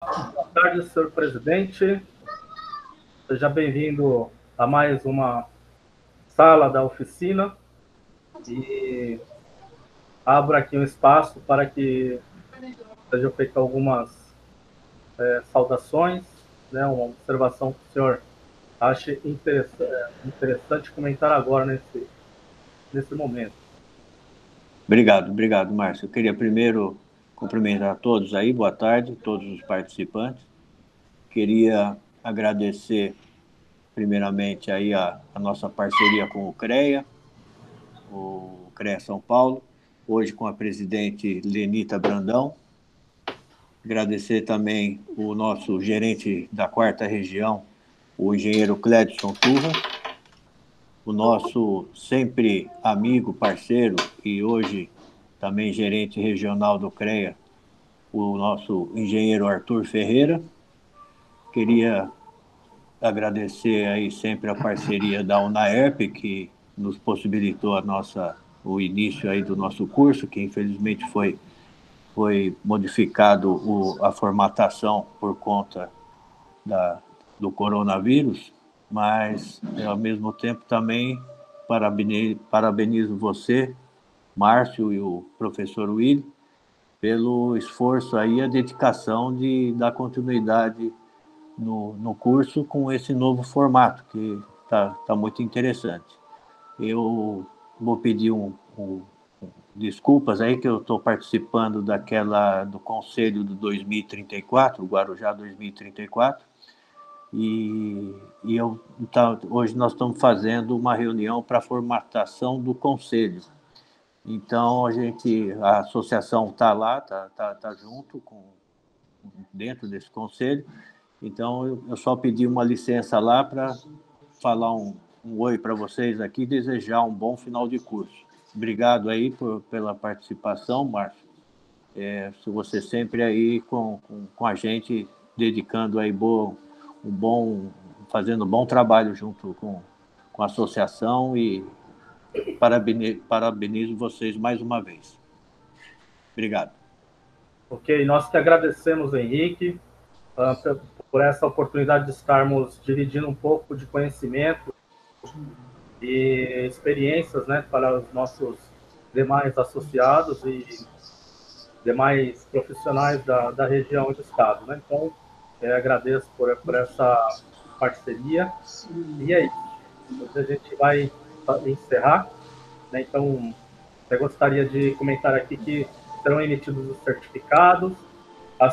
Boa tarde, senhor presidente. Seja bem-vindo a mais uma sala da oficina e abro aqui um espaço para que sejam feitas algumas saudações, né, uma observação que o senhor ache interessante comentar agora nesse momento. Obrigado, Márcio. Eu queria primeiro cumprimentar a todos aí, boa tarde, todos os participantes. Queria agradecer primeiramente aí a nossa parceria com o CREA São Paulo, hoje com a presidente Lenita Brandão. Agradecer também o nosso gerente da 4ª Região, o engenheiro Cledson Turra, o nosso sempre amigo, parceiro e hoje também gerente regional do CREA, o nosso engenheiro Arthur Ferreira. Queria agradecer aí sempre a parceria da UNAERP, que nos possibilitou o início aí do nosso curso, que infelizmente foi modificado a formatação por conta do coronavírus, mas ao mesmo tempo também parabenizo você, Márcio e o professor Will, pelo esforço aí, a dedicação de dar continuidade no curso com esse novo formato, que tá muito interessante. Eu vou pedir desculpas aí que eu estou participando do Conselho do 2034, o Guarujá 2034, hoje nós estamos fazendo uma reunião para a formatação do Conselho. Então, a associação está lá, tá junto, dentro desse Conselho. Então, eu só pedi uma licença lá para falar um oi para vocês aqui e desejar um bom final de curso. Obrigado aí pela participação, Márcio. Se você sempre aí com a gente, dedicando aí fazendo um bom trabalho junto com a associação e parabenizo vocês mais uma vez. Obrigado. Ok, nós que agradecemos, Henrique, por essa oportunidade de estarmos dividindo um pouco de conhecimento e experiências, né, para os nossos demais associados e demais profissionais da região e do estado, né? Então, agradeço por essa parceria. E é isso. Hoje a gente vai encerrar, né? Então, eu gostaria de comentar aqui que serão emitidos os certificados. O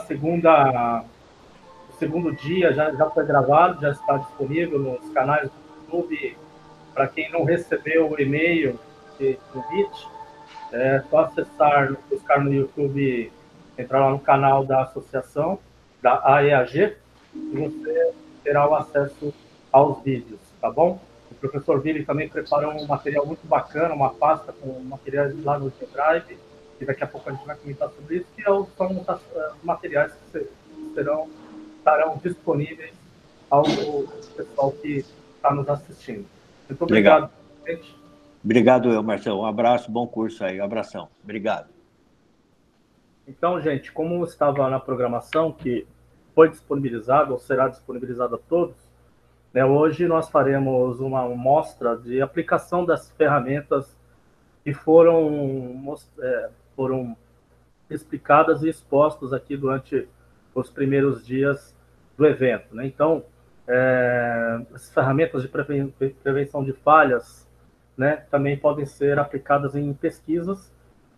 segundo dia já foi gravado, já está disponível nos canais do YouTube. Para quem não recebeu o e-mail de convite, é só acessar, buscar no YouTube, entrar lá no canal da associação, da AEAG, e você terá o acesso aos vídeos, tá bom? O professor Vili também preparou um material muito bacana, uma pasta com materiais lá no G-Drive, e daqui a pouco a gente vai comentar sobre isso, que são os materiais que estarão disponíveis ao pessoal que está nos assistindo. Muito Legal. obrigado, gente. Obrigado, Marcelo. Um abraço, bom curso aí. Um abração. Obrigado. Então, gente, como estava na programação, que foi disponibilizado ou será disponibilizado a todos, né, hoje nós faremos uma mostra de aplicação das ferramentas que foram explicadas e expostas aqui durante os primeiros dias do evento, né? Então, as ferramentas de prevenção de falhas, né, também podem ser aplicadas em pesquisas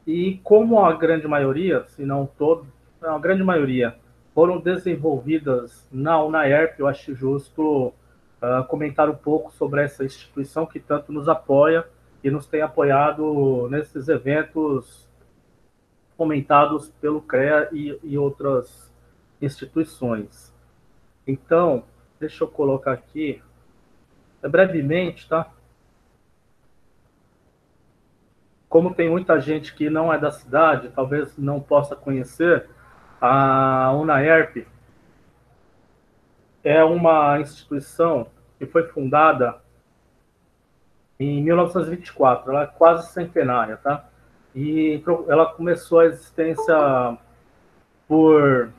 e como a grande maioria, se não todo, a grande maioria foram desenvolvidas na UNAERP, eu acho justo comentar um pouco sobre essa instituição que tanto nos apoia e nos tem apoiado nesses eventos fomentados pelo CREA e outras instituições. Então, deixa eu colocar aqui, brevemente, tá? Como tem muita gente que não é da cidade, talvez não possa conhecer, a UNAERP é uma instituição que foi fundada em 1924, ela é quase centenária, tá? E ela começou a existência por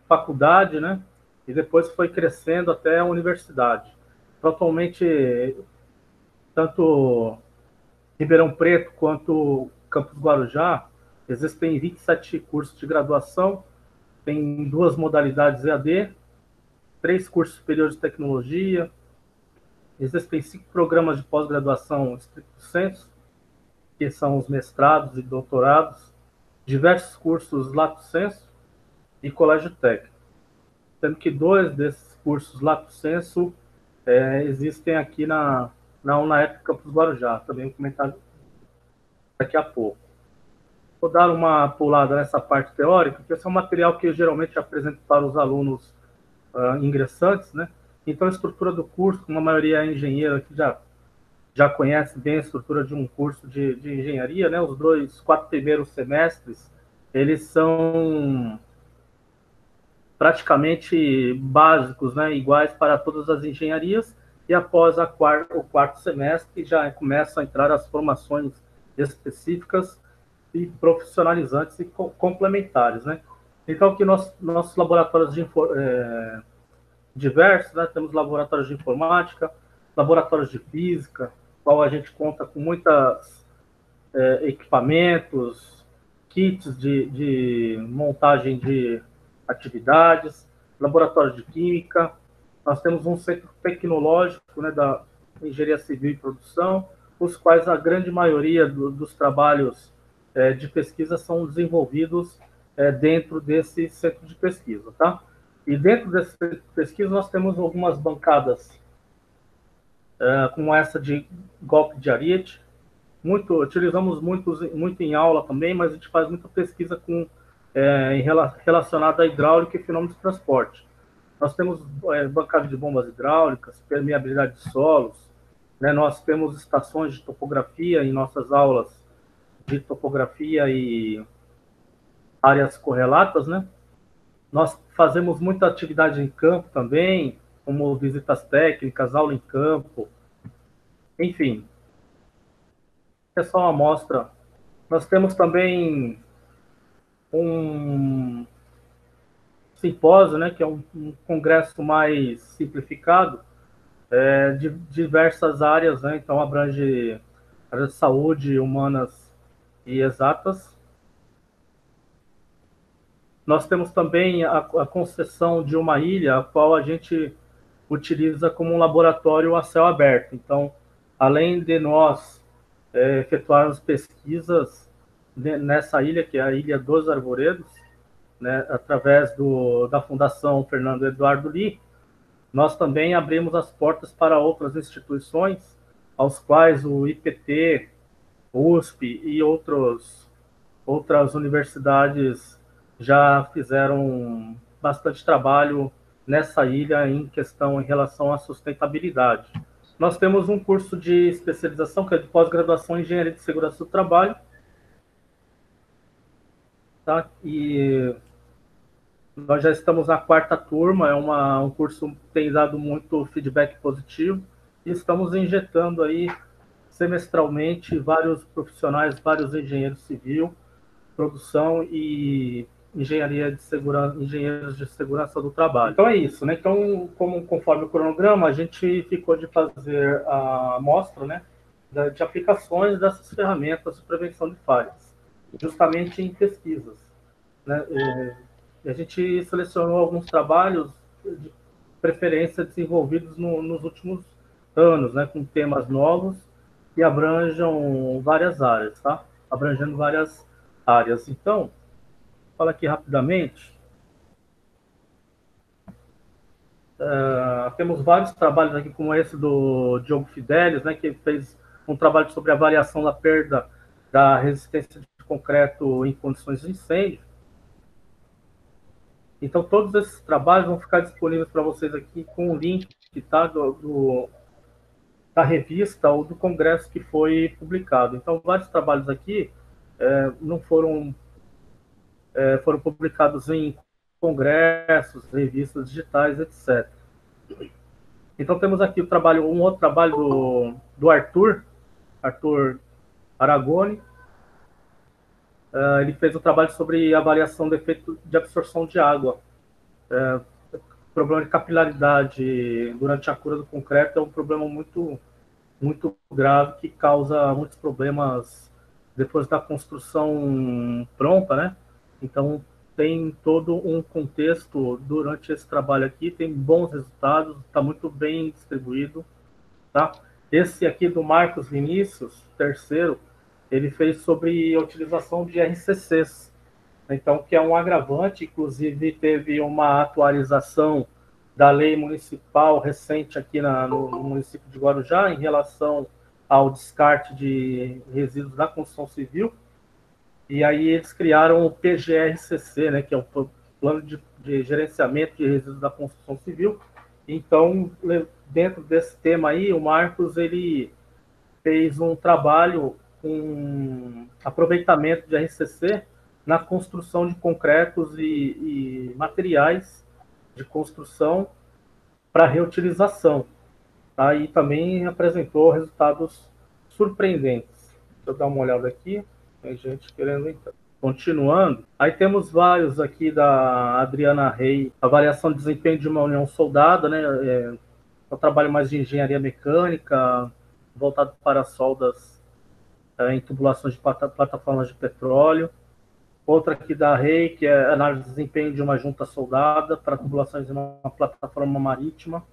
faculdade, né? E depois foi crescendo até a universidade. Então, atualmente, tanto Ribeirão Preto quanto Campus Guarujá, existem 27 cursos de graduação, tem 2 modalidades EAD, 3 cursos superiores de tecnologia, existem 5 programas de pós-graduação estricto sensu, que são os mestrados e doutorados, diversos cursos lato sensu e colégio técnico, sendo que 2 desses cursos lato sensu existem aqui na UNAEP Campus Guarujá, também vou comentar daqui a pouco. Vou dar uma pulada nessa parte teórica, porque esse é um material que eu geralmente apresento para os alunos ingressantes, né? Então, a estrutura do curso, como a maioria é engenheiro que já conhece bem a estrutura de um curso de engenharia, né? Os 4 primeiros semestres, eles são praticamente básicos, né? Iguais para todas as engenharias, e após o 4º semestre já começam a entrar as formações específicas e profissionalizantes e complementares, né? Então, aqui nossos laboratórios diversos, né? Temos laboratórios de informática, laboratórios de física, qual a gente conta com muitos equipamentos, kits de montagem de atividades, laboratórios de química. Nós temos um centro tecnológico, né, da engenharia civil e produção, os quais a grande maioria dos trabalhos de pesquisa são desenvolvidos dentro desse centro de pesquisa, tá? E dentro desse centro de pesquisa nós temos algumas bancadas como essa de golpe de ariete, utilizamos muito em aula também, mas a gente faz muita pesquisa relacionada à hidráulica e fenômenos de transporte. Nós temos bancada de bombas hidráulicas, permeabilidade de solos, né? Nós temos estações de topografia em nossas aulas de topografia e áreas correlatas, né? Nós fazemos muita atividade em campo também, como visitas técnicas, aula em campo, enfim. É só uma amostra. Nós temos também um simpósio, né, que é um congresso mais simplificado, de diversas áreas, né? Então abrange áreas de saúde, humanas e exatas. Nós temos também a concessão de uma ilha, a qual a gente utiliza como um laboratório a céu aberto. Então, além de nós efetuarmos pesquisas nessa ilha, que é a Ilha dos Arvoredos, né, através da Fundação Fernando Eduardo Lee, nós também abrimos as portas para outras instituições, aos quais o IPT, USP e outras universidades já fizeram bastante trabalho nessa ilha em relação à sustentabilidade. Nós temos um curso de especialização, que é de pós-graduação em Engenharia de Segurança do Trabalho, tá? E nós já estamos na 4ª turma, é um curso que tem dado muito feedback positivo, e estamos injetando aí semestralmente vários profissionais, vários engenheiros civil, produção e engenheiros de segurança do trabalho. Então é isso, né? Então, conforme o cronograma, a gente ficou de fazer a amostra, né, de aplicações dessas ferramentas de prevenção de falhas, justamente em pesquisas, né? A gente selecionou alguns trabalhos de preferência desenvolvidos nos últimos anos, né, com temas novos que abranjam várias áreas, tá? Abrangendo várias áreas. Então, fala aqui rapidamente. Temos vários trabalhos aqui, como esse do Diogo Fidelis, né, que fez um trabalho sobre avaliação da perda da resistência de concreto em condições de incêndio. Então, todos esses trabalhos vão ficar disponíveis para vocês aqui com o link que tá da revista ou do congresso que foi publicado. Então, vários trabalhos aqui não foram publicados em congressos, revistas digitais, etc. Então, temos aqui um outro trabalho do Arthur Aragoni. Ele fez um trabalho sobre avaliação do efeito de absorção de água O problema de capilaridade durante a cura do concreto é um problema muito grave que causa muitos problemas depois da construção pronta, né? Então, tem todo um contexto durante esse trabalho aqui, tem bons resultados, está muito bem distribuído, tá? Esse aqui do Marcos Vinícius, terceiro, ele fez sobre a utilização de RCCs, então, que é um agravante, inclusive teve uma atualização da lei municipal recente aqui no município de Guarujá em relação ao descarte de resíduos da construção civil, e aí eles criaram o PGRCC, né, que é o Plano de Gerenciamento de Resíduos da Construção Civil. Então, dentro desse tema aí, o Marcos, ele fez um trabalho com aproveitamento de RCC na construção de concretos e materiais de construção para reutilização. Tá? E também apresentou resultados surpreendentes. Deixa eu dar uma olhada aqui. Tem gente querendo entrar. Continuando, aí temos vários aqui da Adriana Rey, avaliação de desempenho de uma união soldada, né? É um trabalho mais de engenharia mecânica, voltado para soldas em tubulações de plataformas de petróleo. Outra aqui da Rey, que é análise de desempenho de uma junta soldada para tubulações em uma plataforma marítima.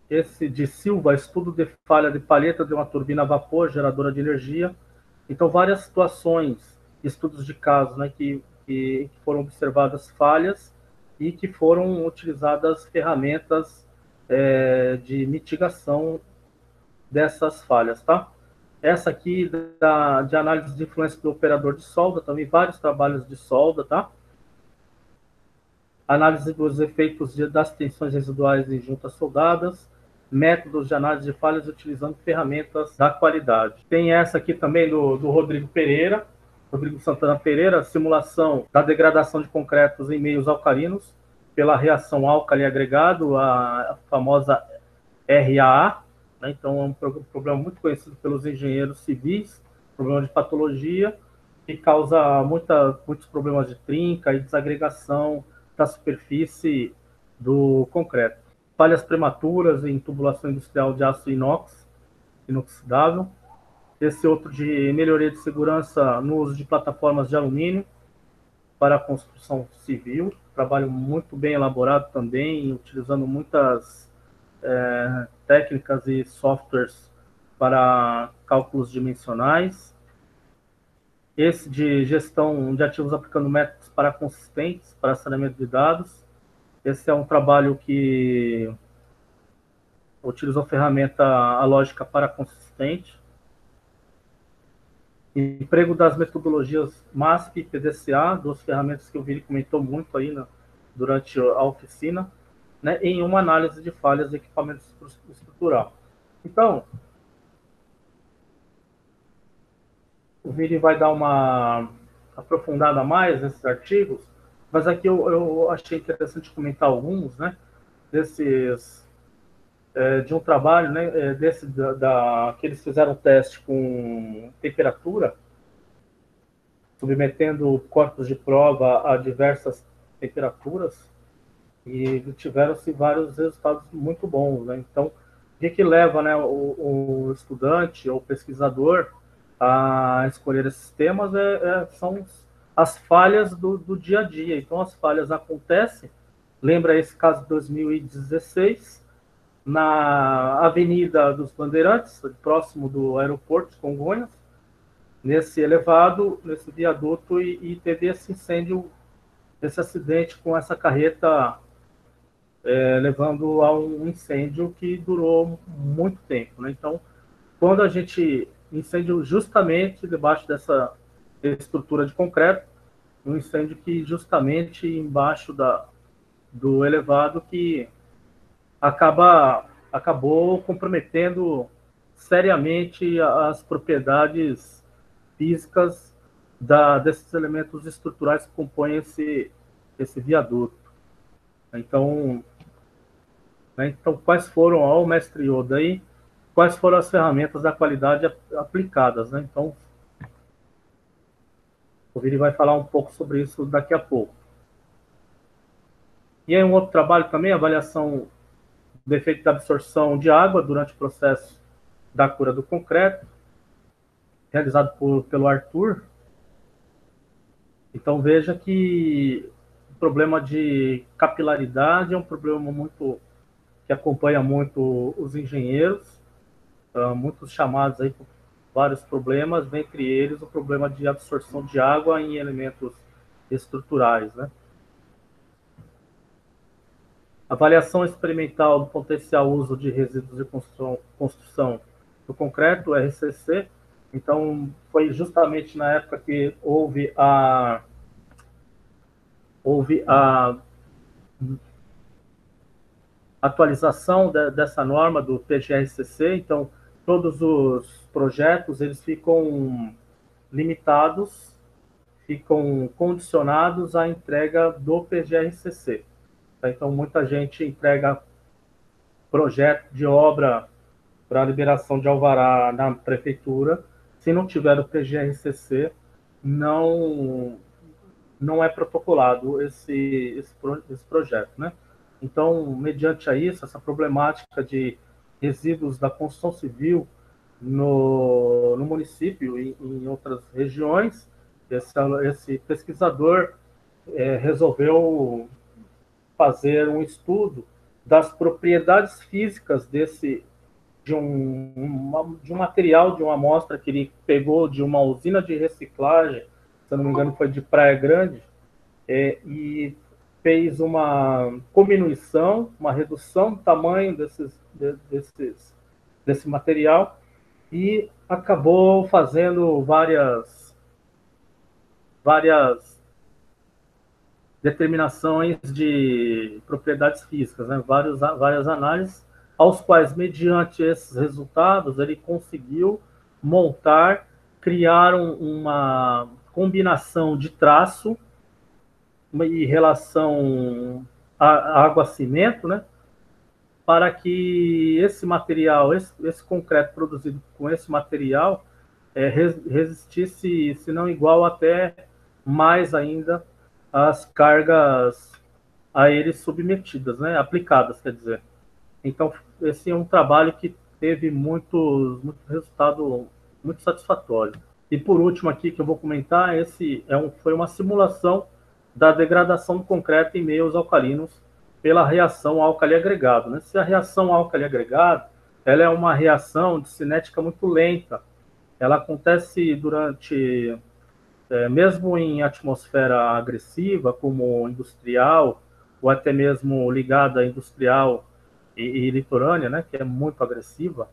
Esse de Silva, estudo de falha de palheta de uma turbina a vapor, geradora de energia. Então, várias situações, estudos de casos, né, que foram observadas falhas e que foram utilizadas ferramentas de mitigação dessas falhas, tá? Essa aqui de análise de influência do operador de solda, também vários trabalhos de solda, tá? Análise dos efeitos das tensões residuais em juntas soldadas, métodos de análise de falhas utilizando ferramentas da qualidade. Tem essa aqui também do Rodrigo Pereira, Rodrigo Santana Pereira, simulação da degradação de concretos em meios alcalinos pela reação álcali agregado, a famosa RAA, né? Então é um problema muito conhecido pelos engenheiros civis, problema de patologia, que causa muitos problemas de trinca e desagregação da superfície do concreto. Falhas prematuras em tubulação industrial de aço inoxidável. Esse outro de melhoria de segurança no uso de plataformas de alumínio para a construção civil. Trabalho muito bem elaborado também, utilizando muitas técnicas e softwares para cálculos dimensionais. Esse de gestão de ativos aplicando métodos para consistentes, para saneamento de dados. Esse é um trabalho que utilizou a ferramenta a lógica para consistente. Emprego das metodologias MASP e PDCA, duas ferramentas que o Vini comentou muito aí durante a oficina, né, em uma análise de falhas de equipamento estrutural. Então, o Vini vai dar uma aprofundada mais nesses artigos, mas aqui eu achei interessante comentar alguns, né, desses, de um trabalho, né, que eles fizeram um teste com temperatura, submetendo corpos de prova a diversas temperaturas, e tiveram-se vários resultados muito bons, né? Então, o que leva, né, o estudante ou pesquisador a escolher esses temas são as falhas do dia a dia. Então, as falhas acontecem, lembra esse caso de 2016, na Avenida dos Bandeirantes, próximo do aeroporto de Congonhas, nesse elevado, nesse viaduto, e teve esse incêndio, esse acidente com essa carreta levando a um incêndio que durou muito tempo, né? Então, quando a gente incêndio justamente debaixo dessa estrutura de concreto, um incêndio que justamente embaixo do elevado que acabou comprometendo seriamente as propriedades físicas desses elementos estruturais que compõem esse viaduto. Então, quais foram, ao mestre Yoda aí, quais foram as ferramentas da qualidade aplicadas, né? Então, o Vini vai falar um pouco sobre isso daqui a pouco. E aí um outro trabalho também, avaliação do efeito da absorção de água durante o processo da cura do concreto, realizado pelo Arthur. Então veja que o problema de capilaridade é um problema muito que acompanha muito os engenheiros, muitos chamados aí por vários problemas, dentre eles o problema de absorção de água em elementos estruturais, né? Avaliação experimental do potencial uso de resíduos de construção do concreto, RCC. Então, foi justamente na época que houve a atualização dessa norma do PGRCC. Então, todos os projetos eles ficam limitados, ficam condicionados à entrega do PGRCC. Então, muita gente entrega projeto de obra para liberação de alvará na prefeitura. Se não tiver o PGRCC, não é protocolado esse projeto, né? Então, mediante a isso, essa problemática de resíduos da construção civil no município e em outras regiões, esse pesquisador resolveu fazer um estudo das propriedades físicas de um material, de uma amostra que ele pegou de uma usina de reciclagem, se eu não me engano foi de Praia Grande, e fez uma diminuição, uma redução do tamanho desse material e acabou fazendo várias determinações de propriedades físicas, né? Várias análises, aos quais, mediante esses resultados, ele conseguiu criar uma combinação de traço e relação água-cimento, né? Para que esse material, esse concreto produzido com esse material, resistisse, se não igual, até mais ainda, as cargas a eles submetidas, né? Aplicadas, quer dizer. Então, esse é um trabalho que teve muito resultado muito satisfatório. E por último aqui que eu vou comentar, foi uma simulação da degradação do concreto em meios alcalinos pela reação álcali-agregado, né? Se a reação álcali-agregado, ela é uma reação de cinética muito lenta, ela acontece durante, mesmo em atmosfera agressiva, como industrial, ou até mesmo ligada a industrial e litorânea, né, que é muito agressiva,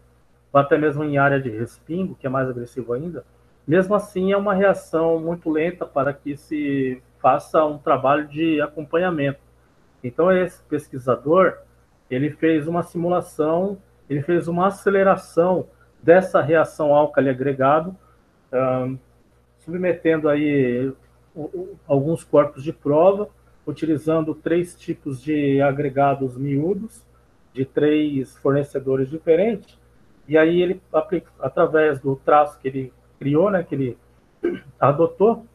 ou até mesmo em área de respingo, que é mais agressivo ainda, mesmo assim é uma reação muito lenta para que se faça um trabalho de acompanhamento. Então, esse pesquisador, ele fez uma simulação, ele fez uma aceleração dessa reação álcali-agregado, submetendo aí alguns corpos de prova, utilizando 3 tipos de agregados miúdos, de 3 fornecedores diferentes, e aí ele, através do traço que ele criou, né, que ele adotou,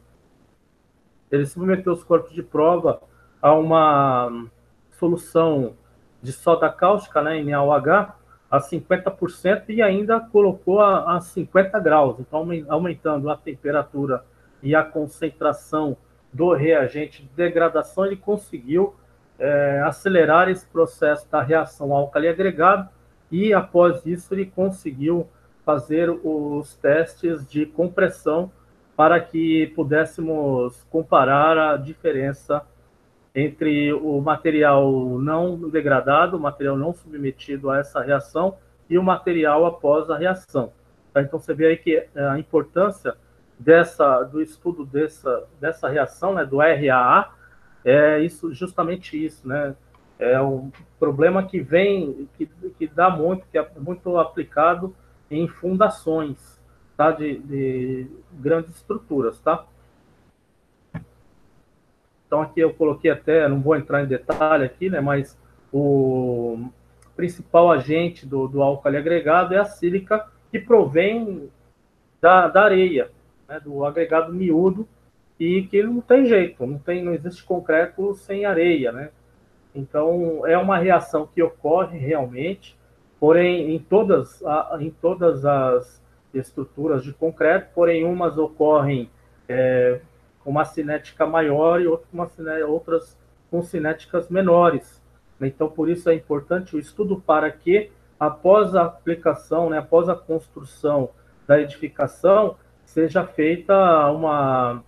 ele submeteu os corpos de prova a uma solução de soda cáustica, né, NaOH, a 50% e ainda colocou a 50 graus, então aumentando a temperatura e a concentração do reagente de degradação, ele conseguiu acelerar esse processo da reação álcali-agregado e, após isso, ele conseguiu fazer os testes de compressão para que pudéssemos comparar a diferença entre o material não degradado, o material não submetido a essa reação e o material após a reação. Então, você vê aí que a importância do estudo dessa reação, né, do RAA, justamente isso, né? É um problema que dá muito, que é muito aplicado em fundações, tá? De grandes estruturas, tá? Então, aqui eu coloquei até, não vou entrar em detalhe aqui, né, mas o principal agente do álcali agregado é a sílica, que provém da areia, né, do agregado miúdo, e que não tem jeito, não existe concreto sem areia, né? Então, é uma reação que ocorre realmente, porém, em todas as estruturas de concreto, porém, umas ocorrem com uma cinética maior e outras com cinéticas menores. Então, por isso é importante o estudo para que, após a aplicação, né, após a construção da edificação, seja feita uma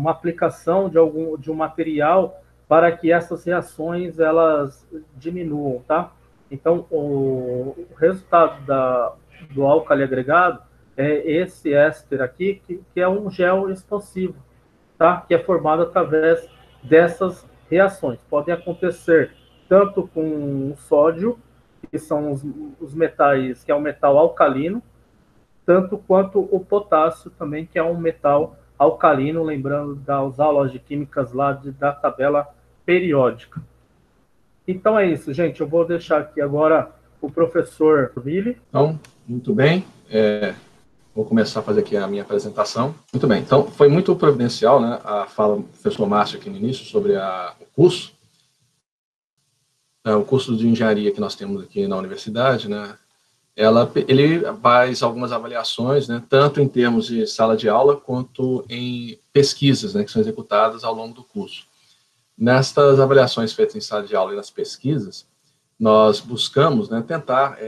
aplicação de um material para que essas reações elas diminuam, tá? Então, o resultado do álcali agregado é esse éster aqui, que é um gel expansivo, tá? Que é formado através dessas reações. Podem acontecer tanto com o sódio, que são os metais, que é um metal alcalino, tanto quanto o potássio também, que é um metal alcalino, lembrando das aulas de químicas lá da tabela periódica. Então é isso, gente. Eu vou deixar aqui agora o professor Willi. Então, muito bem. Vou começar a fazer aqui a minha apresentação. Muito bem. Então, foi muito providencial, né, a fala do professor Márcio aqui no início sobre o curso. O curso de engenharia que nós temos aqui na universidade, né, ele faz algumas avaliações, né, tanto em termos de sala de aula, quanto em pesquisas, né, que são executadas ao longo do curso. Nestas avaliações feitas em sala de aula e nas pesquisas, nós buscamos, né, tentar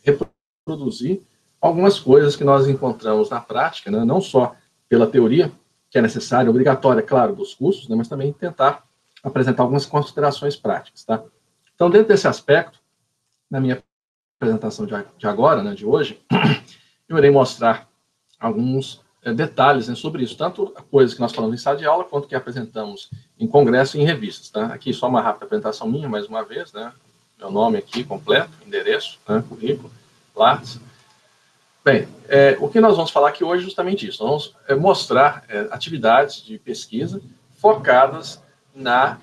reproduzir algumas coisas que nós encontramos na prática, né, não só pela teoria, que é necessária, obrigatória, claro, dos cursos, né, mas também tentar apresentar algumas considerações práticas, tá? Então, dentro desse aspecto, na minha apresentação de agora, né, de hoje, eu irei mostrar alguns detalhes, né, sobre isso, tanto coisas que nós falamos em sala de aula, quanto que apresentamos em congresso e em revistas, tá? Aqui só uma rápida apresentação minha, mais uma vez, né, meu nome aqui completo, endereço, né, currículo, Lattes. Bem, o que nós vamos falar aqui hoje é justamente isso. Nós vamos mostrar atividades de pesquisa focadas na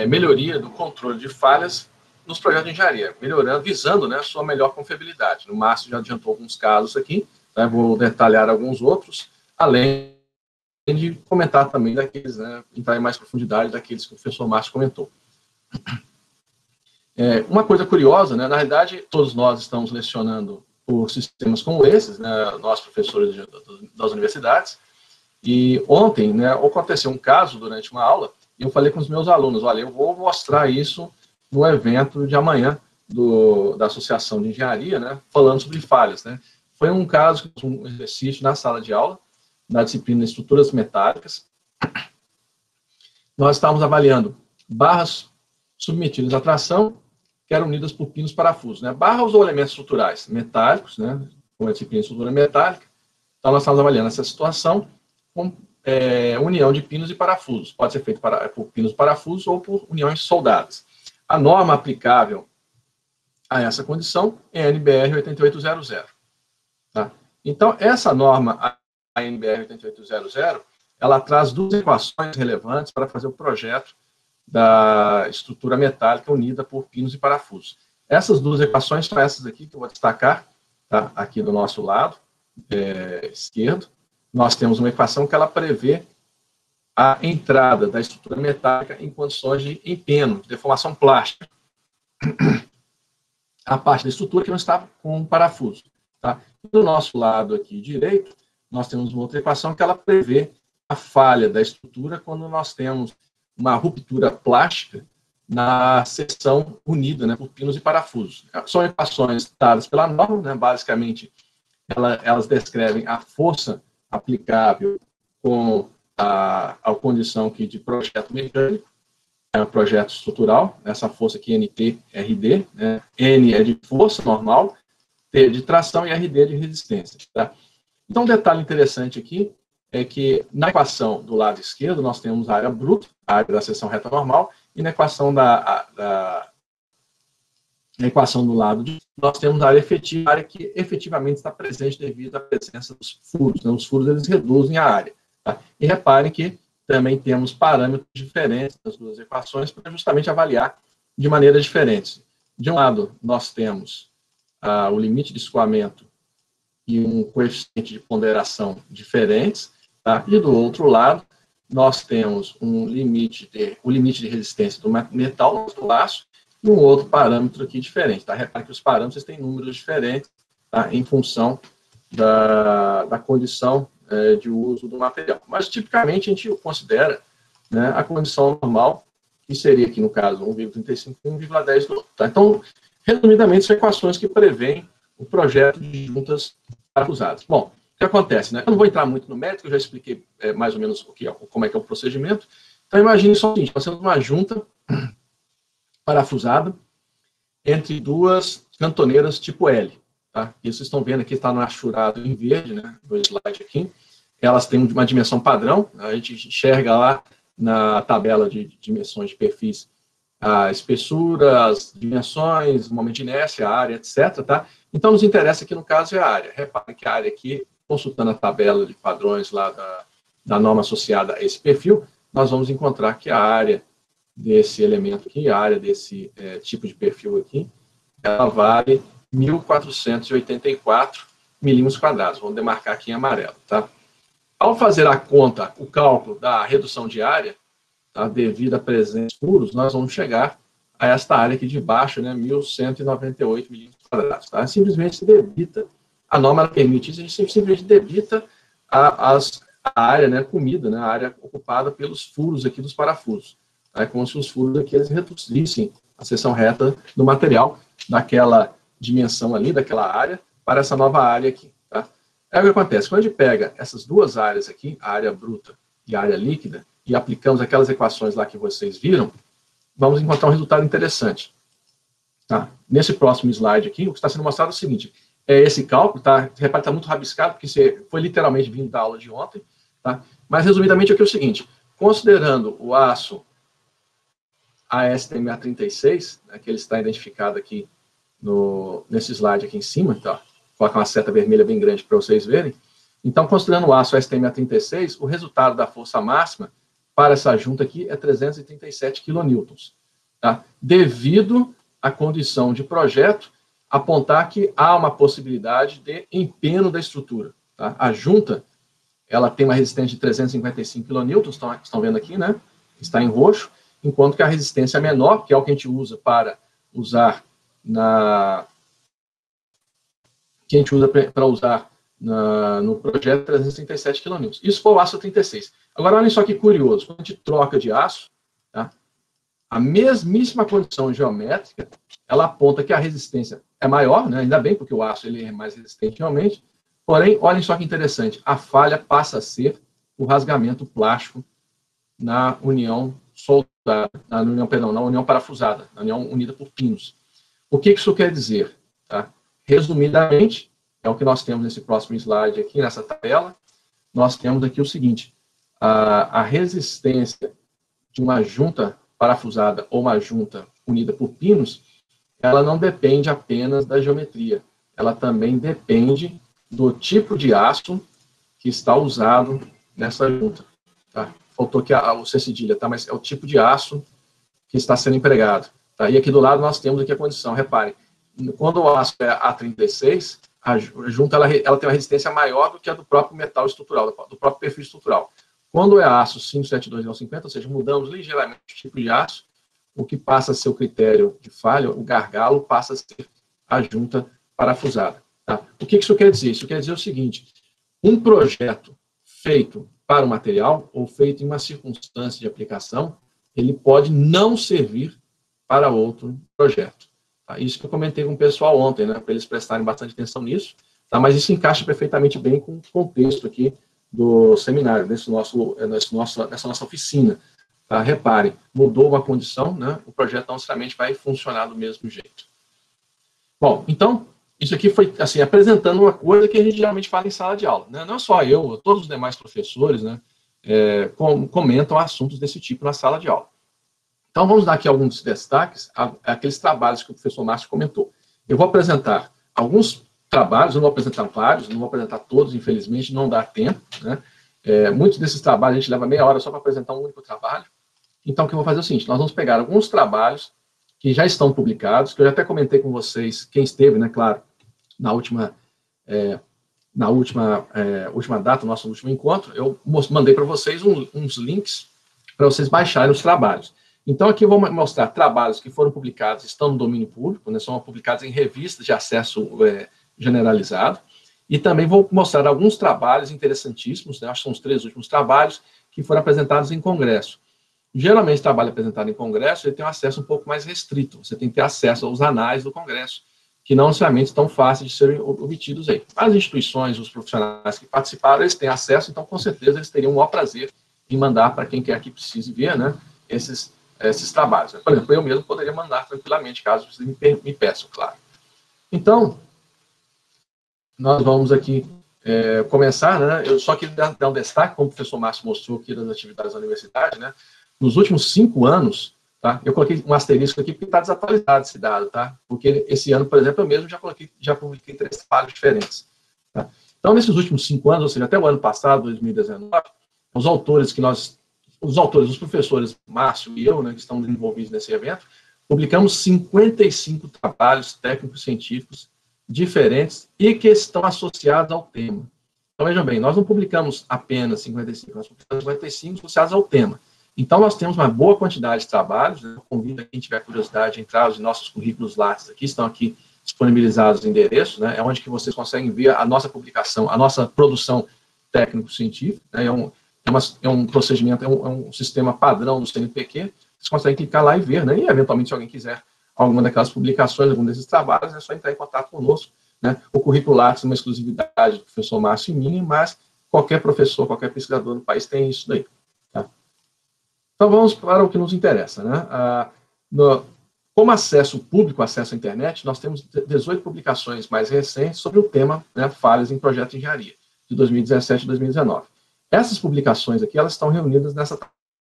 melhoria do controle de falhas nos projetos de engenharia, melhorando, visando, né, a sua melhor confiabilidade. No Márcio já adiantou alguns casos aqui, né, vou detalhar alguns outros, além de comentar também daqueles, né, entrar em mais profundidade daqueles que o professor Márcio comentou. Uma coisa curiosa, né, na realidade, todos nós estamos lecionando por sistemas como esses, né, nós professores das universidades, e ontem, né, aconteceu um caso durante uma aula, e eu falei com os meus alunos, olha, eu vou mostrar isso no evento de amanhã da Associação de Engenharia, né, falando sobre falhas, né. Foi um caso, um exercício na sala de aula, na disciplina de estruturas metálicas. Nós estávamos avaliando barras submetidas à tração, que eram unidas por pinos parafusos, né. Barras ou elementos estruturais metálicos, né, com a disciplina de estrutura metálica. Então, nós estávamos avaliando essa situação com união de pinos e parafusos. Pode ser feito por pinos e parafusos ou por uniões soldadas. A norma aplicável a essa condição é a NBR 8800. Tá? Então, essa norma, a NBR 8800, ela traz duas equações relevantes para fazer o projeto da estrutura metálica unida por pinos e parafusos. Essas duas equações são essas aqui que eu vou destacar, tá? Aqui do nosso lado esquerdo. Nós temos uma equação que ela prevê a entrada da estrutura metálica em condições de empeno, de deformação plástica. A parte da estrutura que não está com parafuso. Tá? Do nosso lado aqui direito, nós temos uma outra equação que ela prevê a falha da estrutura quando nós temos uma ruptura plástica na seção unida, né, por pinos e parafusos. São equações dadas pela norma, né, basicamente elas descrevem a força aplicável com a condição aqui de projeto mecânico, um projeto estrutural, essa força aqui NT-RD, né? N é de força normal, T de tração e RD de resistência. Tá? Então, um detalhe interessante aqui é que na equação do lado esquerdo nós temos a área bruta, a área da seção reta normal, e na equação na equação do lado de nós temos a área efetiva, a área que efetivamente está presente devido à presença dos furos. Né? Os furos eles reduzem a área. Tá? E reparem que também temos parâmetros diferentes das duas equações para justamente avaliar de maneiras diferentes. De um lado, nós temos o limite de escoamento e um coeficiente de ponderação diferentes, tá? E do outro lado, nós temos o limite de resistência do metal, do aço, e um outro parâmetro aqui diferente. Tá? Repare que os parâmetros têm números diferentes, tá? Em função da condição de uso do material. Mas, tipicamente, a gente considera, né, a condição normal, que seria aqui, no caso, 1,35 e 1,10 do outro. Tá? Então, resumidamente, são equações que prevêem o projeto de juntas parafusadas. Bom, o que acontece? Né? Eu não vou entrar muito no mérito, eu já expliquei mais ou menos como é que é o procedimento. Então, imagine só o seguinte, nós temos uma junta parafusada entre duas cantoneiras tipo L. Tá? E vocês estão vendo aqui, está no achurado em verde, né, no slide aqui. Elas têm uma dimensão padrão, a gente enxerga lá na tabela de dimensões de perfis a espessura, as dimensões, o momento de inércia, a área, etc. Tá? Então, nos interessa aqui, no caso, é a área. Repare que a área aqui, consultando a tabela de padrões lá da norma associada a esse perfil, nós vamos encontrar que a área desse elemento aqui, a área desse tipo de perfil aqui, ela vale 1.484 milímetros quadrados. Vamos demarcar aqui em amarelo, tá? Ao fazer a conta, o cálculo da redução de área, tá, devido a presentes furos, nós vamos chegar a esta área aqui de baixo, né, 1.198 milímetros quadrados. Tá? Simplesmente se debita, a norma permite isso, a gente simplesmente debita a área, né, comida, né, a área ocupada pelos furos aqui dos parafusos. É como se os furos aqui eles reduzissem a seção reta do material daquela dimensão ali, daquela área, para essa nova área aqui. Tá? É o que acontece, quando a gente pega essas duas áreas aqui, a área bruta e a área líquida, e aplicamos aquelas equações lá que vocês viram, vamos encontrar um resultado interessante. Tá? Nesse próximo slide aqui, o que está sendo mostrado é o seguinte, é esse cálculo, tá? Repare que está muito rabiscado, porque isso foi literalmente vindo da aula de ontem, tá? Mas resumidamente aqui é o seguinte, considerando o aço AS636, né, que ele está identificado aqui nesse slide aqui em cima, tá? Vou colocar uma seta vermelha bem grande para vocês verem. Então, considerando o aço AS636, o resultado da força máxima para essa junta aqui é 337 kN, tá? Devido à condição de projeto, apontar que há uma possibilidade de empenho da estrutura. Tá? A junta, ela tem uma resistência de 355 kN, estão vendo aqui, né? Está em roxo, enquanto que a resistência menor, que é o que a gente usa para usar no projeto 337 kN. Isso foi o aço 36. Agora, olhem só que curioso, quando a gente troca de aço, tá? A mesmíssima condição geométrica, ela aponta que a resistência é maior, né? Ainda bem, porque o aço ele é mais resistente realmente, porém, olhem só que interessante, a falha passa a ser o rasgamento plástico na união soldada, na união parafusada, na união unida por pinos. O que isso quer dizer? Tá? Resumidamente, é o que nós temos nesse próximo slide aqui, nessa tabela, nós temos aqui o seguinte, a resistência de uma junta parafusada ou uma junta unida por pinos, ela não depende apenas da geometria, ela também depende do tipo de aço que está usado nessa junta. Tá? Faltou aqui o C cedilha, tá? Mas é o tipo de aço que está sendo empregado. Tá? E aqui do lado nós temos aqui a condição, reparem, quando o aço é A36, a junta ela tem uma resistência maior do que a do próprio metal estrutural, do próprio perfil estrutural. Quando é aço 572,50, ou seja, mudamos ligeiramente o tipo de aço, o que passa a ser o critério de falha, o gargalo, passa a ser a junta parafusada. Tá? O que isso quer dizer? Isso quer dizer o seguinte, um projeto feito para o material, ou feito em uma circunstância de aplicação, ele pode não servir para outro projeto. Tá? Isso que eu comentei com o pessoal ontem, né, para eles prestarem bastante atenção nisso, tá? Mas isso encaixa perfeitamente bem com o contexto aqui do seminário, nessa nossa oficina. Tá? Reparem, mudou uma condição, né, o projeto não necessariamente vai funcionar do mesmo jeito. Bom, então, isso aqui foi, assim, apresentando uma coisa que a gente geralmente fala em sala de aula. Né? Não só eu, todos os demais professores, né, comentam assuntos desse tipo na sala de aula. Então, vamos dar aqui alguns destaques àqueles trabalhos que o professor Márcio comentou. Eu vou apresentar alguns trabalhos, eu não vou apresentar vários, não vou apresentar todos, infelizmente, não dá tempo. Né? Muitos desses trabalhos a gente leva meia hora só para apresentar um único trabalho. Então, o que eu vou fazer é o seguinte, nós vamos pegar alguns trabalhos que já estão publicados, que eu já até comentei com vocês, quem esteve, né, claro, na última na última data, nosso último encontro, eu mandei para vocês uns links para vocês baixarem os trabalhos. Então, aqui eu vou mostrar trabalhos que foram publicados, estão no domínio público, né, são publicados em revistas de acesso generalizado, e também vou mostrar alguns trabalhos interessantíssimos, né, acho que são os 3 últimos trabalhos, que foram apresentados em congresso. Geralmente, o trabalho apresentado em congresso, ele tem um acesso um pouco mais restrito, você tem que ter acesso aos anais do congresso, que não necessariamente estão fáceis de serem obtidos aí. As instituições, os profissionais que participaram, eles têm acesso, então, com certeza, eles teriam o maior prazer em mandar para quem quer que precise ver, né, esses trabalhos. Por exemplo, eu mesmo poderia mandar tranquilamente, caso vocês me peçam, claro. Então, nós vamos aqui começar, né, eu só queria dar um destaque, como o professor Márcio mostrou aqui das atividades da universidade, né, nos últimos 5 anos, tá, eu coloquei um asterisco aqui porque está desatualizado esse dado, tá, porque esse ano, por exemplo, eu mesmo já publiquei 3 trabalhos diferentes. Tá? Então, nesses últimos 5 anos, ou seja, até o ano passado, 2019, os professores Márcio e eu, né, que estamos envolvidos nesse evento, publicamos 55 trabalhos técnicos científicos diferentes e que estão associados ao tema. Então, vejam bem, nós não publicamos apenas 55, nós publicamos 55 associados ao tema. Então, nós temos uma boa quantidade de trabalhos, né? Eu convido a quem tiver curiosidade a entrar, os nossos currículos Lattes aqui, estão aqui disponibilizados os endereços, né? É onde que vocês conseguem ver a nossa publicação, a nossa produção técnico-científica, né? É um procedimento, é um sistema padrão do CNPq, vocês conseguem clicar lá e ver, né? E, eventualmente, se alguém quiser alguma daquelas publicações, algum desses trabalhos, é só entrar em contato conosco, né? O currículo Lattes é uma exclusividade do professor Márcio e minha, mas qualquer professor, qualquer pesquisador no país tem isso daí. Tá? Então, vamos para o que nos interessa, né? Como acesso público, acesso à internet, nós temos 18 publicações mais recentes sobre o tema, né, falhas em projeto de engenharia, de 2017 e 2019. Essas publicações aqui, elas estão reunidas nessa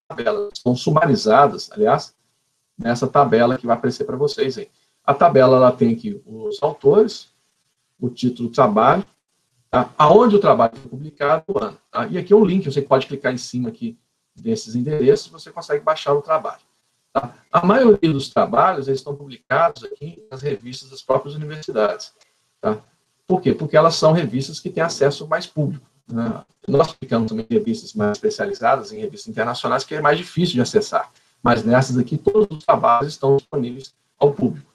tabela, estão sumarizadas, aliás, nessa tabela que vai aparecer para vocês aí. A tabela, ela tem aqui os autores, o título do trabalho, tá? Aonde o trabalho foi publicado, o ano. Tá? E aqui é um link, você pode clicar em cima aqui desses endereços, você consegue baixar o trabalho. Tá? A maioria dos trabalhos, eles estão publicados aqui nas revistas das próprias universidades. Tá? Por quê? Porque elas são revistas que têm acesso mais público. Né? Nós publicamos também revistas mais especializadas, em revistas internacionais, que é mais difícil de acessar. Mas nessas aqui, todos os trabalhos estão disponíveis ao público.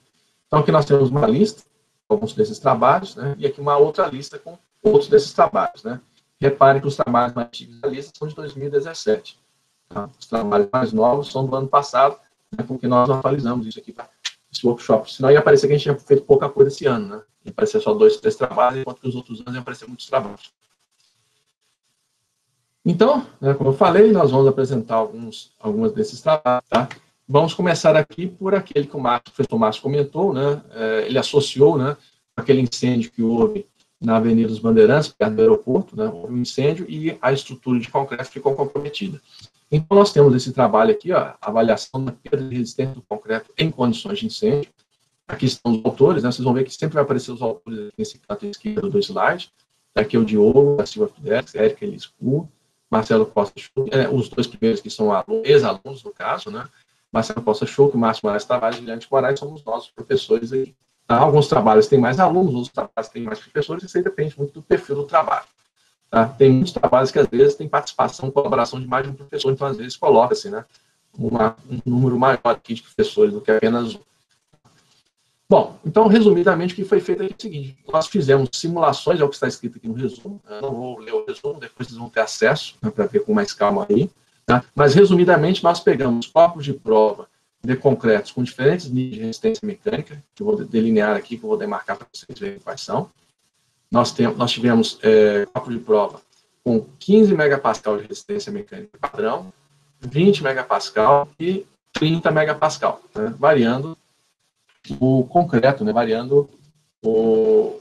Então, aqui nós temos uma lista, alguns desses trabalhos, né? E aqui uma outra lista com outros desses trabalhos. Né? Reparem que os trabalhos mais antigos da lista são de 2017. Tá? Os trabalhos mais novos são do ano passado, né? Porque nós atualizamos isso aqui para esse workshop. Senão ia parecer que a gente tinha feito pouca coisa esse ano. Né? Ia aparecer só 2, 3 trabalhos, enquanto que os outros anos iam aparecer muitos trabalhos. Então, né, como eu falei, nós vamos apresentar algumas desses trabalhos. Tá? Vamos começar aqui por aquele que o professor Márcio comentou, né? Ele associou, né, aquele incêndio que houve na Avenida dos Bandeirantes, perto do aeroporto, né? Houve um incêndio e a estrutura de concreto ficou comprometida. Então, nós temos esse trabalho aqui, ó, avaliação da perda de resistência do concreto em condições de incêndio. Aqui estão os autores, né? Vocês vão ver que sempre vai aparecer os autores nesse canto esquerdo do slide. Aqui é o Diogo, a Silva Fidelis, Érica Eliscu, Marcelo Costa Show, os 2 primeiros que são ex-alunos, no caso, né? Marcelo Costa Show, Márcio Moraes Tavares e Guilherme Moraes, somos nós, os professores aí. Tá? Alguns trabalhos têm mais alunos, outros trabalhos têm mais professores, isso aí depende muito do perfil do trabalho. Tá? Tem muitos trabalhos que, às vezes, tem participação, colaboração de mais de um professor, então, às vezes, coloca-se, né, um número maior aqui de professores do que apenas um. Bom, então, resumidamente, o que foi feito é o seguinte: nós fizemos simulações, é o que está escrito aqui no resumo, eu não vou ler o resumo, depois vocês vão ter acesso, né, para ver com mais calma aí, tá? Mas, resumidamente, nós pegamos corpos de prova de concretos com diferentes níveis de resistência mecânica, que eu vou delinear aqui, que eu vou demarcar para vocês verem quais são. Nós tivemos corpo de prova com 15 megapascal de resistência mecânica padrão, 20 megapascal e 30 megapascal, né, variando o concreto, né, variando o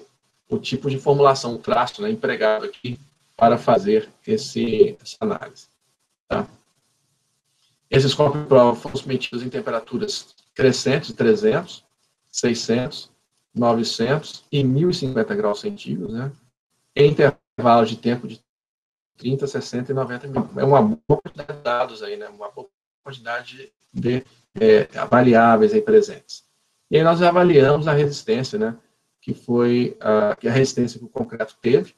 tipo de formulação, o traço, né, empregado aqui para fazer essa análise. Tá? Esses corpos de prova foram submetidos em temperaturas crescentes, 300, 600, 900 e 1050 graus centígrados, né, em intervalos de tempo de 30, 60 e 90 minutos. É uma boa quantidade de dados aí, né, uma boa quantidade de variáveis aí presentes. E aí nós avaliamos a resistência, né, que a resistência que o concreto teve,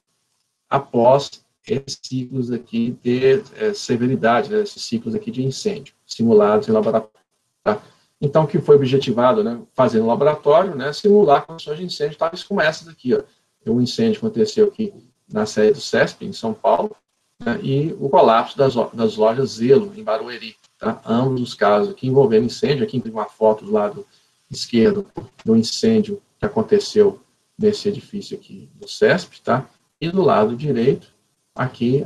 após esses ciclos aqui de severidade, né, esses ciclos aqui de incêndio, simulados em laboratório. Tá? Então, o que foi objetivado, né, fazer no laboratório, né, simular condições de incêndio, tais como essas aqui. Ó. Um incêndio aconteceu aqui na sede do CESP, em São Paulo, né, e o colapso das lojas Zelo, em Barueri. Tá? Ambos os casos aqui envolvendo incêndio. Aqui tem uma foto do lado esquerdo do incêndio que aconteceu nesse edifício aqui do CESP, tá? E do lado direito, aqui,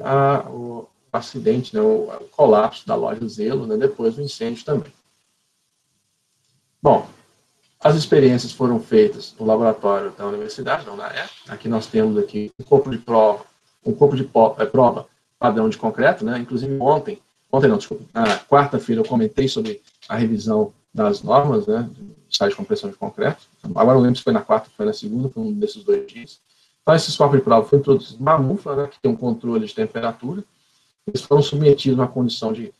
o acidente, né, o colapso da loja Zelo, né, depois do incêndio também. Bom, as experiências foram feitas no laboratório da universidade, não na UNAE. Aqui nós temos aqui um corpo de prova, prova padrão de concreto, né? Inclusive ontem não, desculpa, na quarta-feira eu comentei sobre a revisão das normas, né, do site de compressão de concreto. Agora não lembro se foi na quarta ou foi na segunda, foi um desses 2 dias. Então, esses corpos de prova foram introduzidos numa MUFLA, né, que tem um controle de temperatura. Eles foram submetidos a uma condição de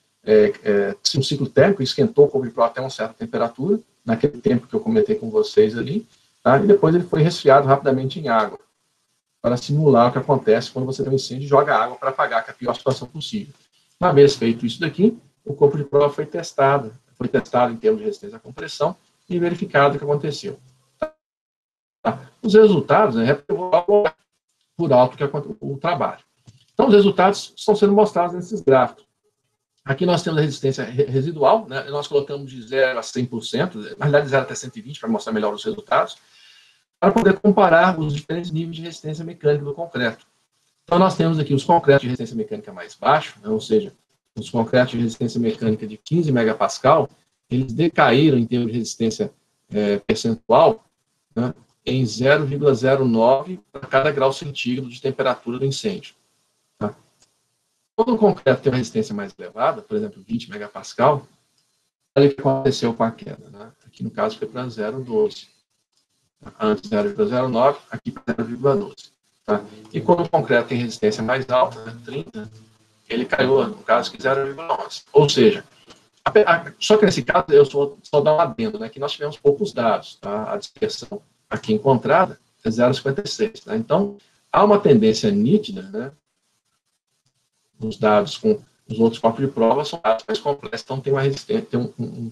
um ciclo térmico, esquentou o corpo de prova até uma certa temperatura, naquele tempo que eu comentei com vocês ali, tá? E depois ele foi resfriado rapidamente em água, para simular o que acontece quando você tem um incêndio e joga água para apagar, que é a pior situação possível. Uma vez feito isso daqui, o corpo de prova foi testado em termos de resistência à compressão e verificado o que aconteceu. Tá? Os resultados, né, por alto que o trabalho. Então, os resultados estão sendo mostrados nesses gráficos. Aqui nós temos a resistência residual, né, nós colocamos de 0 a 100%, na realidade de 0 até 120, para mostrar melhor os resultados, para poder comparar os diferentes níveis de resistência mecânica do concreto. Então, nós temos aqui os concretos de resistência mecânica mais baixo, né, ou seja, os concretos de resistência mecânica de 15 megapascal, eles decaíram em termos de resistência percentual, né, em 0,09 para cada grau centígrado de temperatura do incêndio. Tá? Quando o concreto tem uma resistência mais elevada, por exemplo, 20 megapascal, olha o que aconteceu com a queda. Né? Aqui, no caso, foi para 0,12. Antes 0,09, aqui para 0,12. Tá? E quando o concreto tem resistência mais alta, né, 30, ele caiu, no caso, 0,11. Ou seja, só que nesse caso, eu só dar um adendo, né, que nós tivemos poucos dados. Tá? A dispersão aqui encontrada é 0,56. Tá? Então, há uma tendência nítida, né, nos dados com os outros corpos de prova, são dados mais complexos, então tem uma resistência, tem um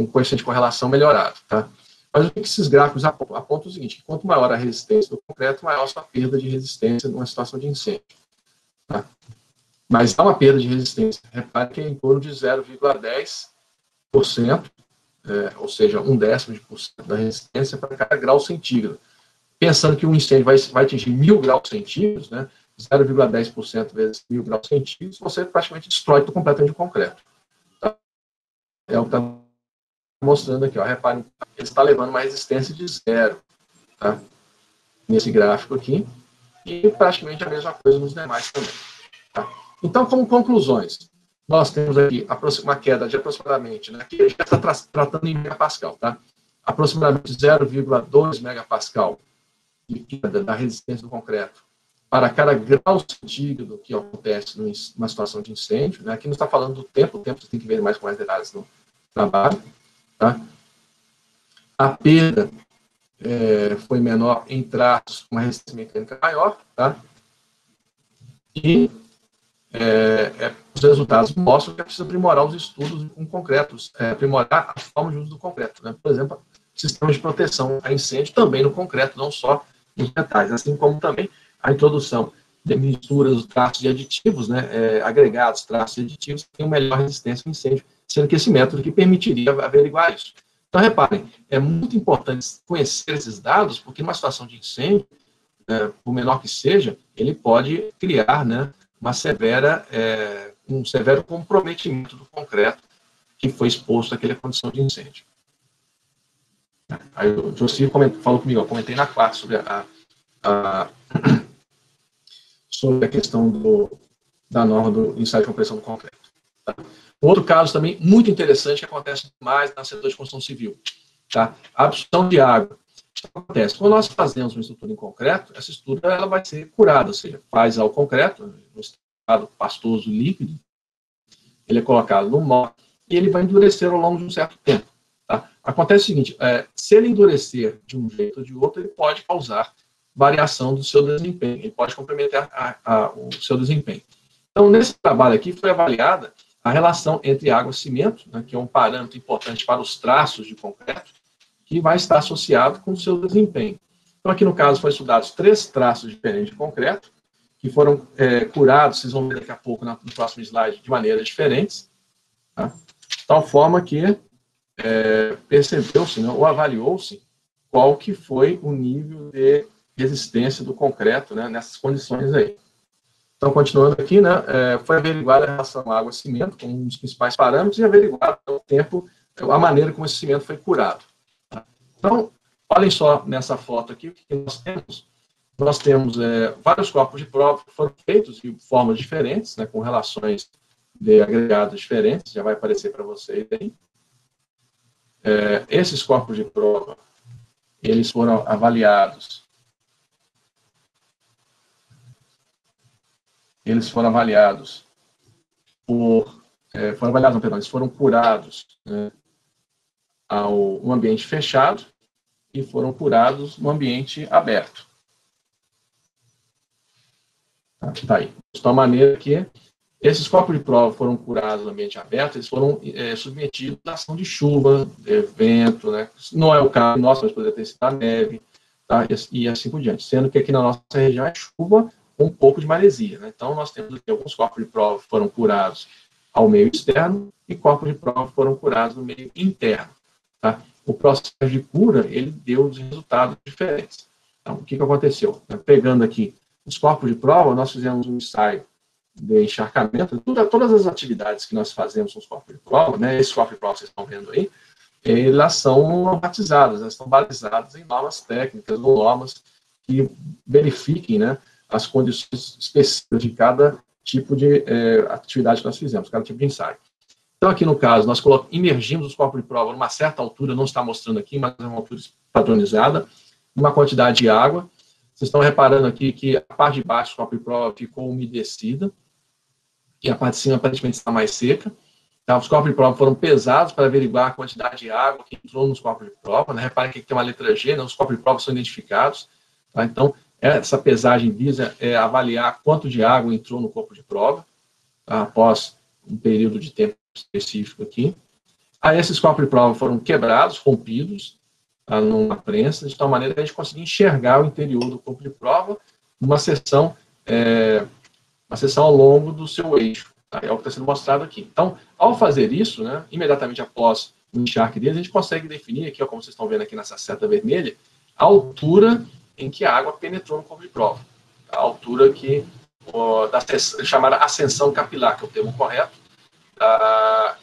coeficiente de correlação melhorado. Tá? Mas o que esses gráficos apontam é o seguinte, que quanto maior a resistência do concreto, maior a sua perda de resistência numa situação de incêndio. Tá? Mas há uma perda de resistência. Repare que é em torno de 0,10%, ou seja, 0,1% da resistência para cada grau centígrado. Pensando que um incêndio vai atingir 1.000 graus centígrados, né, 0,10% vezes 1.000 graus centígrados, você praticamente destrói completamente o concreto. Tá? É o que está mostrando aqui. Ó. Reparem, ele está levando uma resistência de 0, tá? Nesse gráfico aqui, e praticamente a mesma coisa nos demais também. Tá? Então, como conclusões, nós temos aqui uma queda de aproximadamente, né, que já está tratando em megapascal, tá? Aproximadamente 0,2 megapascal de queda da resistência do concreto para cada grau centígrado que acontece numa situação de incêndio. Né? Aqui não está falando do tempo, o tempo você tem que ver mais com mais detalhes no trabalho. Tá? A perda foi menor em tratos com uma resistência mecânica maior, tá? E os resultados mostram que é preciso aprimorar os estudos com concretos, aprimorar a forma de uso do concreto. Né? Por exemplo, sistemas de proteção a incêndio também no concreto, não só nos metais, assim como também a introdução de misturas, traços de aditivos, né, agregados, traços de aditivos, que têm melhor resistência ao incêndio, sendo que esse método que permitiria averiguar isso. Então, reparem, é muito importante conhecer esses dados, porque numa situação de incêndio, por menor que seja, ele pode criar, né, um severo comprometimento do concreto que foi exposto àquela condição de incêndio. Aí o Josi falou comigo, eu comentei na quarta sobre a questão da norma do ensaio de compressão do concreto. Tá? Um outro caso também muito interessante que acontece mais no setor de construção civil. Tá? A absorção de água. O que acontece? Quando nós fazemos uma estrutura em concreto, essa estrutura ela vai ser curada, ou seja, faz ao concreto, no estado pastoso líquido, ele é colocado no molde e ele vai endurecer ao longo de um certo tempo. Tá? Acontece o seguinte, se ele endurecer de um jeito ou de outro, ele pode causar variação do seu desempenho, ele pode comprometer o seu desempenho. Então, nesse trabalho aqui, foi avaliada a relação entre água e cimento, né, que é um parâmetro importante para os traços de concreto, que vai estar associado com o seu desempenho. Então, aqui no caso, foram estudados 3 traços diferentes de concreto, que foram curados, vocês vão ver daqui a pouco no próximo slide, de maneiras diferentes, tá? De tal forma que percebeu-se, né, ou avaliou-se, qual que foi o nível de resistência do concreto, né, nessas condições aí. Então, continuando aqui, né, foi averiguada a relação água-cimento como um dos principais parâmetros e averiguado o tempo, a maneira como esse cimento foi curado. Tá? Então, olhem só nessa foto aqui o que nós temos. Nós temos vários corpos de prova que foram feitos de formas diferentes, né, com relações de agregados diferentes, já vai aparecer para vocês aí. Esses corpos de prova, eles foram avaliados. Eles foram avaliados eles foram curados, né, no ambiente fechado e foram curados no ambiente aberto. Tá aí. De tal maneira que esses corpos de prova foram curados no ambiente aberto, eles foram submetidos à ação de chuva, de vento, né? Não é o caso nosso, mas poderia ter sido a neve, tá? E assim por diante. Sendo que aqui na nossa região é chuva com um pouco de maresia, né? Então, nós temos aqui alguns corpos de prova que foram curados ao meio externo e corpos de prova que foram curados no meio interno. Tá? O processo de cura, ele deu resultados diferentes. Então, o que aconteceu? Pegando aqui os corpos de prova, nós fizemos um ensaio de encharcamento, todas as atividades que nós fazemos com os corpos de prova, né, esses corpos de prova que vocês estão vendo aí, elas são normatizadas, elas estão balizadas em normas técnicas ou normas que verifiquem, né, as condições específicas de cada tipo de atividade que nós fizemos, cada tipo de ensaio. Então, aqui no caso, nós imergimos os corpos de prova numa certa altura, não está mostrando aqui, mas é uma altura padronizada, uma quantidade de água. Vocês estão reparando aqui que a parte de baixo do copo de prova ficou umedecida e a parte de cima aparentemente está mais seca. Tá? Os copos de prova foram pesados para averiguar a quantidade de água que entrou nos copos de prova. Né? Reparem que aqui tem uma letra G, né? Os copos de prova são identificados. Tá? Então, essa pesagem visa avaliar quanto de água entrou no copo de prova, tá? Após um período de tempo específico aqui. Aí esses copos de prova foram quebrados, rompidos, numa prensa, de tal maneira que a gente conseguia enxergar o interior do corpo de prova numa seção ao longo do seu eixo. Tá? É o que está sendo mostrado aqui. Então, ao fazer isso, né, imediatamente após o encharque deles, a gente consegue definir aqui, ó, como vocês estão vendo aqui nessa seta vermelha, a altura em que a água penetrou no corpo de prova. A altura que, chamada ascensão capilar, que é o termo correto,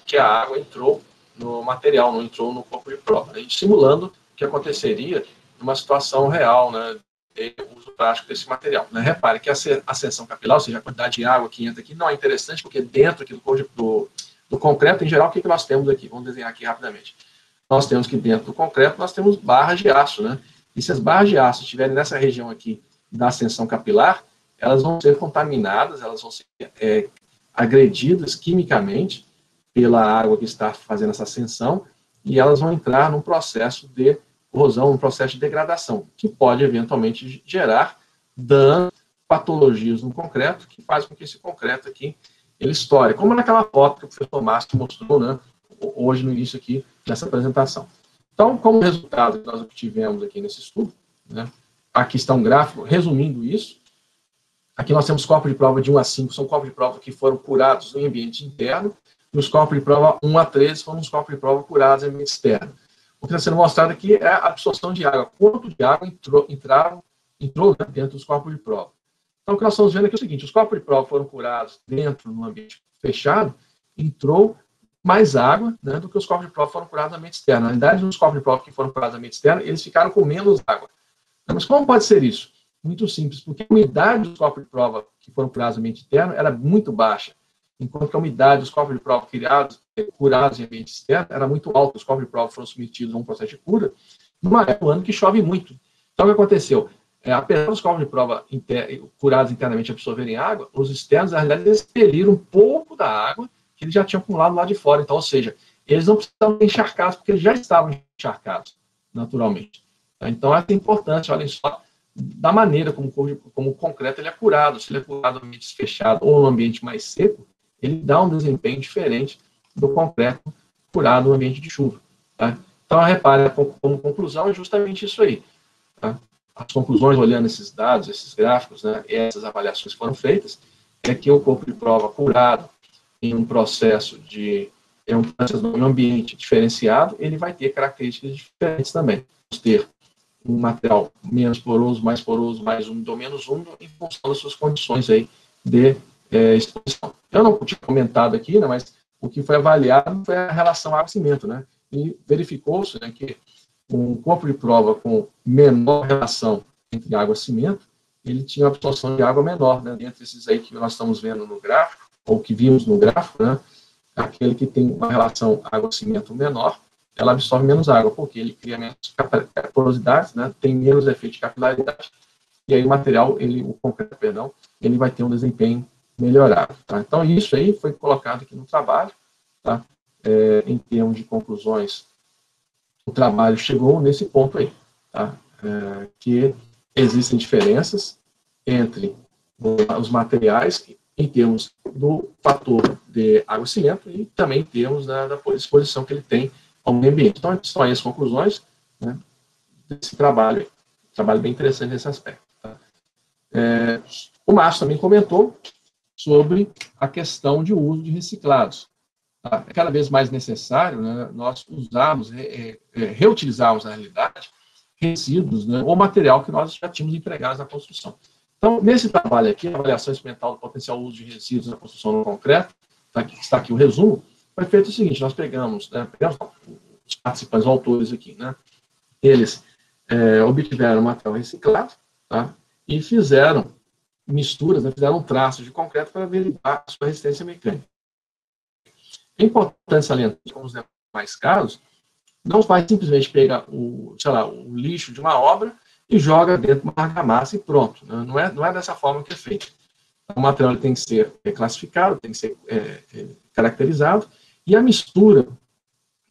que a água entrou no material, não entrou no corpo de prova. A gente simulando o que aconteceria numa situação real, né, de uso prático desse material. Né? Repare que a ascensão capilar, ou seja, a quantidade de água que entra aqui, não é interessante, porque dentro aqui do concreto, em geral, o que nós temos aqui? Vamos desenhar aqui rapidamente. Nós temos que dentro do concreto, nós temos barras de aço, né? E se as barras de aço estiverem nessa região aqui da ascensão capilar, elas vão ser contaminadas, elas vão ser agredidas quimicamente pela água que está fazendo essa ascensão, e elas vão entrar num processo de corrosão, um processo de degradação, que pode eventualmente gerar dano, patologias no concreto, que faz com que esse concreto aqui, ele estoure, como naquela foto que o professor Márcio mostrou, né, hoje no início aqui dessa apresentação. Então, como resultado que nós obtivemos aqui nesse estudo, né, aqui está um gráfico resumindo isso. Aqui nós temos corpos de prova de 1 a 5, são corpos de prova que foram curados em ambiente interno, e os corpos de prova 1 a 13 foram os corpos de prova curados em ambiente externo. O que está sendo mostrado aqui é a absorção de água, quanto de água entrou né, dentro dos corpos de prova. Então, o que nós estamos vendo aqui é o seguinte: os corpos de prova foram curados dentro de um ambiente fechado, entrou mais água, né, do que os corpos de prova foram curados no ambiente externo. Na realidade, os corpos de prova que foram curados no ambiente externo, eles ficaram com menos água. Mas como pode ser isso? Muito simples, porque a umidade dos corpos de prova que foram curados no ambiente interno era muito baixa, enquanto que a umidade dos corpos de prova curados em ambiente externo era muito alta. Os corpos de prova foram submetidos a um processo de cura numa época do ano que chove muito. Então, o que aconteceu? Apesar dos corpos de prova curados internamente absorverem água, os externos, na realidade, eles expeliram um pouco da água que eles já tinham acumulado lá de fora. Então, ou seja, eles não precisavam ser encharcados, porque eles já estavam encharcados, naturalmente. Então, essa é a importância, olhem só, da maneira como o concreto ele é curado. Se ele é curado no ambiente fechado ou no ambiente mais seco, ele dá um desempenho diferente do concreto curado no ambiente de chuva. Tá? Então, repare, como conclusão, é justamente isso aí. Tá? As conclusões, olhando esses dados, esses gráficos, né, essas avaliações que foram feitas, é que o corpo de prova curado em um processo de um ambiente diferenciado, ele vai ter características diferentes também. Vamos ter um material menos poroso, mais úmido ou menos úmido, em função das suas condições aí de exposição. Eu não tinha comentado aqui, né, mas o que foi avaliado foi a relação água-cimento, né, e verificou-se, né, que um corpo de prova com menor relação entre água e cimento, ele tinha uma absorção de água menor, né, dentre esses aí que nós estamos vendo no gráfico, ou que vimos no gráfico, né, aquele que tem uma relação água-cimento menor, ela absorve menos água, porque ele cria menos porosidade, né, tem menos efeito de capilaridade, e aí o material, o concreto, perdão, ele vai ter um desempenho melhorado. Tá? Então, isso aí foi colocado aqui no trabalho, tá? Em termos de conclusões, o trabalho chegou nesse ponto aí, tá? Que existem diferenças entre os materiais, em termos do fator de água e cimento, e também em termos da exposição que ele tem ao meio ambiente. Então, são aí as conclusões, né, desse trabalho. Trabalho bem interessante nesse aspecto. Tá? O Márcio também comentou sobre a questão de uso de reciclados. Tá? É cada vez mais necessário, né, nós usarmos, reutilizarmos, na realidade, resíduos, né, ou material que nós já tínhamos empregado na construção. Então, nesse trabalho aqui, a avaliação experimental do potencial uso de resíduos na construção no concreto, tá, está aqui o resumo, foi feito o seguinte: nós pegamos os participantes, os autores aqui, né, eles obtiveram material reciclado, tá, e fizeram misturas, né, fizeram traços de concreto para verificar a sua resistência mecânica. É importante salientar, como os demais casos, não vai simplesmente pegar o lixo de uma obra e joga dentro de uma argamassa e pronto. Né? Não é dessa forma que é feito. O material tem que ser classificado, tem que ser caracterizado, e a mistura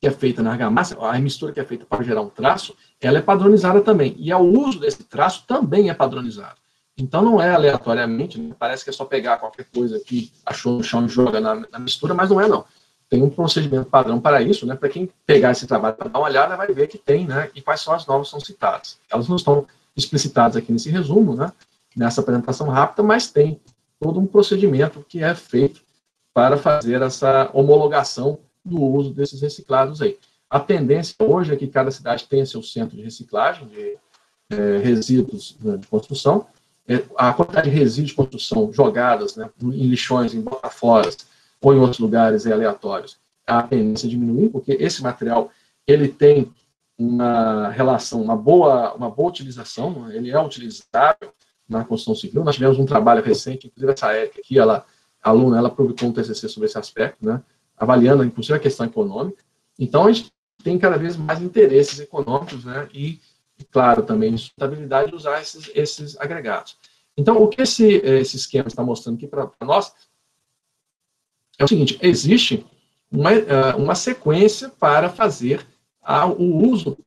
que é feita na argamassa, a mistura que é feita para gerar um traço, ela é padronizada também. E o uso desse traço também é padronizado. Então, não é aleatoriamente, né? Parece que é só pegar qualquer coisa que achou no chão e joga na mistura, mas não é, não. Tem um procedimento padrão para isso, né? Para quem pegar esse trabalho para dar uma olhada, vai ver que tem, né? E quais são as normas que são citadas. Elas não estão explicitadas aqui nesse resumo, né? Nessa apresentação rápida, mas tem todo um procedimento que é feito para fazer essa homologação do uso desses reciclados aí. A tendência hoje é que cada cidade tenha seu centro de reciclagem de resíduos, né, de construção. A quantidade de resíduos de construção jogadas, né, em lixões, em botaforas, ou em outros lugares aleatórios, a tendência a diminuir, porque esse material ele tem uma relação, uma boa utilização, ele é utilizável na construção civil. Nós tivemos um trabalho recente, inclusive essa Érica aqui, a aluna, ela publicou um TCC sobre esse aspecto, né, avaliando, inclusive, a questão econômica. Então, a gente tem cada vez mais interesses econômicos, né, e claro, também de sustentabilidade de usar esses agregados. Então, o que esse esquema está mostrando aqui para nós é o seguinte: existe uma sequência para fazer o uso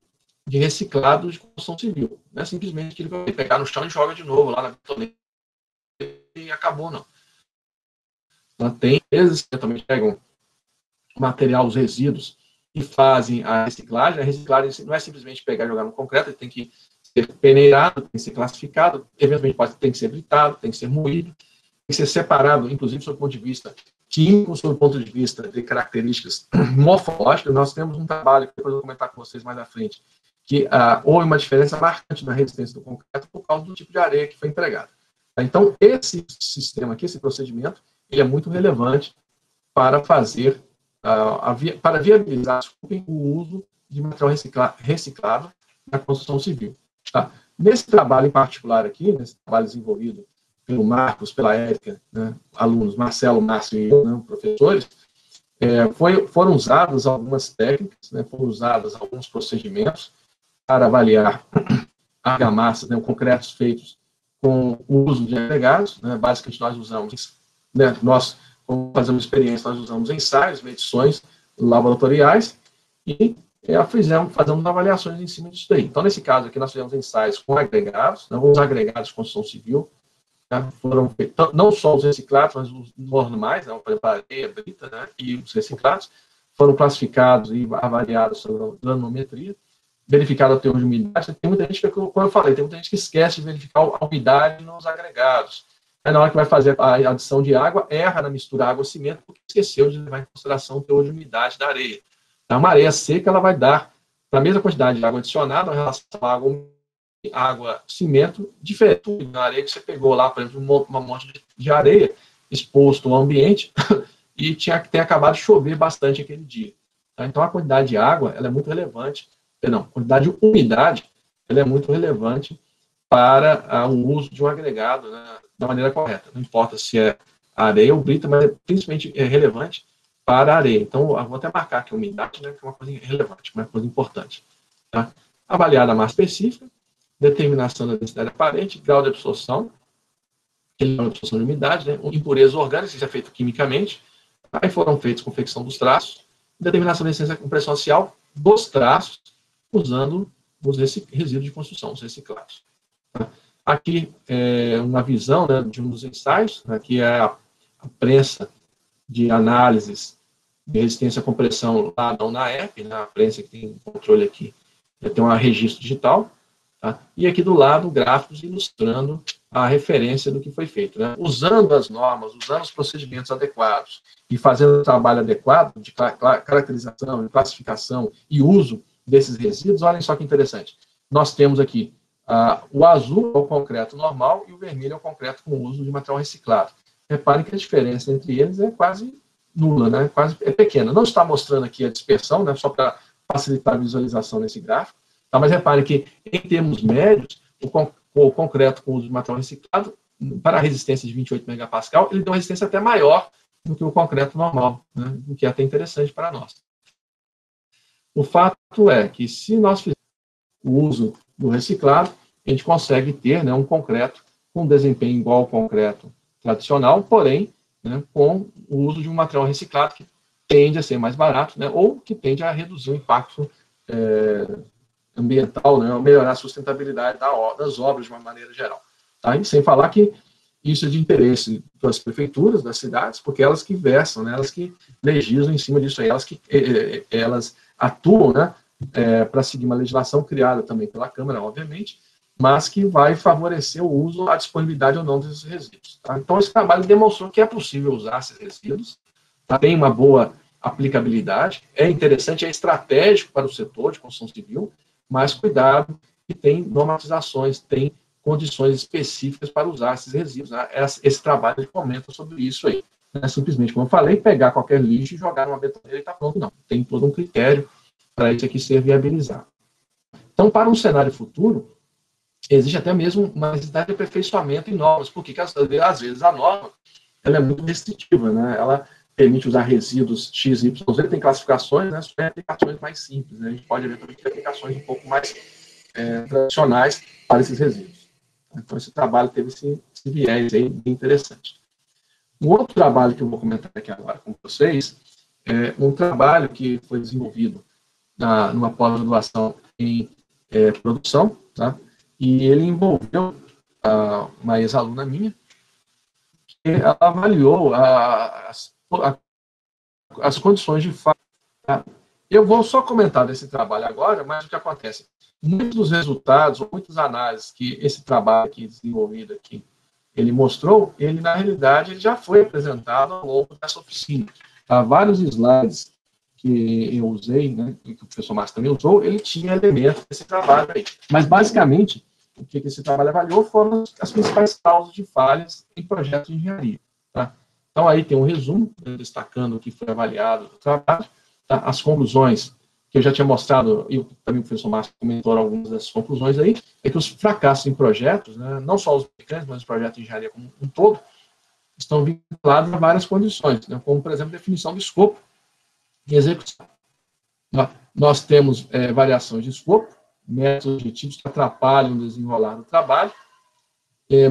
de reciclado de construção civil. Não é simplesmente que ele vai pegar no chão e joga de novo lá na betoneira e acabou, não. Então, tem vezes que também pegam material, os resíduos, e fazem a reciclagem. A reciclagem não é simplesmente pegar e jogar no concreto, ele tem que ser peneirado, tem que ser classificado, eventualmente tem que ser britado, tem que ser moído, tem que ser separado, inclusive, sob o ponto de vista químico, sob o ponto de vista de características morfológicas. Nós temos um trabalho, que depois eu vou comentar com vocês mais à frente, que houve uma diferença marcante na resistência do concreto por causa do tipo de areia que foi empregada. Então, esse sistema aqui, esse procedimento, ele é muito relevante para fazer para viabilizar o uso de material reciclado na construção civil. Tá? Nesse trabalho em particular aqui, nesse trabalho desenvolvido pelo Marcos, pela Érica, né, alunos, Marcelo, Márcio e eu, né, professores, foram usadas algumas técnicas, né, foram usados alguns procedimentos para avaliar argamassas, né, concretos feitos com o uso de agregados. Né, basicamente, nós usamos, né, como fazemos experiência, nós usamos ensaios, medições laboratoriais, e fazemos avaliações em cima disso daí. Então, nesse caso aqui, nós fizemos ensaios com agregados, né, os agregados de construção civil, né, foram feitos, não só os reciclados, mas os normais, né, por exemplo, a areia, brita, né, e os reciclados, foram classificados e avaliados sobre a granometria, verificado o teor de umidade. Tem muita gente, como eu falei, tem muita gente que esquece de verificar a umidade nos agregados. Aí, na hora que vai fazer a adição de água, erra na mistura água-cimento, porque esqueceu de levar em consideração o teor de umidade da areia. Uma areia seca, ela vai dar, para a mesma quantidade de água adicionada, em relação à água-cimento, diferente da areia que você pegou lá, por exemplo, uma monte de areia exposto ao ambiente e tinha que ter acabado de chover bastante aquele dia. Então, a quantidade de água, ela é muito relevante, a quantidade de umidade, ela é muito relevante para o uso de um agregado, né, da maneira correta. Não importa se é areia ou brita, mas principalmente é relevante para a areia. Então, eu vou até marcar aqui a umidade, né, que é uma coisa relevante, uma coisa importante. Tá? Avaliar a massa específica, determinação da densidade aparente, grau de absorção, grau de absorção de umidade, né, impurezas orgânicas, isso é feito quimicamente, aí foram feitos confecção dos traços, determinação da essência com pressão axial dos traços, usando os resíduos de construção, os reciclados. Tá? Aqui é uma visão, né, de um dos ensaios, aqui é a prensa de análises de resistência à compressão lá da UNAEP, né, a prensa que tem controle aqui, tem um registro digital, tá? E aqui do lado, gráficos ilustrando a referência do que foi feito. Né? Usando as normas, usando os procedimentos adequados e fazendo o trabalho adequado de caracterização, de classificação e uso desses resíduos, olhem só que interessante. Nós temos aqui o azul é o concreto normal e o vermelho é o concreto com uso de material reciclado. Reparem que a diferença entre eles é quase nula, né? É pequena. Não está mostrando aqui a dispersão, né? Só para facilitar a visualização nesse gráfico. Tá? Mas reparem que, em termos médios, o concreto com uso de material reciclado, para a resistência de 28 megapascal, ele tem uma resistência até maior do que o concreto normal, né? O que é até interessante para nós. O fato é que, se nós fizermos o uso do reciclado, a gente consegue ter, né, um concreto com desempenho igual ao concreto tradicional, porém, né, com o uso de um material reciclado que tende a ser mais barato, né, ou que tende a reduzir o impacto ambiental, né, ou melhorar a sustentabilidade das obras de uma maneira geral. Tá? E sem falar que isso é de interesse das prefeituras, das cidades, porque elas que versam, né, elas que legislam em cima disso aí, elas atuam, né, para seguir uma legislação criada também pela Câmara, obviamente, mas que vai favorecer o uso, a disponibilidade ou não desses resíduos. Tá? Então, esse trabalho demonstrou que é possível usar esses resíduos, tá? Tem uma boa aplicabilidade, é interessante, é estratégico para o setor de construção civil, mas cuidado, que tem normatizações, tem condições específicas para usar esses resíduos. Né? Esse trabalho comenta sobre isso aí. Não é simplesmente, como eu falei, pegar qualquer lixo e jogar numa betoneira e está pronto, não. Tem todo um critério para isso aqui ser viabilizado. Então, para um cenário futuro, existe até mesmo uma necessidade de aperfeiçoamento em normas, porque às vezes a norma ela é muito restritiva, né? Ela permite usar resíduos X, Y, Z, tem classificações, né? Tem aplicações mais simples, né? A gente pode ver também que tem aplicações um pouco mais tradicionais para esses resíduos. Então, esse trabalho teve esse viés aí bem interessante. Um outro trabalho que eu vou comentar aqui agora com vocês é um trabalho que foi desenvolvido numa pós-graduação em produção, tá? E ele envolveu uma ex-aluna minha, que ela avaliou as condições de fato. Tá? Eu vou só comentar desse trabalho agora, mas o que acontece? Muitos dos resultados, ou muitas análises que esse trabalho aqui desenvolvido aqui, ele mostrou, ele na realidade ele já foi apresentado ao longo dessa oficina. Há vários slides que eu usei, né, que o professor Márcio também usou, ele tinha elementos desse trabalho aí. Mas, basicamente, o que esse trabalho avaliou foram as principais causas de falhas em projetos de engenharia. Tá? Então, aí tem um resumo, né, destacando o que foi avaliado do trabalho, tá? As conclusões, que eu já tinha mostrado, e também o professor Márcio comentou algumas dessas conclusões aí, é que os fracassos em projetos, né, não só os mecânicos, mas os projetos de engenharia como um todo, estão vinculados a várias condições, né, como, por exemplo, definição do escopo e execução. Nós temos variações de escopo, métodos objetivos que atrapalham o desenrolar do trabalho,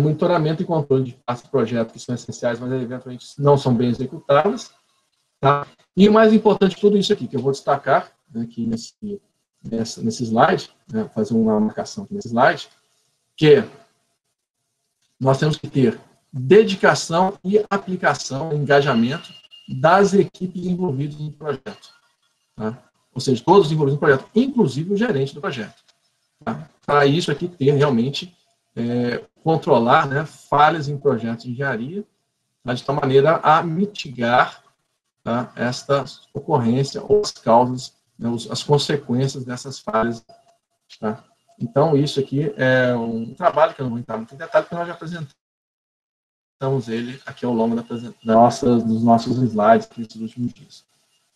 monitoramento e controle de partes do projeto que são essenciais, mas eventualmente não são bem executadas. Tá? E o mais importante de tudo isso aqui, que eu vou destacar, aqui nesse slide, né, fazer uma marcação aqui nesse slide, que nós temos que ter dedicação e aplicação, engajamento das equipes envolvidas no projeto. Tá? Ou seja, todos envolvidos no projeto, inclusive o gerente do projeto. Tá? Para isso aqui ter realmente controlar, né, falhas em projetos de engenharia, tá, de tal maneira a mitigar, tá, esta ocorrência ou as causas, né, as consequências dessas falhas. Tá? Então, isso aqui é um trabalho que eu não vou entrar muito em detalhe, porque nós já apresentamos ele aqui ao longo dos nossos slides aqui nesses últimos dias.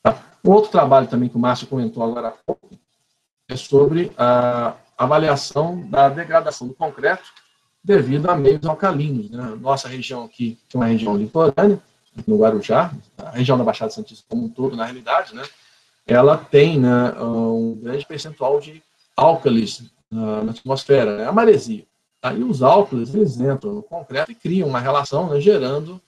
Tá? Um outro trabalho também que o Márcio comentou agora há pouco é sobre a avaliação da degradação do concreto devido a meios alcalinos. Né? Nossa região aqui, que é uma região litorânea, no Guarujá, a região da Baixada Santista como um todo, na realidade, né, ela tem, né, um grande percentual de álcalis na atmosfera, né, a maresia. Aí os álcalis, eles entram no concreto e criam uma relação, né, gerando,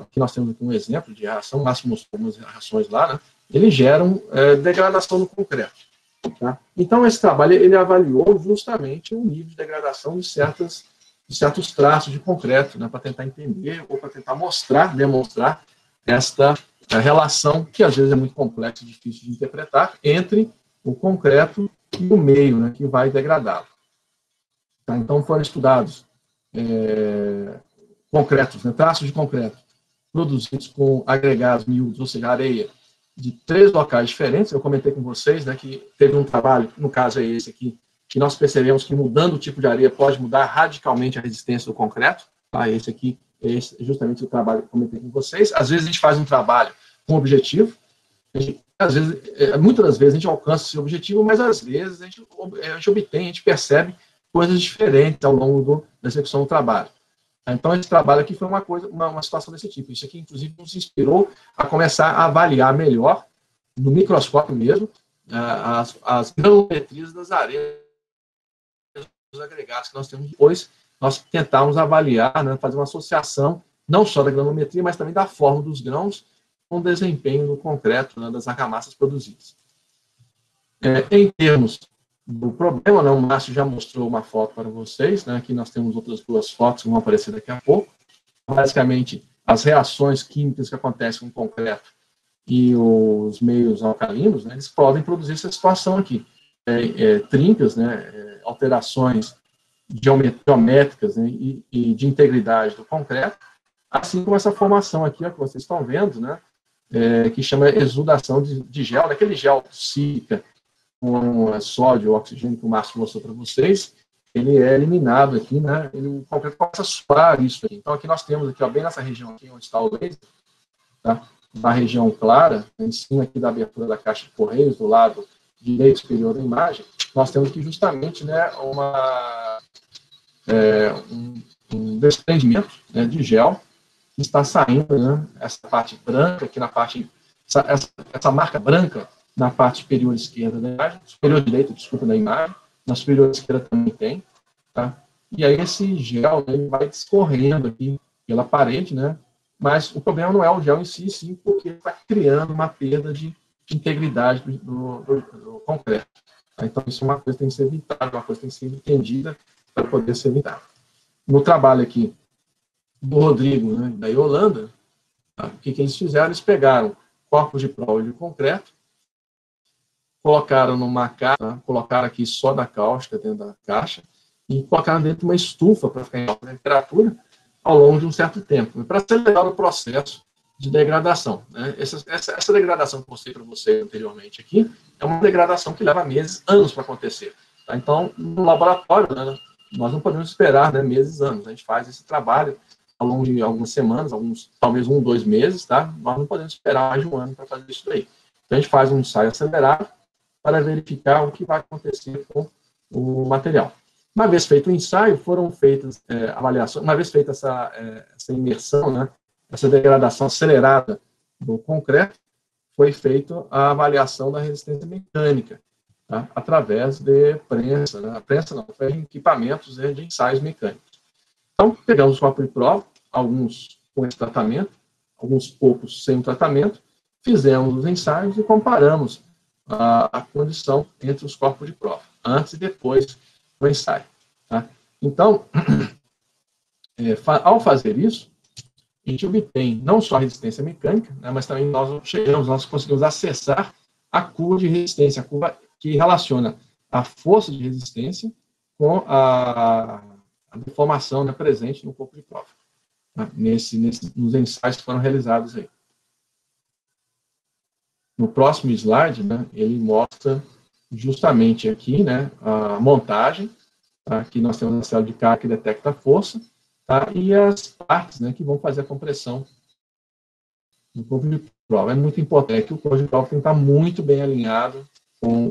aqui nós temos aqui um exemplo de reação, Márcio mostrou algumas reações lá, né, eles geram degradação no concreto. Tá? Então, esse trabalho ele avaliou justamente o nível de degradação de certos traços de concreto, né, para tentar entender ou para tentar demonstrar esta relação, que às vezes é muito complexa e difícil de interpretar, entre o concreto e o meio, né, que vai degradá-lo. Tá? Então, foram estudados concretos, né, traços de concreto produzidos com agregados miúdos, ou seja, areia, de 3 locais diferentes. Eu comentei com vocês, né, que teve um trabalho, no caso é esse aqui, que nós percebemos que mudando o tipo de areia pode mudar radicalmente a resistência do concreto. Tá? Esse aqui é justamente o trabalho que eu comentei com vocês. Às vezes a gente faz um trabalho com objetivo, muitas das vezes a gente alcança esse objetivo, mas às vezes a gente obtém, a gente percebe coisas diferentes ao longo da execução do trabalho. Então, esse trabalho aqui foi uma situação desse tipo. Isso aqui, inclusive, nos inspirou a começar a avaliar melhor, no microscópio mesmo, as granulometrias das areias dos agregados que nós temos. Depois, nós tentamos avaliar, né, fazer uma associação, não só da granulometria, mas também da forma dos grãos com o desempenho no concreto, né, das argamassas produzidas. Em termos do problema, né, o Márcio já mostrou uma foto para vocês, né, aqui nós temos outras 2 fotos que vão aparecer daqui a pouco. Basicamente, as reações químicas que acontecem com o concreto e os meios alcalinos, né, eles podem produzir essa situação aqui. Trincas, né, alterações geométricas, né, e de integridade do concreto, assim como essa formação aqui, ó, que vocês estão vendo, né, que chama exudação de gel, daquele gel sílica com sódio, oxigênio que o Márcio mostrou para vocês, ele é eliminado aqui, né? O concreto começa a suar isso aqui. Então, aqui nós temos, aqui, ó, bem nessa região aqui, onde está o laser, tá? Na região clara, em cima aqui da abertura da caixa de correios, do lado direito superior da imagem, nós temos aqui justamente, né, um desprendimento, né, de gel, que está saindo, né, essa parte branca, aqui na parte, essa marca branca, na parte superior esquerda da imagem, superior direita, desculpa, da imagem, na superior esquerda também tem, tá? E aí esse gel, né, ele vai escorrendo aqui pela parede, né? Mas o problema não é o gel em si, sim, porque está criando uma perda de integridade do concreto. Tá? Então, isso é uma coisa que tem que ser evitada, uma coisa que tem que ser entendida para poder ser evitada. No trabalho aqui do Rodrigo, né, da Yolanda, tá? O que eles fizeram? Eles pegaram corpos de prova de concreto, colocaram numa caixa, tá? Colocaram aqui só da cáustica dentro da caixa e colocaram dentro de uma estufa para ficar em alta temperatura ao longo de um certo tempo, para acelerar o processo de degradação. Né? Essa degradação que eu mostrei para você anteriormente aqui é uma degradação que leva meses, anos para acontecer. Tá? Então, no laboratório, né, nós não podemos esperar, né, meses, anos. A gente faz esse trabalho ao longo de algumas semanas, talvez 1, 2 meses, tá? Nós não podemos esperar mais de 1 ano para fazer isso daí. Então, a gente faz um ensaio acelerado para verificar o que vai acontecer com o material. Uma vez feito o ensaio, foram feitas avaliações, uma vez feita essa imersão, né, essa degradação acelerada do concreto, foi feita a avaliação da resistência mecânica, tá, através de prensa, né, foi equipamentos, né, de ensaios mecânicos. Então, pegamos os copos de prova, alguns com esse tratamento, alguns poucos sem o tratamento, fizemos os ensaios e comparamos a condição entre os corpos de prova, antes e depois do ensaio. Tá? Então, ao fazer isso, a gente obtém não só a resistência mecânica, né, mas também nós conseguimos acessar a curva de resistência, a curva que relaciona a força de resistência com a deformação, né, presente no corpo de prova, tá? Nos ensaios que foram realizados aí. No próximo slide, né, ele mostra justamente aqui, né, a montagem. Tá? Aqui nós temos a célula de carga que detecta a força, tá? E as partes, né, que vão fazer a compressão no corpo de prova. É muito importante que o corpo de prova tem que estar muito bem alinhado com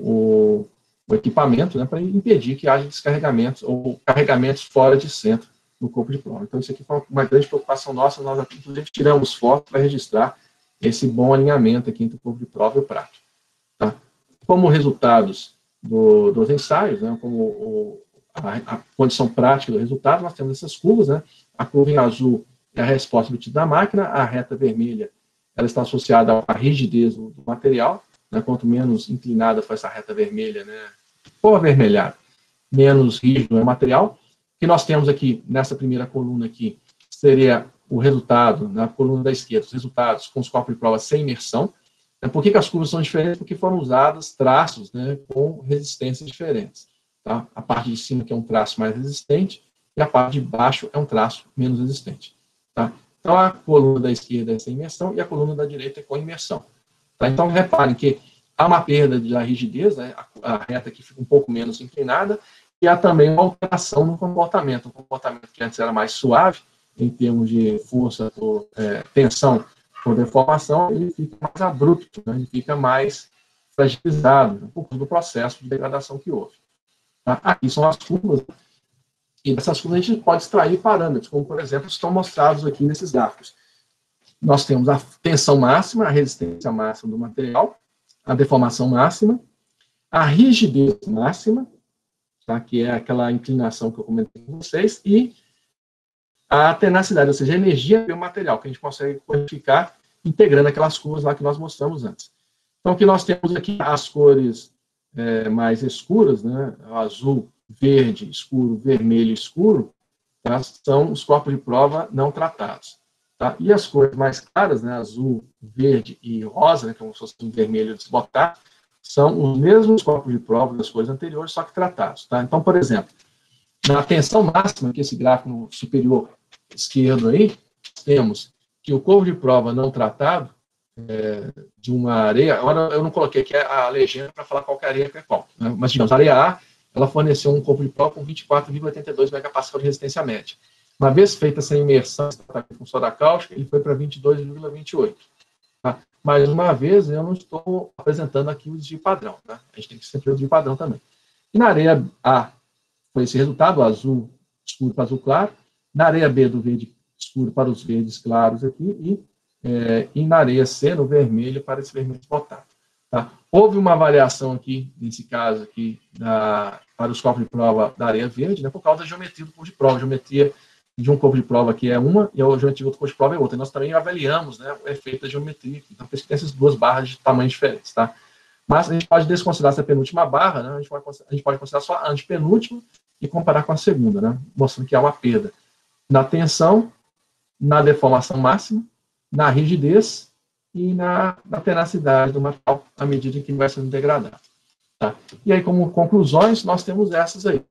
o equipamento, né, para impedir que haja descarregamentos ou carregamentos fora de centro no corpo de prova. Então, isso aqui foi uma grande preocupação nossa. Nós, inclusive, tiramos fotos para registrar esse bom alinhamento aqui entre o corpo de prova e o prato. Tá? Como resultados dos ensaios, né, como a condição prática do resultado, nós temos essas curvas, né? A curva em azul é a resposta obtida da máquina, a reta vermelha ela está associada à rigidez do material, né? Quanto menos inclinada for essa reta vermelha, né, ou avermelhada, menos rígido é o material. O que nós temos aqui, nessa primeira coluna aqui, seria o resultado, na coluna da esquerda, os resultados com os corpos de prova sem imersão. Por que as curvas são diferentes? Porque foram usados traços, né, com resistências diferentes. Tá? A parte de cima que é um traço mais resistente e a parte de baixo é um traço menos resistente. Tá? Então, a coluna da esquerda é sem imersão e a coluna da direita é com imersão. Tá? Então, reparem que há uma perda da rigidez, né? A reta que fica um pouco menos inclinada, e há também uma alteração no comportamento. Um comportamento que antes era mais suave, em termos de força por tensão por deformação, ele fica mais abrupto, né? Ele fica mais fragilizado, por causa do processo de degradação que houve. Tá? Aqui são as curvas, e dessas curvas a gente pode extrair parâmetros, como, por exemplo, estão mostrados aqui nesses gráficos. Nós temos a tensão máxima, a resistência máxima do material, a deformação máxima, a rigidez máxima, tá? Que é aquela inclinação que eu comentei com vocês, e a tenacidade, ou seja, a energia do material, que a gente consegue quantificar integrando aquelas curvas lá que nós mostramos antes. Então, o que nós temos aqui, as cores mais escuras, né, azul, verde, escuro, vermelho, escuro, tá, são os corpos de prova não tratados. Tá? E as cores mais claras, né, azul, verde e rosa, né, como se fosse um vermelho desbotado, são os mesmos corpos de prova das cores anteriores, só que tratados. Tá? Então, por exemplo, na tensão máxima, que esse gráfico no superior esquerdo aí, temos que o corpo de prova não tratado de uma areia, agora eu não coloquei aqui a legenda para falar qual que é a areia que é qual, né? Mas, digamos, a areia A, ela forneceu um corpo de prova com 24,82 megapascal de resistência média. Uma vez feita essa imersão com soda cáustica, ele foi para 22,28. Tá? Mais uma vez, eu não estou apresentando aqui o desvio padrão. Tá? A gente tem que sempre o desvio padrão também. E na areia A, foi esse resultado, azul escuro para azul claro. Na areia B, do verde escuro para os verdes claros aqui. E na areia C, no vermelho, para esse vermelho desbotado. Tá? Houve uma variação aqui, nesse caso aqui, para os corpos de prova da areia verde, né, por causa da geometria do corpo de prova. A geometria de um corpo de prova aqui é uma, e a geometria do outro corpo de prova é outra. E nós também avaliamos, né, o efeito da geometria. Então, por isso que tem essas duas barras de tamanhos diferentes. Tá? Mas a gente pode desconsiderar essa penúltima barra, né, a gente pode considerar só a antepenúltima e comparar com a segunda, né, mostrando que há uma perda na tensão, na deformação máxima, na rigidez e na tenacidade do material à medida que vai sendo degradado. Tá? E aí, como conclusões, nós temos essas aí.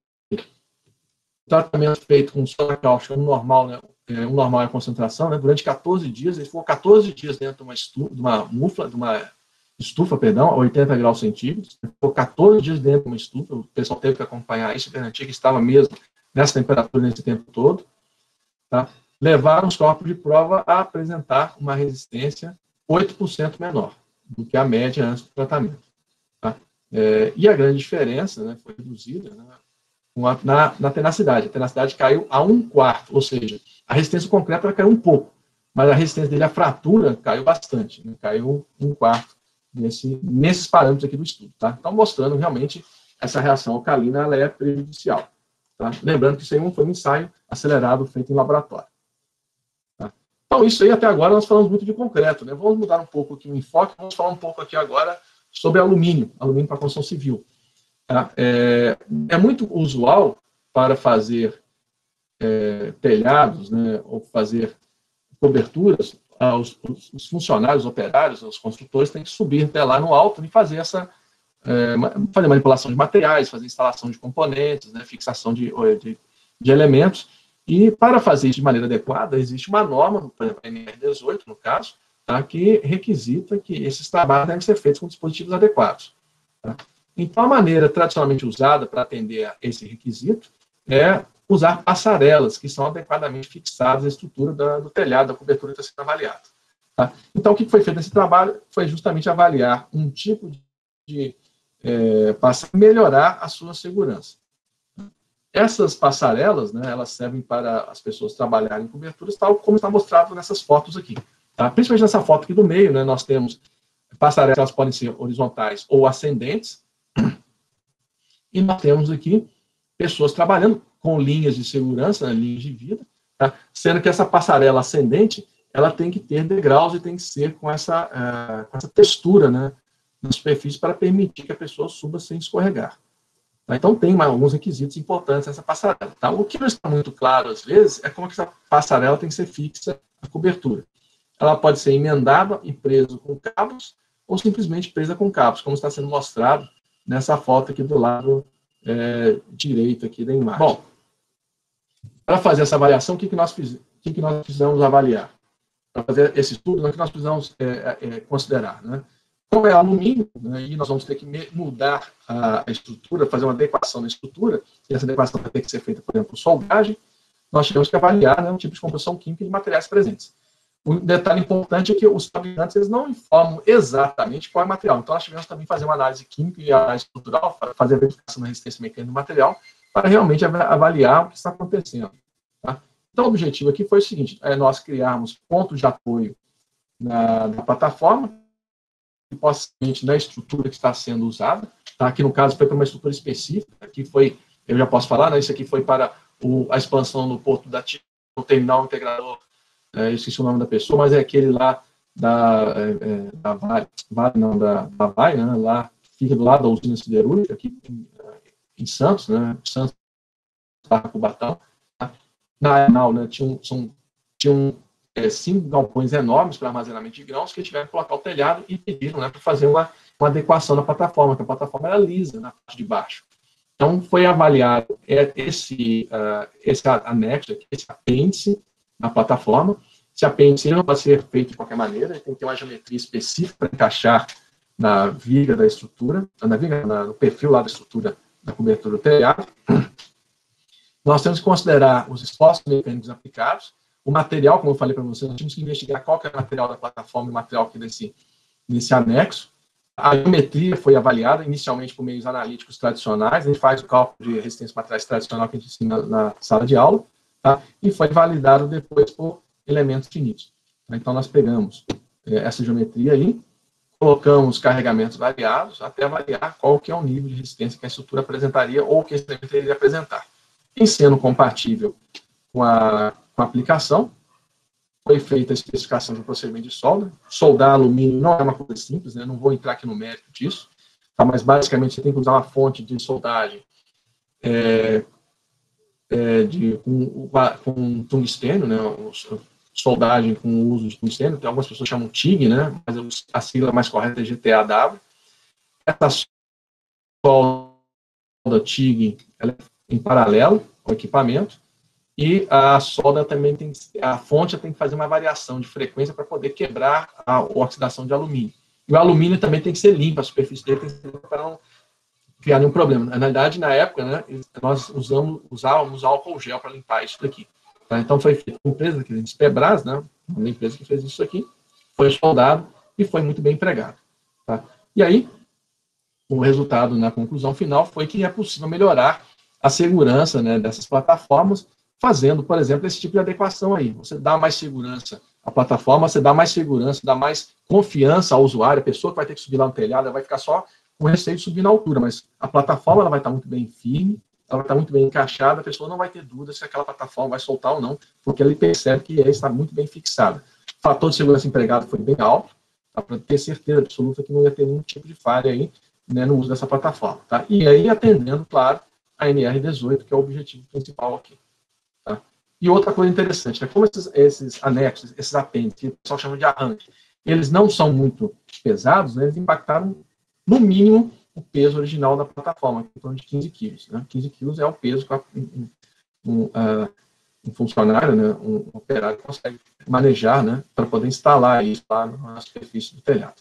Tratamento feito com soda cáustica normal, né? O normal é a concentração, né? Durante 14 dias, ele ficou 14 dias dentro de uma estufa, a 80 graus centígrados, ficou 14 dias dentro de uma estufa, o pessoal teve que acompanhar isso, a antiga estava mesmo nessa temperatura nesse tempo todo, tá? Levaram os corpos de prova a apresentar uma resistência 8% menor do que a média antes do tratamento. Tá? E a grande diferença, né, foi reduzida, né, na tenacidade. A tenacidade caiu a 1/4, ou seja, a resistência concreta caiu um pouco, mas a resistência dele à fratura caiu bastante, né, caiu 1/4 nesses parâmetros aqui do estudo. Tá? Então, mostrando realmente essa reação alcalina ela é prejudicial. Tá? Lembrando que isso aí foi um ensaio acelerado feito em laboratório. Então, isso aí até agora nós falamos muito de concreto, né? Vamos mudar um pouco aqui o enfoque, vamos falar um pouco aqui agora sobre alumínio para construção civil. Tá? É muito usual para fazer telhados, né, ou fazer coberturas, os funcionários, os operários, os construtores têm que subir até lá no alto e fazer fazer manipulação de materiais, fazer instalação de componentes, né, fixação de elementos. E para fazer isso de maneira adequada, existe uma norma, por exemplo, a NR18, no caso, tá, que requisita que esses trabalhos devem ser feitos com dispositivos adequados. Tá? Então, a maneira tradicionalmente usada para atender a esse requisito é usar passarelas que são adequadamente fixadas à estrutura do telhado, da cobertura que está sendo avaliada. Tá? Então, o que foi feito nesse trabalho foi justamente avaliar um tipo de para melhorar a sua segurança. Essas passarelas, né, elas servem para as pessoas trabalharem em coberturas, tal como está mostrado nessas fotos aqui. Tá? Principalmente nessa foto aqui do meio, né, nós temos passarelas, elas podem ser horizontais ou ascendentes, e nós temos aqui pessoas trabalhando com linhas de segurança, né, linhas de vida, tá? Sendo que essa passarela ascendente, ela tem que ter degraus e tem que ser com essa textura, né, na superfície para permitir que a pessoa suba sem escorregar. Tá? Então, tem alguns requisitos importantes nessa passarela. Tá? O que não está muito claro, às vezes, é como que essa passarela tem que ser fixa à cobertura. Ela pode ser emendada e presa com cabos, ou simplesmente presa com cabos, como está sendo mostrado nessa foto aqui do lado direito aqui da imagem. Bom, para fazer essa avaliação, o que nós precisamos avaliar? Para fazer esse estudo, o que nós precisamos considerar, né? Como é alumínio, né, e nós vamos ter que mudar a estrutura, fazer uma adequação na estrutura, e essa adequação vai ter que ser feita, por exemplo, soldagem, nós temos que avaliar, né, um tipo de composição química de materiais presentes. Um detalhe importante é que os fabricantes eles não informam exatamente qual é o material. Então, nós tivemos também fazer uma análise química e análise estrutural, para fazer a verificação da resistência mecânica do material, para realmente avaliar o que está acontecendo. Tá? Então, o objetivo aqui foi o seguinte, nós criarmos pontos de apoio na plataforma, possivelmente na estrutura que está sendo usada. Tá? Aqui, no caso, foi para uma estrutura específica, que foi, eu já posso falar, né? Isso aqui foi para a expansão no porto da TIM, no terminal integrador, eu esqueci o nome da pessoa, mas é aquele lá da Vai, né? Lá, fica do lado da usina siderúrgica, aqui em Santos, né? Santos, Cubatão. Tá? Na Enal, né? Tinham 5 galpões enormes para armazenamento de grãos que tiveram que colocar o telhado e pediram, né, para fazer uma adequação na plataforma, que a plataforma era lisa na parte de baixo. Então, foi avaliado esse anexo aqui, esse apêndice na plataforma. Esse apêndice não pode ser feito de qualquer maneira, ele tem que ter uma geometria específica para encaixar na viga da estrutura, no perfil lá da estrutura da cobertura do telhado. Nós temos que considerar os esforços mecânicos aplicados, o material, como eu falei para vocês, nós tínhamos que investigar qual que é o material da plataforma e o material aqui nesse anexo. A geometria foi avaliada inicialmente por meios analíticos tradicionais, a gente faz o cálculo de resistência de materiais tradicional que a gente ensina na sala de aula, tá? E foi validado depois por elementos finitos. Então, nós pegamos essa geometria aí, colocamos carregamentos variados até avaliar qual que é o nível de resistência que a estrutura apresentaria ou que esse elemento iria apresentar. Em sendo compatível com a aplicação, foi feita a especificação de procedimento de solda. Soldar alumínio não é uma coisa simples, né? Não vou entrar aqui no mérito disso, tá? Mas basicamente você tem que usar uma fonte de soldagem com tungstênio, né? Soldagem com o uso de tungstênio, tem algumas pessoas chamam TIG, né? Mas a sigla mais correta é GTAW. Essa solda TIG ela é em paralelo ao equipamento, e a solda também a fonte tem que fazer uma variação de frequência para poder quebrar a oxidação de alumínio. E o alumínio também tem que ser limpo, a superfície dele tem que ser limpa para não criar nenhum problema. Na verdade, na época, né, nós usávamos álcool gel para limpar isso daqui. Tá? Então, foi feita uma empresa, que a gente Pebras, né, uma empresa que fez isso aqui, foi soldado e foi muito bem empregado. Tá? E aí, o resultado, na conclusão final, foi que é possível melhorar a segurança, né, dessas plataformas, fazendo, por exemplo, esse tipo de adequação aí. Você dá mais segurança à plataforma, você dá mais segurança, dá mais confiança ao usuário, a pessoa que vai ter que subir lá no telhado, ela vai ficar só com receio de subir na altura, mas a plataforma ela vai estar muito bem firme, ela vai estar muito bem encaixada, a pessoa não vai ter dúvida se aquela plataforma vai soltar ou não, porque ele percebe que está muito bem fixada. O fator de segurança empregado foi bem alto, tá? Para ter certeza absoluta que não ia ter nenhum tipo de falha aí, né, no uso dessa plataforma. Tá? E aí atendendo, claro, a NR18, que é o objetivo principal aqui. Tá? E outra coisa interessante, né, como esses anexos, esses apêndices, que o pessoal chama de arranque, eles não são muito pesados, né, eles impactaram, no mínimo, o peso original da plataforma, em torno de 15 quilos. Né? 15 quilos é o peso que um funcionário, né, um operário consegue manejar, né, para poder instalar isso lá na superfície do telhado.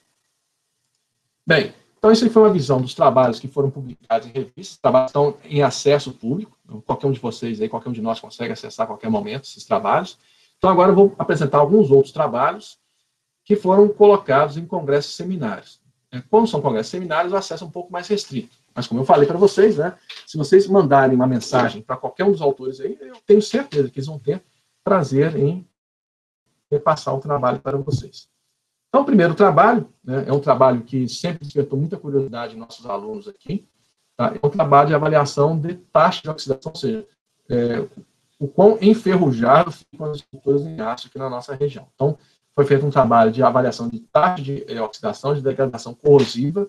Bem, então isso aí foi uma visão dos trabalhos que foram publicados em revistas, trabalhos estão em acesso público, qualquer um de vocês aí, qualquer um de nós consegue acessar a qualquer momento esses trabalhos. Então agora eu vou apresentar alguns outros trabalhos que foram colocados em congressos e seminários. Quando são congressos e seminários, o acesso é um pouco mais restrito. Mas, como eu falei para vocês, né, se vocês mandarem uma mensagem para qualquer um dos autores aí, eu tenho certeza que eles vão ter prazer em repassar o trabalho para vocês. Então, o primeiro trabalho, né, é um trabalho que sempre despertou muita curiosidade em nossos alunos aqui, tá? É um trabalho de avaliação de taxa de oxidação, ou seja, o quão enferrujado ficam as estruturas em aço aqui na nossa região. Então, foi feito um trabalho de avaliação de taxa de oxidação, de degradação corrosiva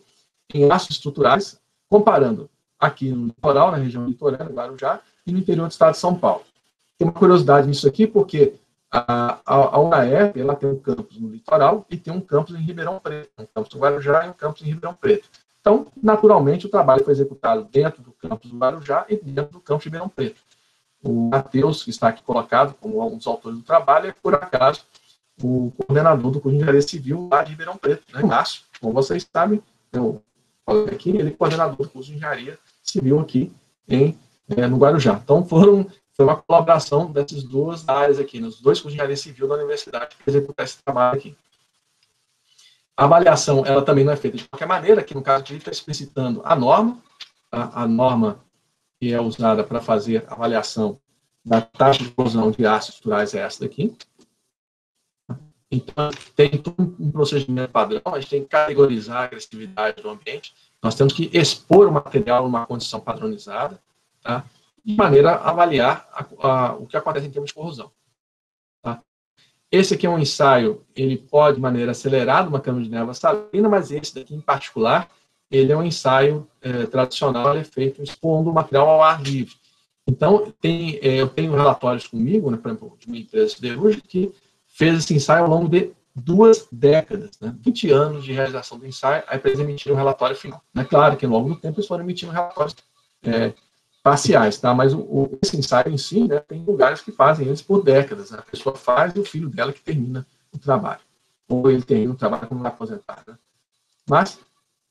em aços estruturais, comparando aqui no litoral, na região litorânea, no Guarujá, e no interior do estado de São Paulo. Tem uma curiosidade nisso aqui, porque a UNAEP, ela tem um campus no litoral e tem um campus em Ribeirão Preto, um campus no Guarujá e um campus em Ribeirão Preto. Então, naturalmente, o trabalho foi executado dentro do campus do Guarujá e dentro do campus de Ribeirão Preto. O Matheus, que está aqui colocado como um dos autores do trabalho, é, por acaso, o coordenador do curso de Engenharia Civil lá de Ribeirão Preto, né? Márcio, como vocês sabem, eu falei aqui, ele é coordenador do curso de Engenharia Civil aqui no Guarujá. Então, foi uma colaboração dessas duas áreas aqui, nos dois cursos de Engenharia Civil da universidade, para executar esse trabalho aqui. A avaliação, ela também não é feita de qualquer maneira, aqui no caso aqui, está explicitando a norma, tá? A norma que é usada para fazer a avaliação da taxa de corrosão de aços estruturais é essa daqui. Então, tem um procedimento padrão, a gente tem que categorizar a agressividade do ambiente, nós temos que expor o material numa condição padronizada, tá? De maneira a avaliar o que acontece em termos de corrosão. Tá? Esse aqui é um ensaio, ele pode, de maneira acelerada, uma câmara de névoa salina, mas esse daqui, em particular, ele é um ensaio tradicional, ele é feito expondo o material ao ar livre. Então, eu tenho relatórios comigo, né, por exemplo, de uma empresa siderúrgica, que fez esse ensaio ao longo de 2 décadas, né, 20 anos de realização do ensaio, aí para eles emitirem um relatório final. É claro que, ao longo do tempo, eles foram emitindo relatórios parciais, tá? Mas esse ensaio em si, né, tem lugares que fazem eles por décadas. Né? A pessoa faz e o filho dela que termina o trabalho. Ou ele termina o trabalho quando vai aposentar. Né? Mas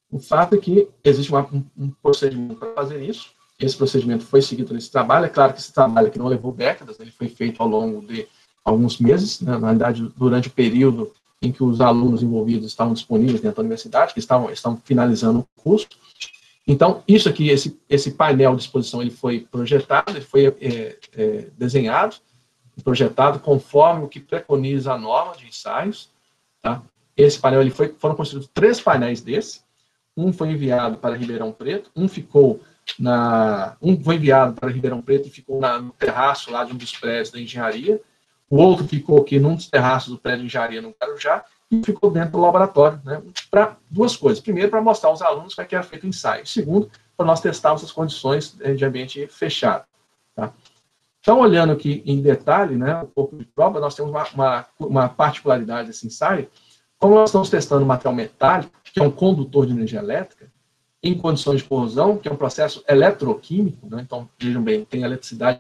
o fato é que existe um procedimento para fazer isso. Esse procedimento foi seguido nesse trabalho. É claro que esse trabalho aqui não levou décadas, ele foi feito ao longo de alguns meses, né? Na verdade, durante o período em que os alunos envolvidos estavam disponíveis dentro da universidade, que estão finalizando o curso. Então, isso aqui, esse painel de exposição, ele foi projetado, ele foi desenhado, projetado conforme o que preconiza a norma de ensaios. Tá? Esse painel, foram construídos 3 painéis desse. Um foi enviado para Ribeirão Preto, um foi enviado para Ribeirão Preto e ficou no terraço lá de um dos prédios da engenharia. O outro ficou aqui num dos terraços do prédio de engenharia no Guarujá e ficou dentro do laboratório, né, para 2 coisas. Primeiro, para mostrar aos alunos como é que era feito o ensaio. Segundo, para nós testarmos as condições de ambiente fechado. Tá? Então, olhando aqui em detalhe, né, o corpo de prova, nós temos uma particularidade desse ensaio. Como nós estamos testando material metálico, que é um condutor de energia elétrica, em condições de corrosão, que é um processo eletroquímico, né, então, vejam bem, tem eletricidade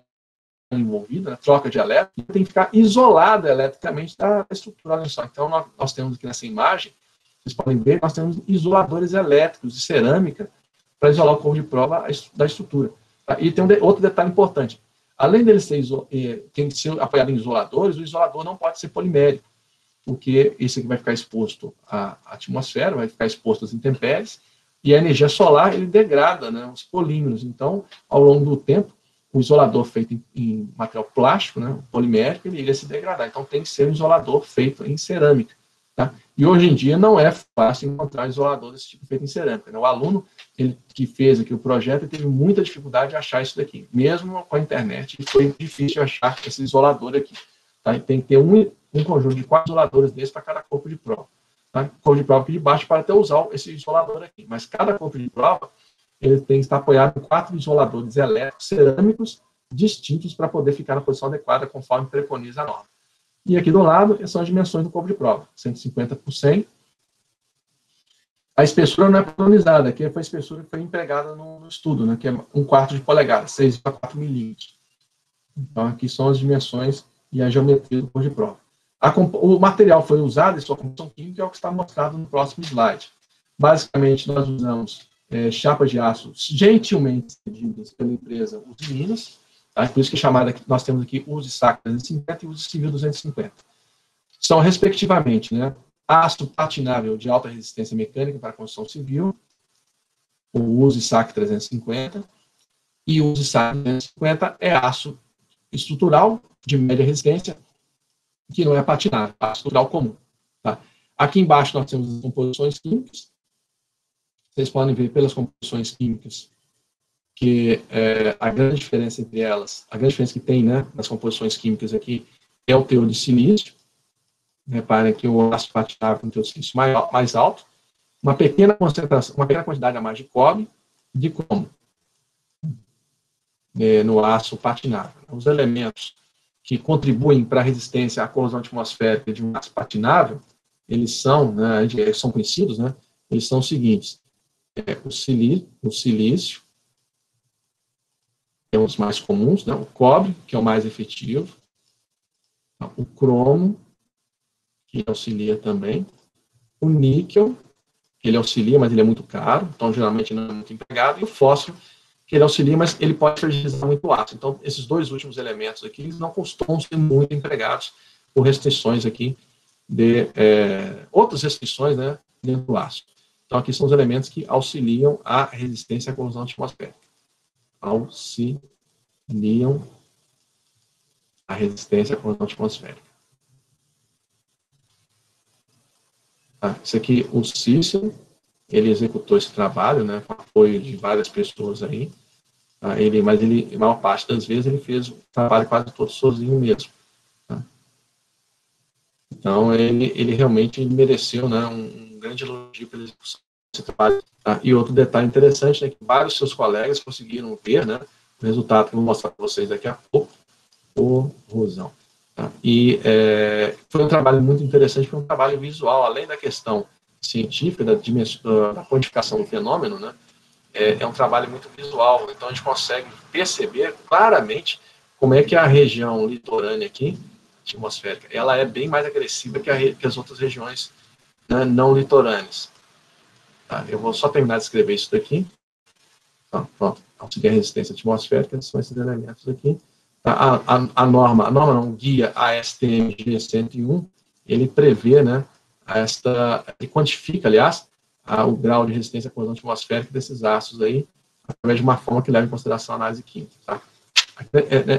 envolvida, né, troca de elétrons, tem que ficar isolada eletricamente da estrutura da lençol. Então, nós temos aqui nessa imagem, vocês podem ver, nós temos isoladores elétricos de cerâmica para isolar o corpo de prova da estrutura. Tá? E tem outro detalhe importante. Além dele ser apoiado em isoladores, o isolador não pode ser polimérico, porque isso aqui vai ficar exposto à atmosfera, vai ficar exposto às intempéries, e a energia solar, ele degrada, né, os polímeros. Então, ao longo do tempo, o isolador feito em material plástico, né, polimérico, ele iria se degradar. Então, tem que ser um isolador feito em cerâmica. Tá? E hoje em dia não é fácil encontrar isolador desse tipo feito em cerâmica. Né? O aluno que fez aqui o projeto teve muita dificuldade de achar isso daqui. Mesmo com a internet, foi difícil achar esse isolador aqui. Tá? Tem que ter um conjunto de 4 isoladores desses para cada corpo de prova. tá? Corpo de prova aqui de baixo para até usar esse isolador aqui. Mas cada corpo de prova ele tem que estar apoiado em 4 isoladores elétricos cerâmicos distintos para poder ficar na posição adequada, conforme preconiza a norma. E aqui do lado são as dimensões do corpo de prova, 150 por 100. A espessura não é padronizada, aqui foi a espessura que foi empregada no estudo, né, que é 1/4 de polegada, 6,4 milímetros. Então, aqui são as dimensões e a geometria do corpo de prova. O material foi usado em sua composição química, é o que está mostrado no próximo slide. Basicamente, nós usamos chapas de aço gentilmente cedidas pela empresa Uzi Minas, tá? Por isso que nós temos aqui Uzi SAC 350 e Uzi Civil 250. São, respectivamente, né, aço patinável de alta resistência mecânica para a construção civil, o Uzi SAC 350, e o Uzi SAC 350 é aço estrutural de média resistência, que não é patinável, é aço estrutural comum. Tá? Aqui embaixo nós temos as composições químicas. Vocês podem ver pelas composições químicas que a grande diferença entre elas, a grande diferença que tem, né, nas composições químicas aqui é o teor de silício. Reparem que o aço patinável tem um teor de silício mais alto, uma pequena concentração, uma pequena quantidade a mais de cobre, de cromo no aço patinável. Os elementos que contribuem para a resistência à corrosão atmosférica de um aço patinável, eles são, né, são conhecidos, né, eles são os seguintes: o silício, que é um dos mais comuns, né, o cobre, que é o mais efetivo, o cromo, que auxilia também, o níquel, que ele auxilia, mas ele é muito caro, então geralmente não é muito empregado, e o fósforo, que ele auxilia, mas ele pode fragilizar muito o aço. Então, esses dois últimos elementos aqui, eles não costumam ser muito empregados por restrições aqui de outras restrições, né, dentro do aço. Então, aqui são os elementos que auxiliam a resistência à corrosão atmosférica. Auxiliam a resistência à corrosão atmosférica. Tá? Isso aqui, o Cícero, ele executou esse trabalho, né, com apoio de várias pessoas aí, tá? Mas a maior parte das vezes, ele fez o trabalho quase todo sozinho mesmo. Tá? Então, ele realmente mereceu, né, um grande elogio pela execução desse trabalho. Tá? E outro detalhe interessante é que vários seus colegas conseguiram ver, né, o resultado que eu vou mostrar para vocês daqui a pouco, o Rosão. Tá? E foi um trabalho muito interessante, foi um trabalho visual, além da questão científica, da quantificação do fenômeno, né, é um trabalho muito visual, então a gente consegue perceber claramente como é que a região litorânea aqui, atmosférica, ela é bem mais agressiva que as outras regiões, né, não litorâneas. Tá? Eu vou só terminar de escrever isso daqui. Tá, pronto. Auxiliar a resistência atmosférica, são esses elementos aqui. A norma não, o guia ASTM G101, ele prevê, né, ele quantifica, aliás, o grau de resistência à corrosão atmosférica desses aços aí, através de uma forma que leva em consideração a análise química. Tá?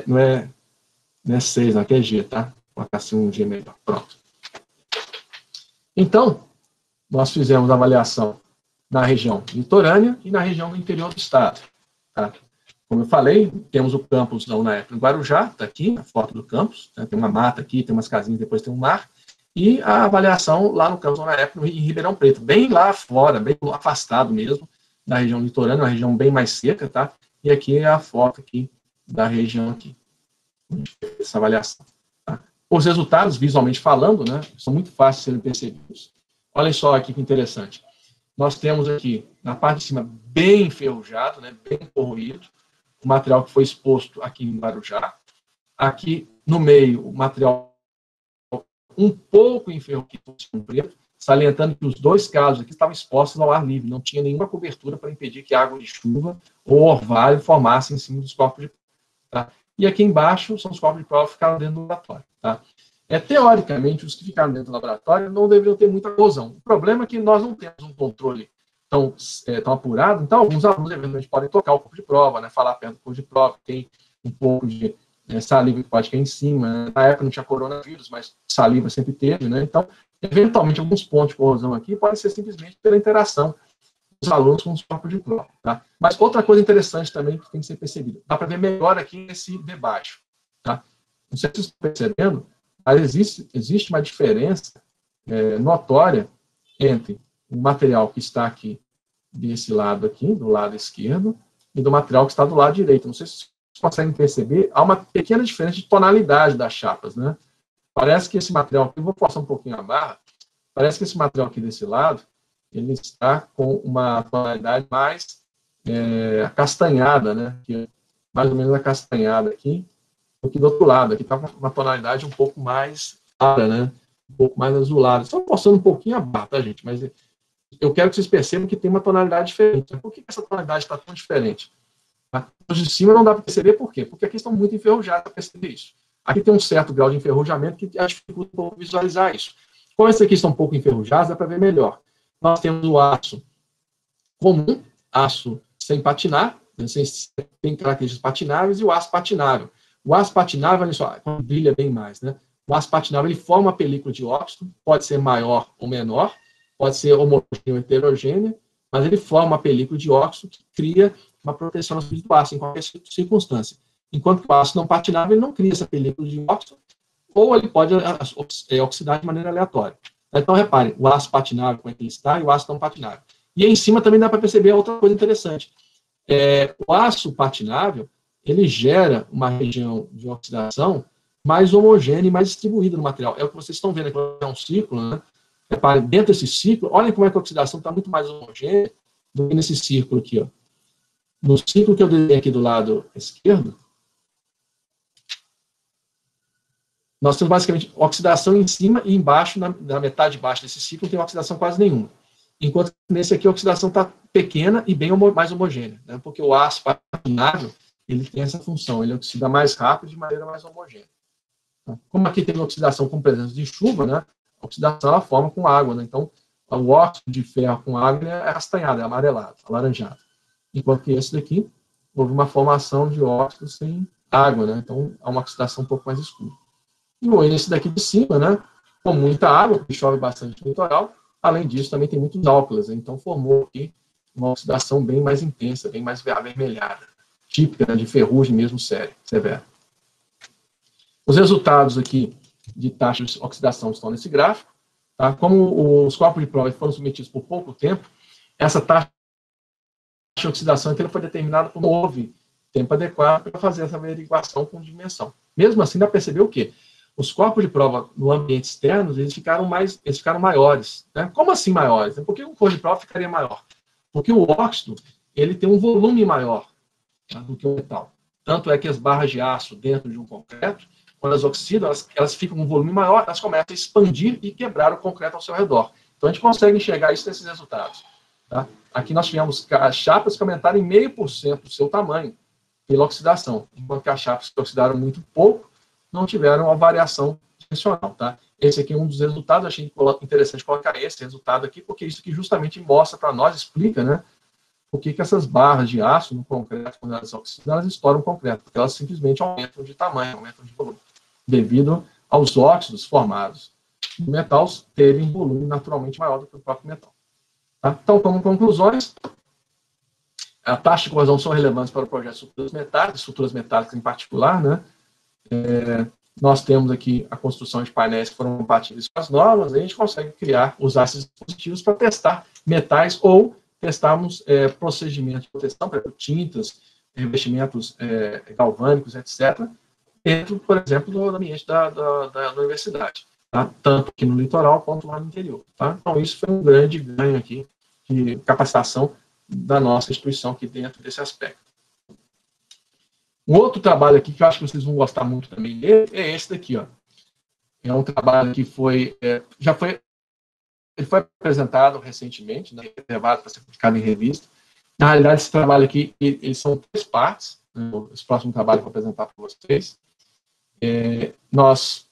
Não é 6, aqui é G, tá? Vou colocar assim um G melhor. Pronto. Então, nós fizemos a avaliação na região litorânea e na região do interior do estado. Tá? Como eu falei, temos o campus da UNAEP em Guarujá, está aqui, a foto do campus, né? Tem uma mata aqui, tem umas casinhas, depois tem um mar, e a avaliação lá no campus da UNAEP, em Ribeirão Preto, bem lá fora, bem afastado mesmo da região litorânea, uma região bem mais seca, tá? E aqui é a foto aqui da região aqui, essa avaliação. Tá? Os resultados, visualmente falando, né, são muito fáceis de serem percebidos. Olhem só aqui que interessante. Nós temos aqui, na parte de cima, bem enferrujado, né, bem corroído, o material que foi exposto aqui em Guarujá. Aqui, no meio, o material um pouco enferrujado, preto, salientando que os dois casos aqui estavam expostos ao ar livre, não tinha nenhuma cobertura para impedir que água de chuva ou orvalho formassem em cima dos corpos de prova. Tá? E aqui embaixo são os corpos de prova que ficaram dentro do laboratório. Tá? Teoricamente, os que ficaram dentro do laboratório não deveriam ter muita corrosão. O problema é que nós não temos um controle tão apurado, então alguns alunos eventualmente podem tocar o corpo de prova, né, falar perto do corpo de prova, tem um pouco de saliva que pode cair em cima. Né? Na época não tinha coronavírus, mas saliva sempre teve, né? Então, eventualmente, alguns pontos de corrosão aqui podem ser simplesmente pela interação dos alunos com os corpos de prova. Tá? Mas outra coisa interessante também que tem que ser percebida, dá para ver melhor aqui nesse debaixo. Tá? Não sei se vocês estão percebendo, mas existe uma diferença notória entre o material que está aqui, desse lado aqui, do lado esquerdo, e do material que está do lado direito. Não sei se vocês conseguem perceber, há uma pequena diferença de tonalidade das chapas, né? Parece que esse material aqui, eu vou forçar um pouquinho a barra, parece que esse material aqui desse lado, ele está com uma tonalidade mais acastanhada, né? Mais ou menos acastanhada aqui, do que do outro lado. Aqui está com uma tonalidade um pouco mais clara, né? Um pouco mais azulada. Só forçando um pouquinho a barra, tá, gente? Mas eu quero que vocês percebam que tem uma tonalidade diferente. Por que essa tonalidade está tão diferente? Os de cima não dá para perceber por quê? Porque aqui estão muito enferrujados para perceber isso. Aqui tem um certo grau de enferrujamento que dificulta um pouco visualizar isso. Como esses aqui estão um pouco enferrujados, dá para ver melhor. Nós temos o aço comum, aço sem patinar, tem características patináveis, e o aço patinável. O aço patinável, olha só, brilha bem mais, né? O aço patinável, ele forma uma película de óxido, pode ser maior ou menor, pode ser homogênea ou heterogênea, mas ele forma uma película de óxido que cria uma proteção do aço em qualquer circunstância. Enquanto que o aço não patinável, ele não cria essa película de óxido, ou ele pode oxidar de maneira aleatória. Então, repare, o aço patinável, como é que ele está, e o aço não patinável. E aí, em cima também dá para perceber outra coisa interessante. O aço patinável, ele gera uma região de oxidação mais homogênea e mais distribuída no material. É o que vocês estão vendo aqui, é um círculo, né? Repare, dentro desse círculo, olha como é que a oxidação está muito mais homogênea do que nesse círculo aqui, ó. No círculo que eu desenhei aqui do lado esquerdo, nós temos basicamente oxidação em cima e embaixo, na metade de baixo desse ciclo, não tem oxidação quase nenhuma. Enquanto que nesse aqui a oxidação está pequena e bem mais homogênea, né? Porque o aço patinável, ele tem essa função, ele oxida mais rápido de maneira mais homogênea. Como aqui tem oxidação com presença de chuva, né? A oxidação ela forma com água, né? Então, o óxido de ferro com água é castanhado, é amarelado, alaranjado. Enquanto que esse daqui, houve uma formação de óxido sem água, né? Então, há uma oxidação um pouco mais escura. E esse daqui de cima, né? Com muita água, porque chove bastante no litoral. Além disso, também tem muitos álcalos, né? Então formou aqui uma oxidação bem mais intensa, bem mais avermelhada, típica, né, de ferrugem mesmo severa. Os resultados aqui de taxa de oxidação estão nesse gráfico. Tá? Como os corpos de prova foram submetidos por pouco tempo, essa taxa de oxidação inteira foi determinada por não houve tempo adequado para fazer essa averiguação com dimensão. Mesmo assim, dá para perceber o quê? Os corpos de prova no ambiente externo, eles ficaram maiores. Né? Como assim maiores? Por que o corpo de prova ficaria maior? Porque o óxido, ele tem um volume maior, tá, do que o metal. Tanto é que as barras de aço dentro de um concreto, quando elas oxidam, elas ficam com um volume maior, elas começam a expandir e quebrar o concreto ao seu redor. Então a gente consegue enxergar isso nesses resultados. Tá? Aqui nós tivemos as chapas que aumentaram em 0,5% do seu tamanho pela oxidação, enquanto que as chapas que oxidaram muito pouco não tiveram uma variação dimensional. Tá? Esse aqui é um dos resultados, achei interessante colocar esse resultado aqui, porque isso aqui justamente mostra para nós, explica, né, por que essas barras de aço no concreto, quando elas oxidam, elas estouram o concreto, porque elas simplesmente aumentam de tamanho, aumentam de volume, devido aos óxidos formados no metal terem volume naturalmente maior do que o próprio metal. Tá? Então, como conclusões, a taxa de corrosão são relevantes para o projeto de estruturas metálicas em particular, né? Nós temos aqui a construção de painéis que foram compatíveis com as normas, e a gente consegue usar esses dispositivos para testar metais ou testarmos procedimentos de proteção, por exemplo, tintas, revestimentos galvânicos, etc., dentro, por exemplo, do ambiente da universidade, tá? Tanto aqui no litoral quanto lá no interior. Tá? Então, isso foi um grande ganho aqui de capacitação da nossa instituição aqui dentro desse aspecto. Um outro trabalho aqui que eu acho que vocês vão gostar muito também dele é esse daqui, ó. É um trabalho que ele foi apresentado recentemente, né, reservado para ser publicado em revista. Na realidade, esse trabalho aqui, eles são 3 partes, né, esse próximo trabalho que eu vou apresentar para vocês. Nós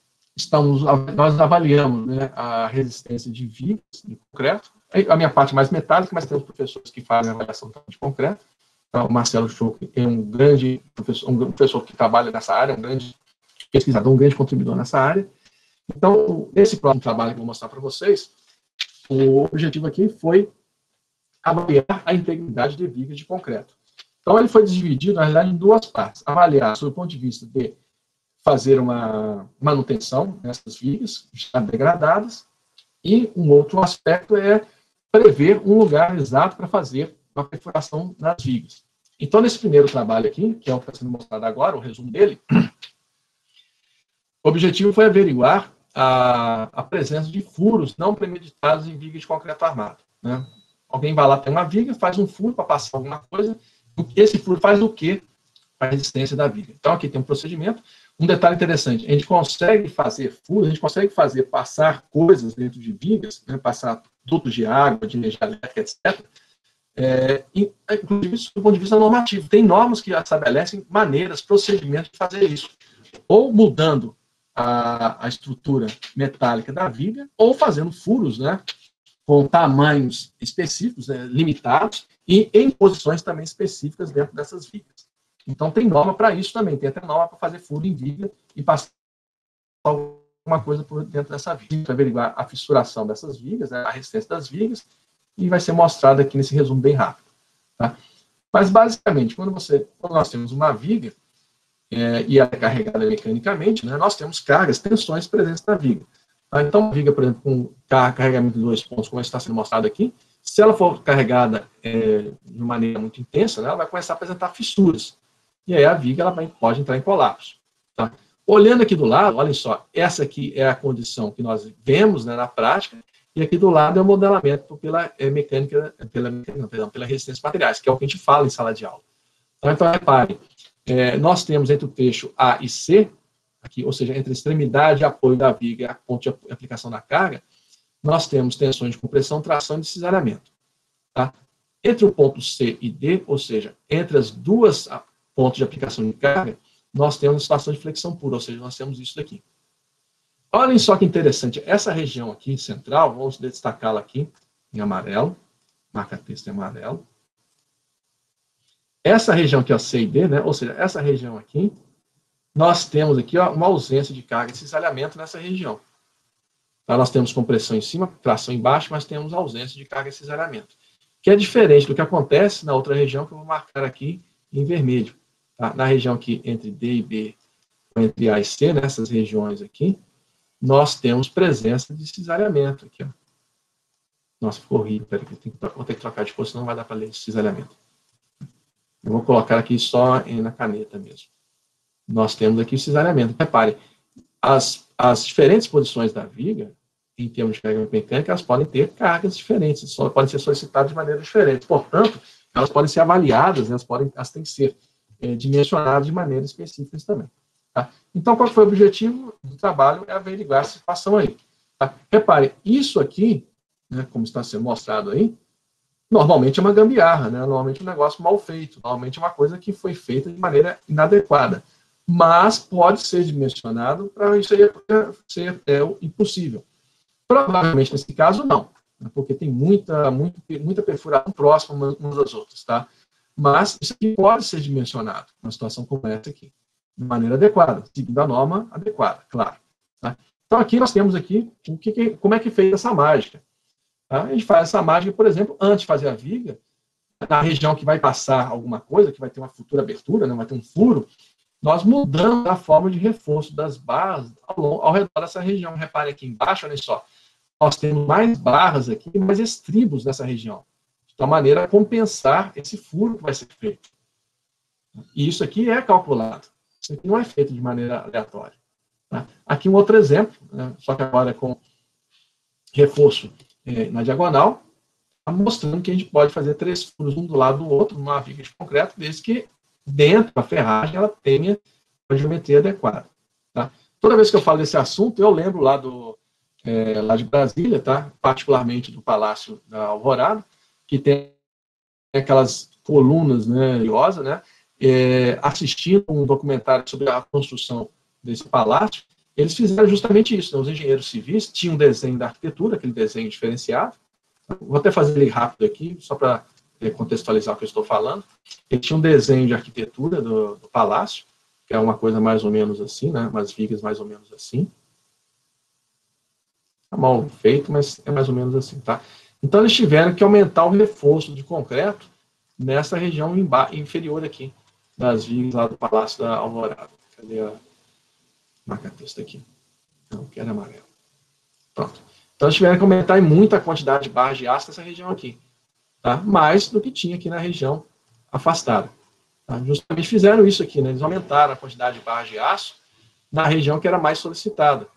avaliamos, né, a resistência de vigas de concreto, a minha parte mais metálica, mas temos professores que fazem a avaliação de concreto. Então, o Marcelo Schuch é um grande professor, um professor que trabalha nessa área, um grande pesquisador, um grande contribuidor nessa área. Então, esse próximo trabalho que eu vou mostrar para vocês, o objetivo aqui foi avaliar a integridade de vigas de concreto. Então, ele foi dividido, na realidade, em 2 partes. Avaliar, sob o ponto de vista de fazer uma manutenção nessas vigas já degradadas, E um outro aspecto é prever um lugar exato para fazer a perfuração das vigas. Então, nesse primeiro trabalho aqui, que é o que está sendo mostrado agora, o resumo dele, o objetivo foi averiguar a presença de furos não premeditados em vigas de concreto armado. Né? Alguém vai lá, tem uma viga, faz um furo para passar alguma coisa, esse furo faz o quê? A resistência da viga. Então, aqui tem um procedimento. Um detalhe interessante, a gente consegue fazer furos, a gente consegue fazer passar coisas dentro de vigas, né, passar dutos de água, de energia elétrica, etc., inclusive do ponto de vista normativo. Tem normas que estabelecem maneiras, procedimentos de fazer isso. Ou mudando a estrutura metálica da viga, ou fazendo furos, né, com tamanhos específicos, né, limitados, e em posições também específicas dentro dessas vigas. Então, tem norma para isso também. Tem até norma para fazer furo em viga e passar alguma coisa por dentro dessa viga. Para averiguar a fissuração dessas vigas, né, a resistência das vigas, e vai ser mostrado aqui nesse resumo bem rápido. Tá? Mas, basicamente, quando nós temos uma viga, e ela é carregada mecanicamente, né, nós temos cargas, tensões presentes na viga. Tá? Então, a viga, por exemplo, com carregamento de 2 pontos, como está sendo mostrado aqui, se ela for carregada de maneira muito intensa, né, ela vai começar a apresentar fissuras. E aí a viga pode entrar em colapso. Tá? Olhando aqui do lado, olhem só, essa aqui é a condição que nós vemos, né, na prática, e aqui do lado é o modelamento pela resistência de materiais, que é o que a gente fala em sala de aula. Então, reparem, nós temos entre o trecho A e C, aqui, ou seja, entre a extremidade e apoio da viga e a ponte de aplicação da carga, nós temos tensões de compressão, tração e cisalhamento. Tá? Entre o ponto C e D, ou seja, entre as duas pontos de aplicação de carga, nós temos situação de flexão pura, ou seja, nós temos isso daqui. Olhem só que interessante, essa região aqui central, vamos destacá-la aqui em amarelo, marca-texto em amarelo. Essa região aqui, ó, C e D, né, ou seja, essa região aqui, nós temos aqui, ó, uma ausência de carga e cisalhamento nessa região. Tá, nós temos compressão em cima, tração embaixo, mas temos ausência de carga e cisalhamento. Que é diferente do que acontece na outra região, que eu vou marcar aqui em vermelho. Tá? Na região aqui entre D e B, entre A e C, nessas regiões aqui, nós temos presença de cisalhamento aqui, ó. Nossa, ficou horrível. Peraí, vou ter que trocar de cor, senão não vai dar para ler esse cisalhamento. Eu vou colocar aqui só na caneta mesmo. Nós temos aqui o cisalhamento. Repare, as diferentes posições da viga, em termos de carga mecânica, elas podem ter cargas diferentes, podem ser solicitadas de maneira diferente. Portanto, elas podem ser avaliadas, né, elas têm que ser dimensionadas de maneira específica também. Tá? Então, qual foi o objetivo do trabalho? É averiguar essa situação aí. Tá? Repare, isso aqui, né, como está sendo mostrado aí, normalmente é uma gambiarra, né? Normalmente é um negócio mal feito, normalmente é uma coisa que foi feita de maneira inadequada. Mas pode ser dimensionado para isso aí ser impossível. Provavelmente, nesse caso, não, né? Porque tem muita perfuração próxima umas das outras, tá? Mas isso aqui pode ser dimensionado, numa situação como essa aqui, de maneira adequada, seguindo a norma adequada, claro. Tá? Então, aqui nós temos aqui como é que fez essa mágica. Tá? A gente faz essa mágica, por exemplo, antes de fazer a viga, na região que vai passar alguma coisa, que vai ter uma futura abertura, né, vai ter um furo, nós mudamos a forma de reforço das barras ao redor dessa região. Reparem aqui embaixo, olha só, nós temos mais barras aqui, mais estribos nessa região, de tal maneira a compensar esse furo que vai ser feito. E isso aqui é calculado. Isso aqui não é feito de maneira aleatória. Tá? Aqui um outro exemplo, né, só que agora com reforço na diagonal, mostrando que a gente pode fazer 3 furos um do lado do outro, numa viga de concreto, desde que dentro da ferragem ela tenha a geometria adequada. Tá? Toda vez que eu falo desse assunto, eu lembro lá de Brasília, tá? Particularmente do Palácio da Alvorada, que tem aquelas colunas, né, né? Assistindo um documentário sobre a construção desse palácio, eles fizeram justamente isso. Né? Os engenheiros civis tinham um desenho da arquitetura, aquele desenho diferenciado. Vou até fazer ele rápido aqui, só para contextualizar o que eu estou falando. Ele tinha um desenho de arquitetura do palácio, que é uma coisa mais ou menos assim, né? Umas vigas mais ou menos assim. Está mal feito, mas é mais ou menos assim, tá? Então, eles tiveram que aumentar o reforço de concreto nessa região inferior aqui, das vigas lá do Palácio da Alvorada. Cadê a marca-texto aqui? Não, quero amarelo. Pronto. Então, eles tiveram que aumentar em muito a quantidade de barras de aço nessa região aqui, tá? Mais do que tinha aqui na região afastada. Tá? Justamente fizeram isso aqui, né? Eles aumentaram a quantidade de barras de aço na região que era mais solicitada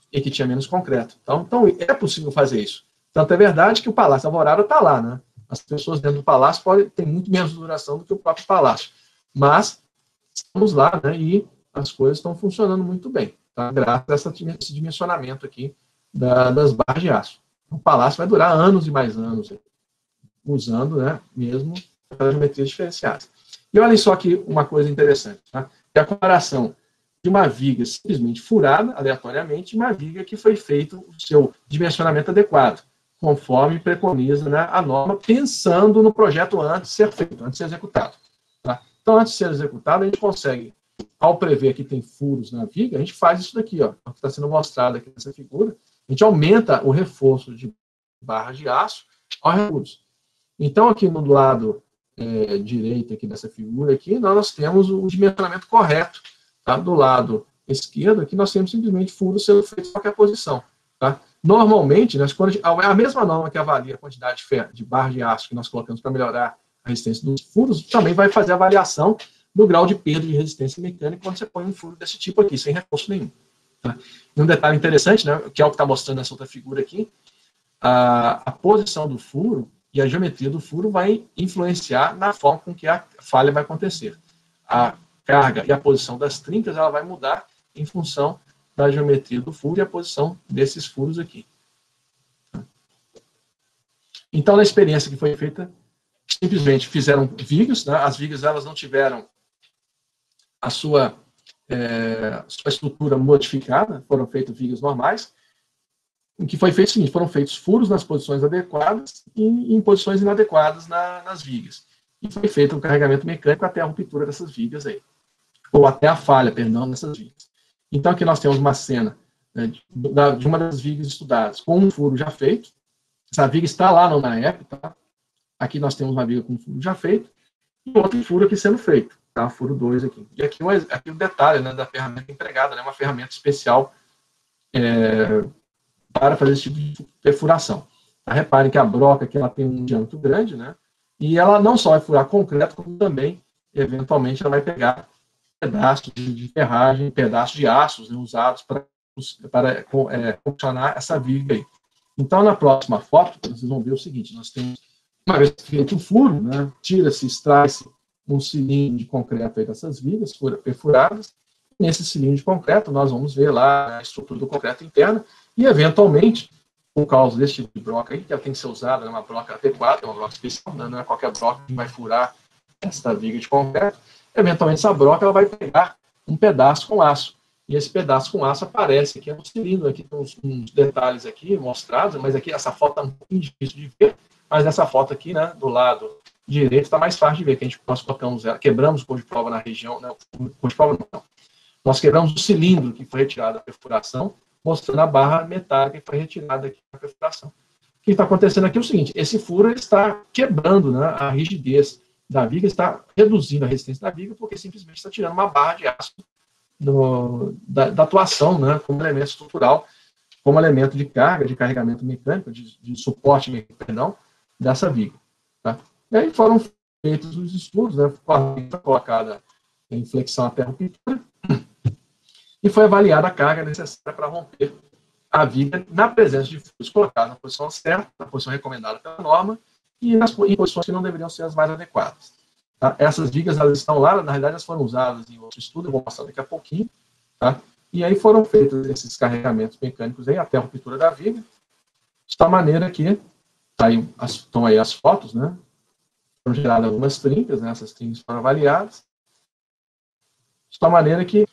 e que tinha menos concreto. Então é possível fazer isso. Tanto é verdade que o Palácio Alvorada está lá, né? As pessoas dentro do palácio podem ter muito menos duração do que o próprio palácio. Mas estamos lá, né? E as coisas estão funcionando muito bem, tá? Graças a esse dimensionamento aqui das barras de aço. O palácio vai durar anos e mais anos, usando, né, mesmo as geometrias diferenciadas. E olhem só aqui uma coisa interessante, tá? É a comparação de uma viga simplesmente furada, aleatoriamente, e uma viga que foi feito o seu dimensionamento adequado, conforme preconiza, né, a norma, pensando no projeto antes de ser feito, antes de ser executado. Tá? Então, antes de ser executado, a gente consegue, ao prever que tem furos na viga, a gente faz isso daqui, ó, que está sendo mostrado aqui nessa figura. A gente aumenta o reforço de barras de aço aos furos. Então, aqui no lado direito aqui dessa figura, aqui, nós temos o dimensionamento correto. Tá? Do lado esquerdo, aqui nós temos simplesmente furos sendo feitos em qualquer posição. Tá? Normalmente, quando a mesma norma que avalia a quantidade de barras de aço que nós colocamos para melhorar a resistência dos furos, também vai fazer a avaliação do grau de perda de resistência mecânica quando você põe um furo desse tipo aqui, sem reforço nenhum. Tá? E um detalhe interessante, né, que é o que está mostrando nessa outra figura aqui, a posição do furo e a geometria do furo vai influenciar na forma com que a falha vai acontecer. A carga e a posição das trincas, ela vai mudar em função da geometria do furo e a posição desses furos aqui. Então, na experiência que foi feita, simplesmente fizeram vigas, né? As vigas elas não tiveram a sua estrutura modificada, foram feitas vigas normais. O que foi feito é o seguinte, foram feitos furos nas posições adequadas e em posições inadequadas nas vigas. E foi feito um carregamento mecânico até a ruptura dessas vigas aí. Ou até a falha, perdão, nessas vigas. Então, aqui nós temos uma cena, né, de uma das vigas estudadas com um furo já feito. Essa viga está lá no NAEP, tá? Aqui nós temos uma viga com um furo já feito e outro furo aqui sendo feito, tá? Furo 2 aqui. E aqui o detalhe, né, da ferramenta empregada, né, uma ferramenta especial para fazer esse tipo de perfuração. Tá? Reparem que a broca aqui ela tem um diâmetro grande, né? E ela não só vai furar concreto, como também, eventualmente, ela vai pegar pedaços de ferragem, pedaços de aços, né, usados para funcionar essa viga aí. Então, na próxima foto, vocês vão ver o seguinte, nós temos, uma vez feito o furo, né, tira-se, extrai-se um cilindro de concreto aí dessas vigas perfuradas. Nesse cilindro de concreto, nós vamos ver lá a estrutura do concreto interna e, eventualmente, por causa desse tipo de broca aí, que ela tem que ser usada, uma broca adequada, uma broca especial, não é qualquer broca que vai furar essa viga de concreto. Eventualmente, essa broca ela vai pegar um pedaço com aço. E esse pedaço com aço aparece aqui no cilindro. Aqui tem uns detalhes aqui mostrados, mas aqui essa foto está um pouquinho difícil de ver. Mas nessa foto aqui, né, do lado direito, está mais fácil de ver, que nós colocamos ela, quebramos o cor de prova na região, não, cor de prova não. Nós quebramos o cilindro que foi retirado da perfuração, mostrando a barra metálica que foi retirada aqui da perfuração. O que está acontecendo aqui é o seguinte, esse furo ele está quebrando, né, a rigidez da viga, está reduzindo a resistência da viga, porque simplesmente está tirando uma barra de aço da atuação, né, como elemento estrutural, como elemento de carga, de carregamento mecânico, de suporte mecânico, perdão, dessa viga. Tá? E aí foram feitos os estudos, né, colocada em flexão até a ruptura, e foi avaliada a carga necessária para romper a viga na presença de furos colocados na posição certa, na posição recomendada pela norma, e em posições que não deveriam ser as mais adequadas. Tá? Essas vigas elas estão lá, na realidade elas foram usadas em outro estudo, eu vou mostrar daqui a pouquinho, tá? E aí foram feitos esses carregamentos mecânicos aí, até a ruptura da viga, de tal maneira que, estão aí as fotos, né? Foram geradas algumas trincas, né? Essas trincas foram avaliadas, de tal maneira que,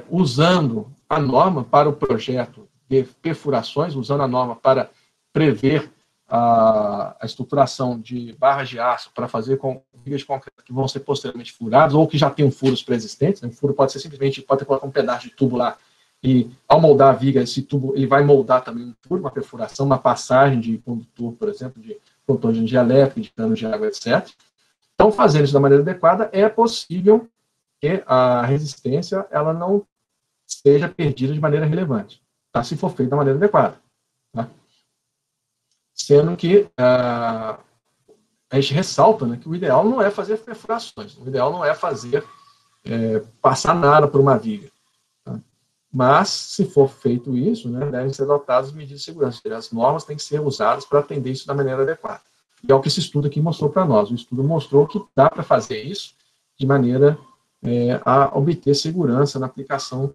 usando a norma para o projeto de perfurações, usando a norma para prever a estruturação de barras de aço para fazer com vigas de concreto que vão ser posteriormente furadas, ou que já tenham furos pré-existentes, né? O furo pode ser simplesmente, pode colocar um pedaço de tubo lá, e ao moldar a viga, esse tubo ele vai moldar também um furo, uma perfuração, uma passagem de condutor, por exemplo, de condutor de energia elétrica, de cano de água, etc. Então, fazendo isso da maneira adequada, é possível que a resistência ela não seja perdida de maneira relevante, tá? Se for feito da maneira adequada. Tá? sendo que a gente ressalta, né, que o ideal não é fazer perfurações, o ideal não é fazer passar nada por uma viga. Tá? Mas, se for feito isso, né, devem ser adotadas medidas de segurança, as normas têm que ser usadas para atender isso da maneira adequada. E é o que esse estudo aqui mostrou para nós. O estudo mostrou que dá para fazer isso de maneira a obter segurança na aplicação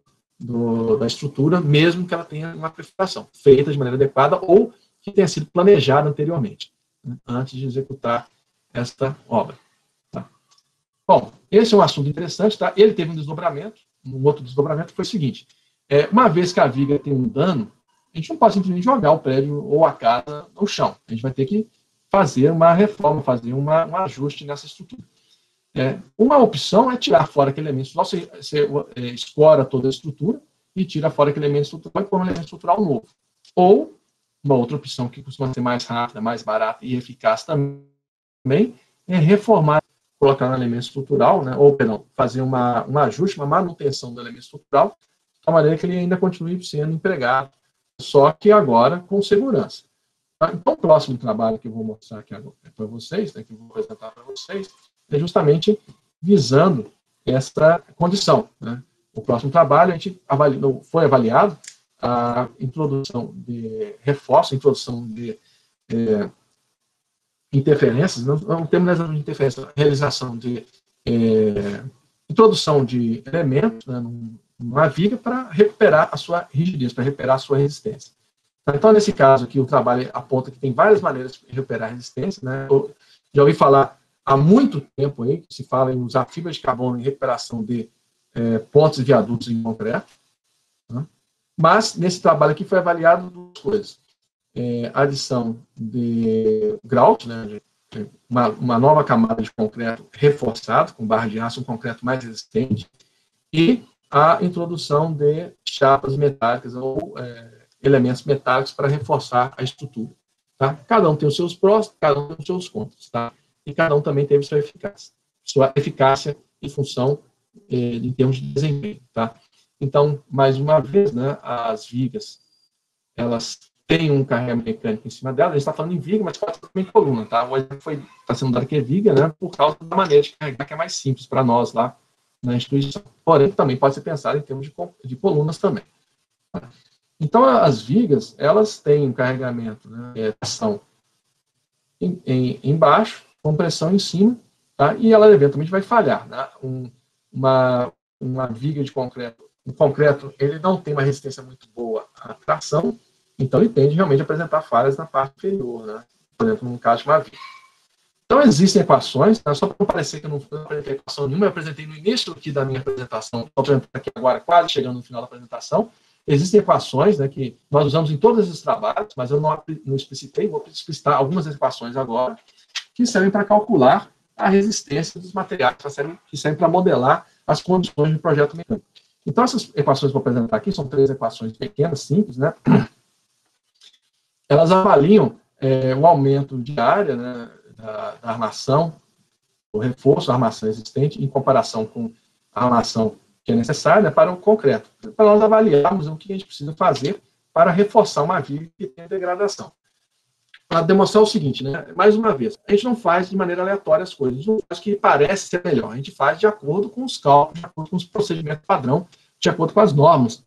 da estrutura, mesmo que ela tenha uma perfuração feita de maneira adequada ou que tenha sido planejada anteriormente, né, antes de executar esta obra. Tá? Bom, esse é um assunto interessante, tá? Ele teve um desdobramento. Um outro desdobramento foi o seguinte: uma vez que a viga tem um dano, a gente não pode simplesmente jogar o prédio ou a casa no chão. A gente vai ter que fazer uma reforma, fazer um ajuste nessa estrutura. Uma opção é tirar fora aquele elemento estrutural. Você escora toda a estrutura e tira fora aquele elemento estrutural e põe um elemento estrutural novo. Ou, uma outra opção que costuma ser mais rápida, mais barata e eficaz também, é reformar, colocar um elemento estrutural, né, ou, perdão, fazer um ajuste, uma manutenção do elemento estrutural, de maneira que ele ainda continue sendo empregado, só que agora com segurança. Então, o próximo trabalho que eu vou mostrar aqui para vocês, né, que eu vou apresentar para vocês, é justamente visando essa condição. Né? O próximo trabalho, a gente foi avaliado a introdução de reforço, a introdução de interferências, não temos de interferência, realização de introdução de elementos, né, numa viga para recuperar a sua rigidez, para recuperar a sua resistência. Então, nesse caso aqui, o trabalho aponta que tem várias maneiras de recuperar a resistência. Né? Eu já ouvi falar há muito tempo aí, que se fala em usar fibra de carbono em recuperação de pontes e viadutos em concreto. Né? Mas, nesse trabalho aqui, foi avaliado duas coisas. A adição de grout, né, uma nova camada de concreto reforçado, com barra de aço, um concreto mais resistente, e a introdução de chapas metálicas ou elementos metálicos para reforçar a estrutura. Tá? Cada um tem os seus prós, cada um tem os seus contras. Tá? E cada um também teve sua eficácia e função em termos de desempenho. Tá? Então, mais uma vez, né, as vigas, elas têm um carregamento mecânico em cima delas. A gente está falando em viga, mas pode ser também coluna. Tá? O exemplo está sendo dado que é viga, né, por causa da maneira de carregar, que é mais simples para nós lá na instituição. Porém, também pode ser pensado em termos de colunas também. Tá? Então, as vigas, elas têm um carregamento, né, pressão embaixo, com pressão em cima, tá? E ela eventualmente vai falhar. Né? Uma viga de concreto, o concreto, ele não tem uma resistência muito boa à tração, então ele tende realmente a apresentar falhas na parte inferior, né? Por exemplo, no caso de uma viga. Então, existem equações, tá? Só para não parecer que eu não apresentei equação nenhuma, eu apresentei no início aqui da minha apresentação, estou aqui agora quase chegando no final da apresentação. Existem equações, né, que nós usamos em todos esses trabalhos, mas eu não explicitei, vou explicitar algumas equações agora, que servem para calcular a resistência dos materiais, que servem para modelar as condições de projeto mecânico. Então, essas equações que eu vou apresentar aqui são 3 equações pequenas, simples, né? Elas avaliam o aumento de área, né, da armação, o reforço da armação existente, em comparação com a armação que é necessária, né, para o concreto, para nós avaliarmos o que a gente precisa fazer para reforçar uma viga que tem degradação. Para demonstrar o seguinte, né, mais uma vez, a gente não faz de maneira aleatória as coisas, a gente não faz o que parece ser melhor, a gente faz de acordo com os cálculos, de acordo com os procedimentos padrão, de acordo com as normas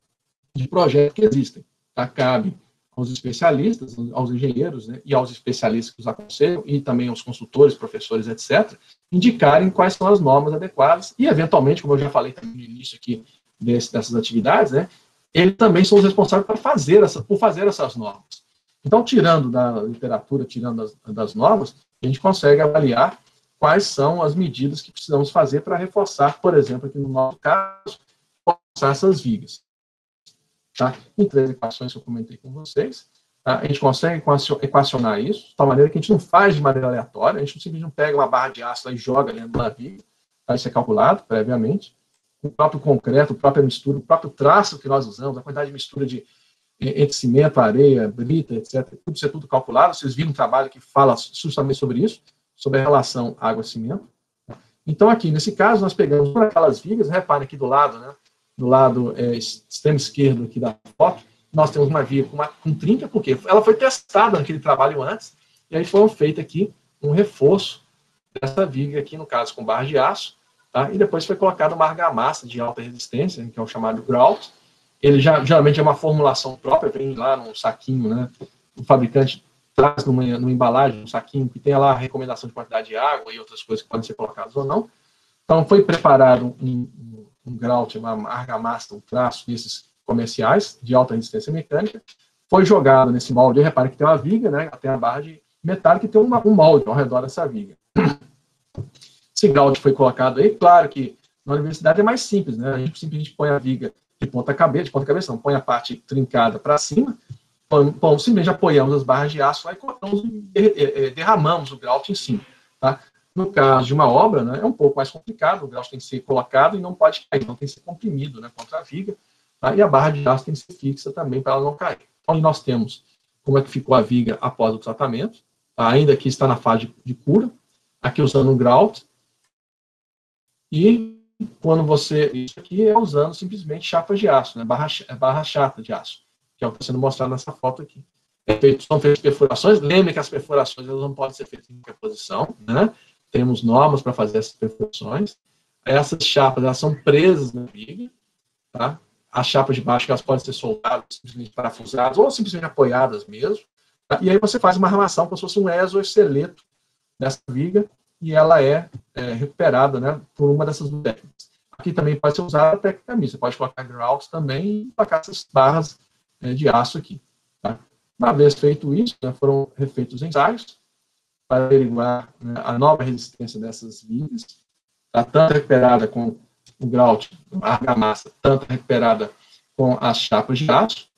de projeto que existem. Tá? Cabe aos especialistas, aos engenheiros, né, e aos especialistas que os aconselham, e também aos consultores, professores, etc., indicarem quais são as normas adequadas, e, eventualmente, como eu já falei também no início aqui dessas atividades, né, eles também são os responsáveis por fazer essas normas. Então, tirando da literatura, tirando das normas, a gente consegue avaliar quais são as medidas que precisamos fazer para reforçar, por exemplo, aqui no nosso caso, reforçar essas vigas. Tá? Em 3 equações que eu comentei com vocês, tá? A gente consegue equacionar isso, de tal maneira que a gente não faz de maneira aleatória, a gente simplesmente não pega uma barra de aço e joga dentro da viga, tá? Isso é calculado previamente, o próprio concreto, a própria mistura, o próprio traço que nós usamos, a quantidade de mistura entre cimento, areia, brita, etc., tudo isso é tudo calculado. Vocês viram um trabalho que fala justamente sobre isso, sobre a relação água-cimento. Então, aqui, nesse caso, nós pegamos por aquelas vigas, reparem aqui do lado, né, do lado extremo esquerdo aqui da foto, nós temos uma viga com trinca, porque ela foi testada naquele trabalho antes, e aí foi feito aqui um reforço dessa viga aqui, no caso, com barra de aço, tá? E depois foi colocado uma argamassa de alta resistência, que é o chamado grout. Ele geralmente é uma formulação própria, vem lá num saquinho, né? O fabricante traz numa embalagem, um saquinho, que tem lá a recomendação de quantidade de água e outras coisas que podem ser colocadas ou não. Então, foi preparado um grout, uma argamassa, um traço desses comerciais, de alta resistência mecânica, foi jogado nesse molde. Repare que tem uma viga, né? Tem a barra de metálica e tem um molde ao redor dessa viga. Esse grout foi colocado aí, claro que na universidade é mais simples, né? A gente simplesmente põe a viga de ponta cabeça não, põe a parte trincada para cima, simplesmente apoiamos as barras de aço lá e colocamos, derramamos o grout em cima, tá? No caso de uma obra, né, é um pouco mais complicado, o grout tem que ser colocado e não pode cair, não tem que ser comprimido, né, contra a viga, tá? E a barra de aço tem que ser fixa também para ela não cair. Então, nós temos como é que ficou a viga após o tratamento, tá? Ainda que está na fase de cura, aqui usando um grout, e quando você... Isso aqui é usando simplesmente chapas de aço, né? Barra chata de aço, que é o que está sendo mostrado nessa foto aqui. São feitas perfurações. Lembre que as perfurações elas não podem ser feitas em qualquer posição, né? Temos normas para fazer essas perfurações. Essas chapas elas são presas na viga, tá? As chapas de baixo elas podem ser soldadas, simplesmente parafusadas, ou simplesmente apoiadas mesmo. Tá? E aí você faz uma armação como se fosse um exoesqueleto nessa viga, e ela é recuperada, né, por uma dessas técnicas. Aqui também pode ser usada a técnica mista. Você pode colocar grouts também e colocar essas barras de aço aqui. Tá? Uma vez feito isso, né, foram refeitos ensaios para averiguar, né, a nova resistência dessas vigas, tá? Tanto recuperada com o grout, a argamassa, tanto recuperada com as chapas de aço.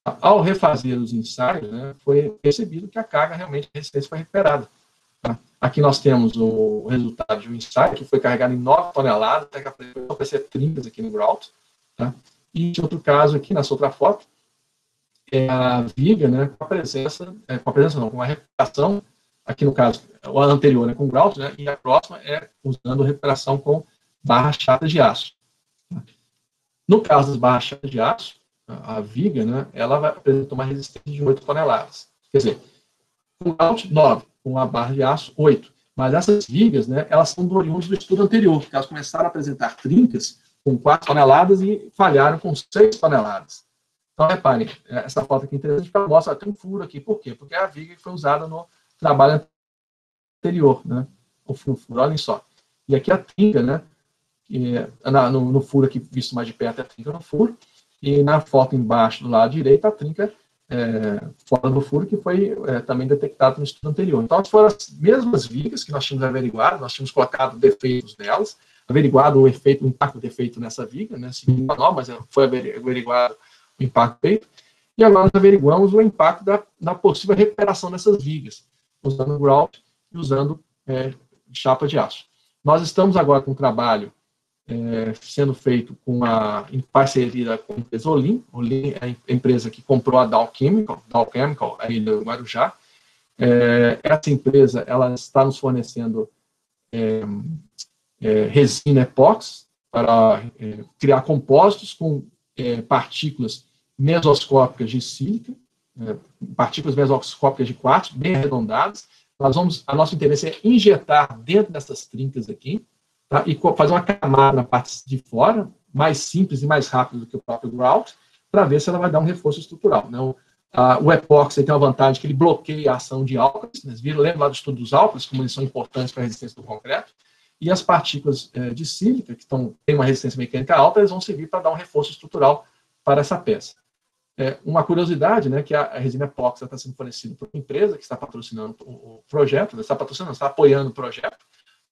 Ao refazer os ensaios, né, foi percebido que a carga realmente, a resistência foi recuperada. Tá? Aqui nós temos o resultado de um ensaio que foi carregado em 9 toneladas, até que aparecer trincas aqui no grout. Tá? E de outro caso aqui, nessa outra foto, é a viga, né, com a presença não, com a recuperação, aqui no caso, a anterior é com grout, né, e a próxima é usando recuperação com barras chatas de aço. Tá? No caso das barras chatas de aço, a viga, né, ela vai apresentar uma resistência de 8 toneladas. Quer dizer, com grout, 9, com a barra de aço, 8. Mas essas vigas, né, elas são oriundas do estudo anterior, porque elas começaram a apresentar trincas com 4 toneladas e falharam com 6 toneladas. Então, reparem, essa foto aqui é interessante, porque ela mostra até um furo aqui. Por quê? Porque é a viga que foi usada no trabalho anterior, né? O furo, olhem só. E aqui a trinca, né? No furo aqui, visto mais de perto, é a trinca no furo. E na foto embaixo, do lado direito, a trinca fora do furo, que foi também detectado no estudo anterior. Então, foram as mesmas vigas que nós tínhamos averiguado, nós tínhamos colocado defeitos nelas, averiguado o impacto do defeito nessa viga, né? Segundo a norma, mas foi averiguado o impacto feito, e agora nós averiguamos o impacto da possível recuperação dessas vigas, usando grout e usando chapa de aço. Nós estamos agora com um trabalho sendo feito em parceria com a empresa Olin. Olin é a empresa que comprou a Dow Chemical aí no Guarujá. Essa empresa ela está nos fornecendo resina epóxi para criar compósitos com partículas mesoscópicas de sílica, partículas mesoscópicas de quartzo, bem arredondadas. A nosso interesse é injetar dentro dessas trincas aqui, tá? E fazer uma camada na parte de fora, mais simples e mais rápido do que o próprio grout, para ver se ela vai dar um reforço estrutural. Né? O epóxi tem uma vantagem que ele bloqueia a ação de álcalis. Lembra lá do estudo dos álcalis, como eles são importantes para a resistência do concreto? E as partículas de sílica, que têm uma resistência mecânica alta, eles vão servir para dar um reforço estrutural para essa peça. Uma curiosidade, né, que a resina epóxi está sendo fornecida por uma empresa que está patrocinando o projeto, está apoiando o projeto,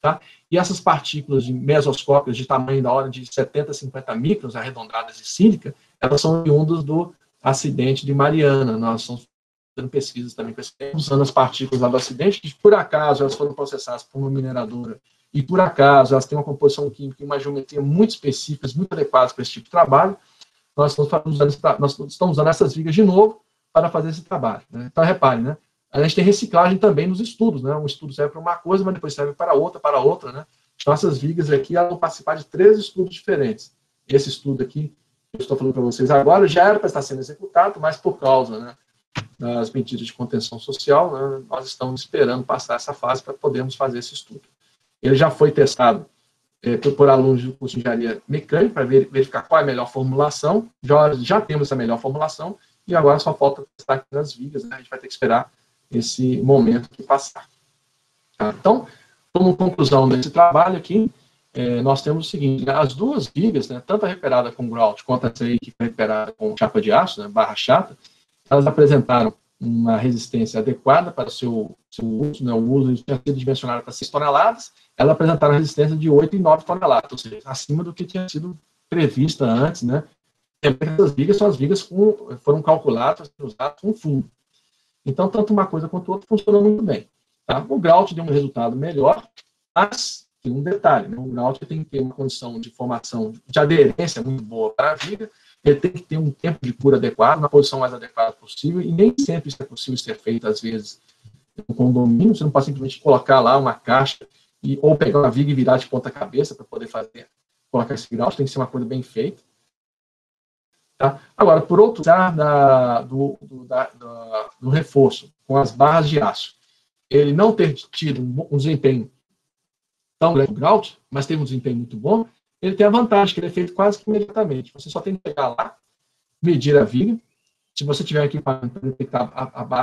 tá? E essas partículas mesoscópicas de tamanho da ordem de 70 a 50 microns, arredondadas de sílica, elas são oriundas do acidente de Mariana. Nós estamos fazendo pesquisas também usando as partículas lá do acidente, que por acaso elas foram processadas por uma mineradora e por acaso elas têm uma composição química e uma geometria muito específicas, muito adequadas para esse tipo de trabalho. Nós estamos usando essas vigas de novo para fazer esse trabalho. Né? Então, reparem, né? A gente tem reciclagem também nos estudos. Né? Um estudo serve para uma coisa, mas depois serve para outra. Né? Então, essas vigas aqui elas vão participar de 3 estudos diferentes. Esse estudo aqui eu estou falando para vocês agora, já era para estar sendo executado, mas por causa, né, das medidas de contenção social, né, nós estamos esperando passar essa fase para podermos fazer esse estudo. Ele já foi testado por alunos do curso de engenharia mecânica, para verificar qual é a melhor formulação, já temos essa melhor formulação, e agora só falta testar aqui nas vigas, né, a gente vai ter que esperar esse momento que passar. Tá? Então, como conclusão desse trabalho aqui, nós temos o seguinte, né, as duas vigas, né, tanto a recuperada com grout quanto essa aí que foi recuperada com chapa de aço, né, barra chata, elas apresentaram uma resistência adequada para o seu uso, né, o uso tinha sido dimensionado para 6 toneladas, elas apresentaram resistência de 8 e 9 toneladas, ou seja, acima do que tinha sido prevista antes, né. Essas vigas são as vigas que foram calculadas, usadas com fundo. Então, tanto uma coisa quanto outra funcionou muito bem. Tá? O grout deu um resultado melhor, mas tem um detalhe, né? O grout tem que ter uma condição de formação, de aderência muito boa para a viga, ele tem que ter um tempo de cura adequado, na posição mais adequada possível, e nem sempre isso é possível ser feito, às vezes, no condomínio, você não pode simplesmente colocar lá uma caixa, ou pegar uma viga e virar de ponta cabeça para poder colocar esse grout, tem que ser uma coisa bem feita. Tá? Agora, por outro lado, do reforço com as barras de aço, ele não ter tido um desempenho tão grande no grout, mas teve um desempenho muito bom, ele tem a vantagem que ele é feito quase que imediatamente. Você só tem que pegar lá, medir a viga. Se você tiver equipamento para detectar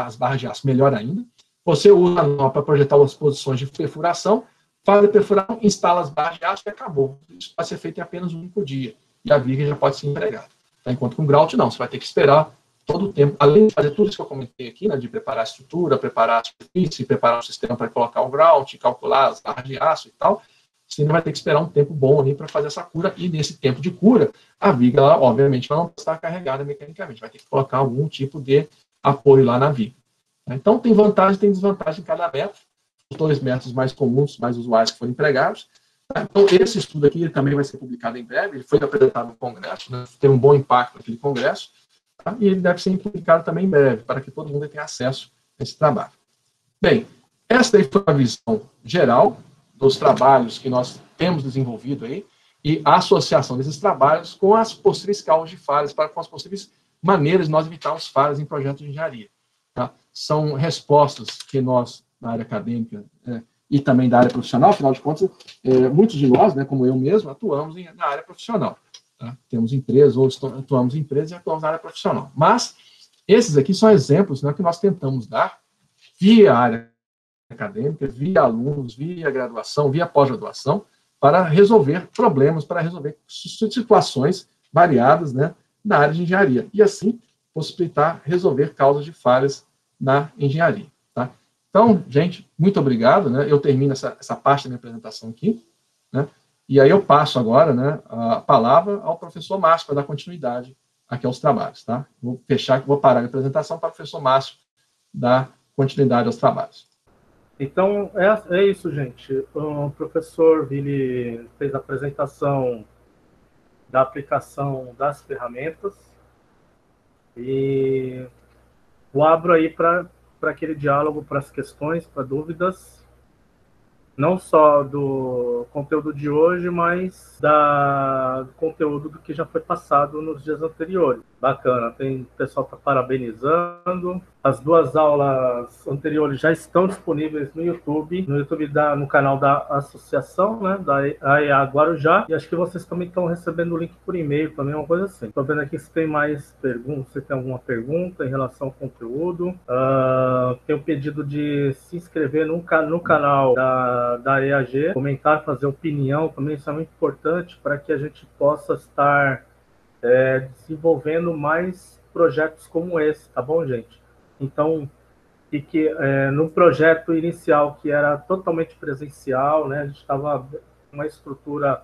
as barras de aço, melhor ainda. Você usa a nó para projetar as posições de perfuração, faz a perfuração, instala as barras de aço e acabou. Isso pode ser feito em apenas um único dia. E a viga já pode ser empregada. Tá? Enquanto com grout, não. Você vai ter que esperar todo o tempo. Além de fazer tudo isso que eu comentei aqui, né, de preparar a estrutura, preparar a superfície, preparar o sistema para colocar o grout, calcular as barras de aço e tal, você ainda vai ter que esperar um tempo bom ali para fazer essa cura. E nesse tempo de cura, a viga, ela, obviamente, vai não estar carregada mecanicamente. Vai ter que colocar algum tipo de apoio lá na viga. Então, tem vantagem e tem desvantagem em cada método. Os 2 métodos mais comuns, mais usuais que foram empregados. Então, esse estudo aqui também vai ser publicado em breve. Ele foi apresentado no Congresso, né, teve um bom impacto naquele Congresso. Tá? E ele deve ser publicado também em breve, para que todo mundo tenha acesso a esse trabalho. Bem, essa daí foi a visão geral dos trabalhos que nós temos desenvolvido aí e a associação desses trabalhos com as possíveis causas de falhas, com as possíveis maneiras de nós evitarmos falhas em projetos de engenharia. Tá? São respostas que nós, na área acadêmica e também da área profissional, afinal de contas, muitos de nós, né, como eu mesmo, atuamos na área profissional. Tá? Temos empresas, ou atuamos em empresas e atuamos na área profissional. Mas esses aqui são exemplos, né, que nós tentamos dar via área acadêmica, via alunos, via graduação, via pós-graduação, para resolver problemas, para resolver situações variadas, né, na área de engenharia. E assim, possibilitar resolver causas de falhas na engenharia. Tá? Então, gente, muito obrigado. Né? Eu termino essa parte da minha apresentação aqui. Né? E aí eu passo agora, né, a palavra ao professor Márcio para dar continuidade aqui aos trabalhos. Tá? Vou parar a apresentação para o professor Márcio dar continuidade aos trabalhos. Então, é isso, gente. O professor Vili fez a apresentação da aplicação das ferramentas e eu abro aí para aquele diálogo, para as questões, para dúvidas, não só do conteúdo de hoje, mas do conteúdo do que já foi passado nos dias anteriores. Bacana, tem pessoal tá parabenizando. As 2 aulas anteriores já estão disponíveis no YouTube no canal da associação, né, da AEA Guarujá, e acho que vocês também estão recebendo o link por e-mail, também uma coisa assim. Estou vendo aqui se tem mais perguntas, se tem alguma pergunta em relação ao conteúdo. Tem o pedido de se inscrever no canal da EAG, comentar, fazer opinião, também isso é muito importante para que a gente possa estar desenvolvendo mais projetos como esse, tá bom, gente? Então, e que no projeto inicial, que era totalmente presencial, né, a gente estava com uma estrutura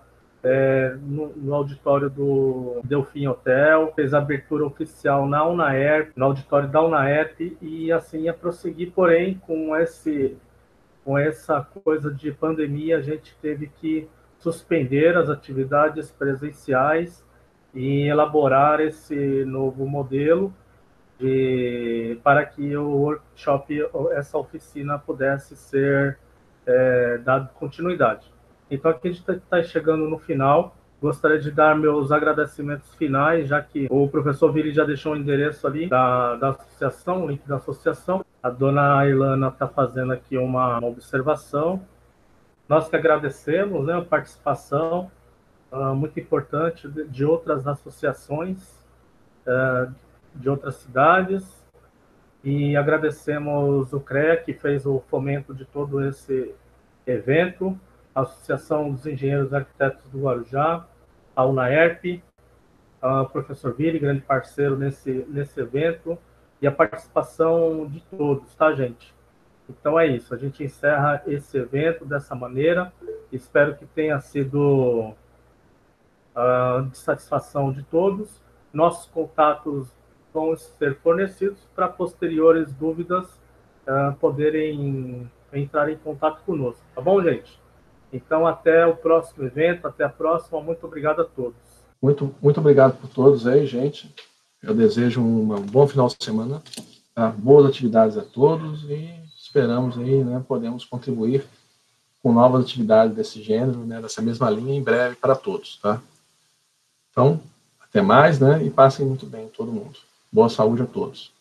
no auditório do Delfim Hotel, fez a abertura oficial na UNAERP, no auditório da UNAERP, e assim ia prosseguir, porém, com essa coisa de pandemia, a gente teve que suspender as atividades presenciais e elaborar esse novo modelo para que o workshop, essa oficina, pudesse ser dado continuidade. Então, aqui a gente está chegando no final Gostaria de dar meus agradecimentos finais, já que o professor Vili já deixou o endereço ali da associação, o link da associação. A dona Ilana está fazendo aqui uma observação. Nós que agradecemos, né, a participação muito importante de outras associações, de outras cidades, e agradecemos o CREA, que fez o fomento de todo esse evento, a Associação dos Engenheiros e Arquitetos do Guarujá, a UNAERP, o professor Vili, grande parceiro nesse evento, e a participação de todos, tá, gente? Então é isso, a gente encerra esse evento dessa maneira, espero que tenha sido de satisfação de todos. Nossos contatos vão ser fornecidos para posteriores dúvidas poderem entrar em contato conosco, tá bom, gente? Então, até o próximo evento, até a próxima. Muito obrigado a todos. Muito obrigado por todos aí, gente. Eu desejo um bom final de semana, tá? Boas atividades a todos e esperamos aí, né, podemos contribuir com novas atividades desse gênero, né, dessa mesma linha, em breve para todos, tá? Então, até mais, né, e passem muito bem todo mundo. Boa saúde a todos.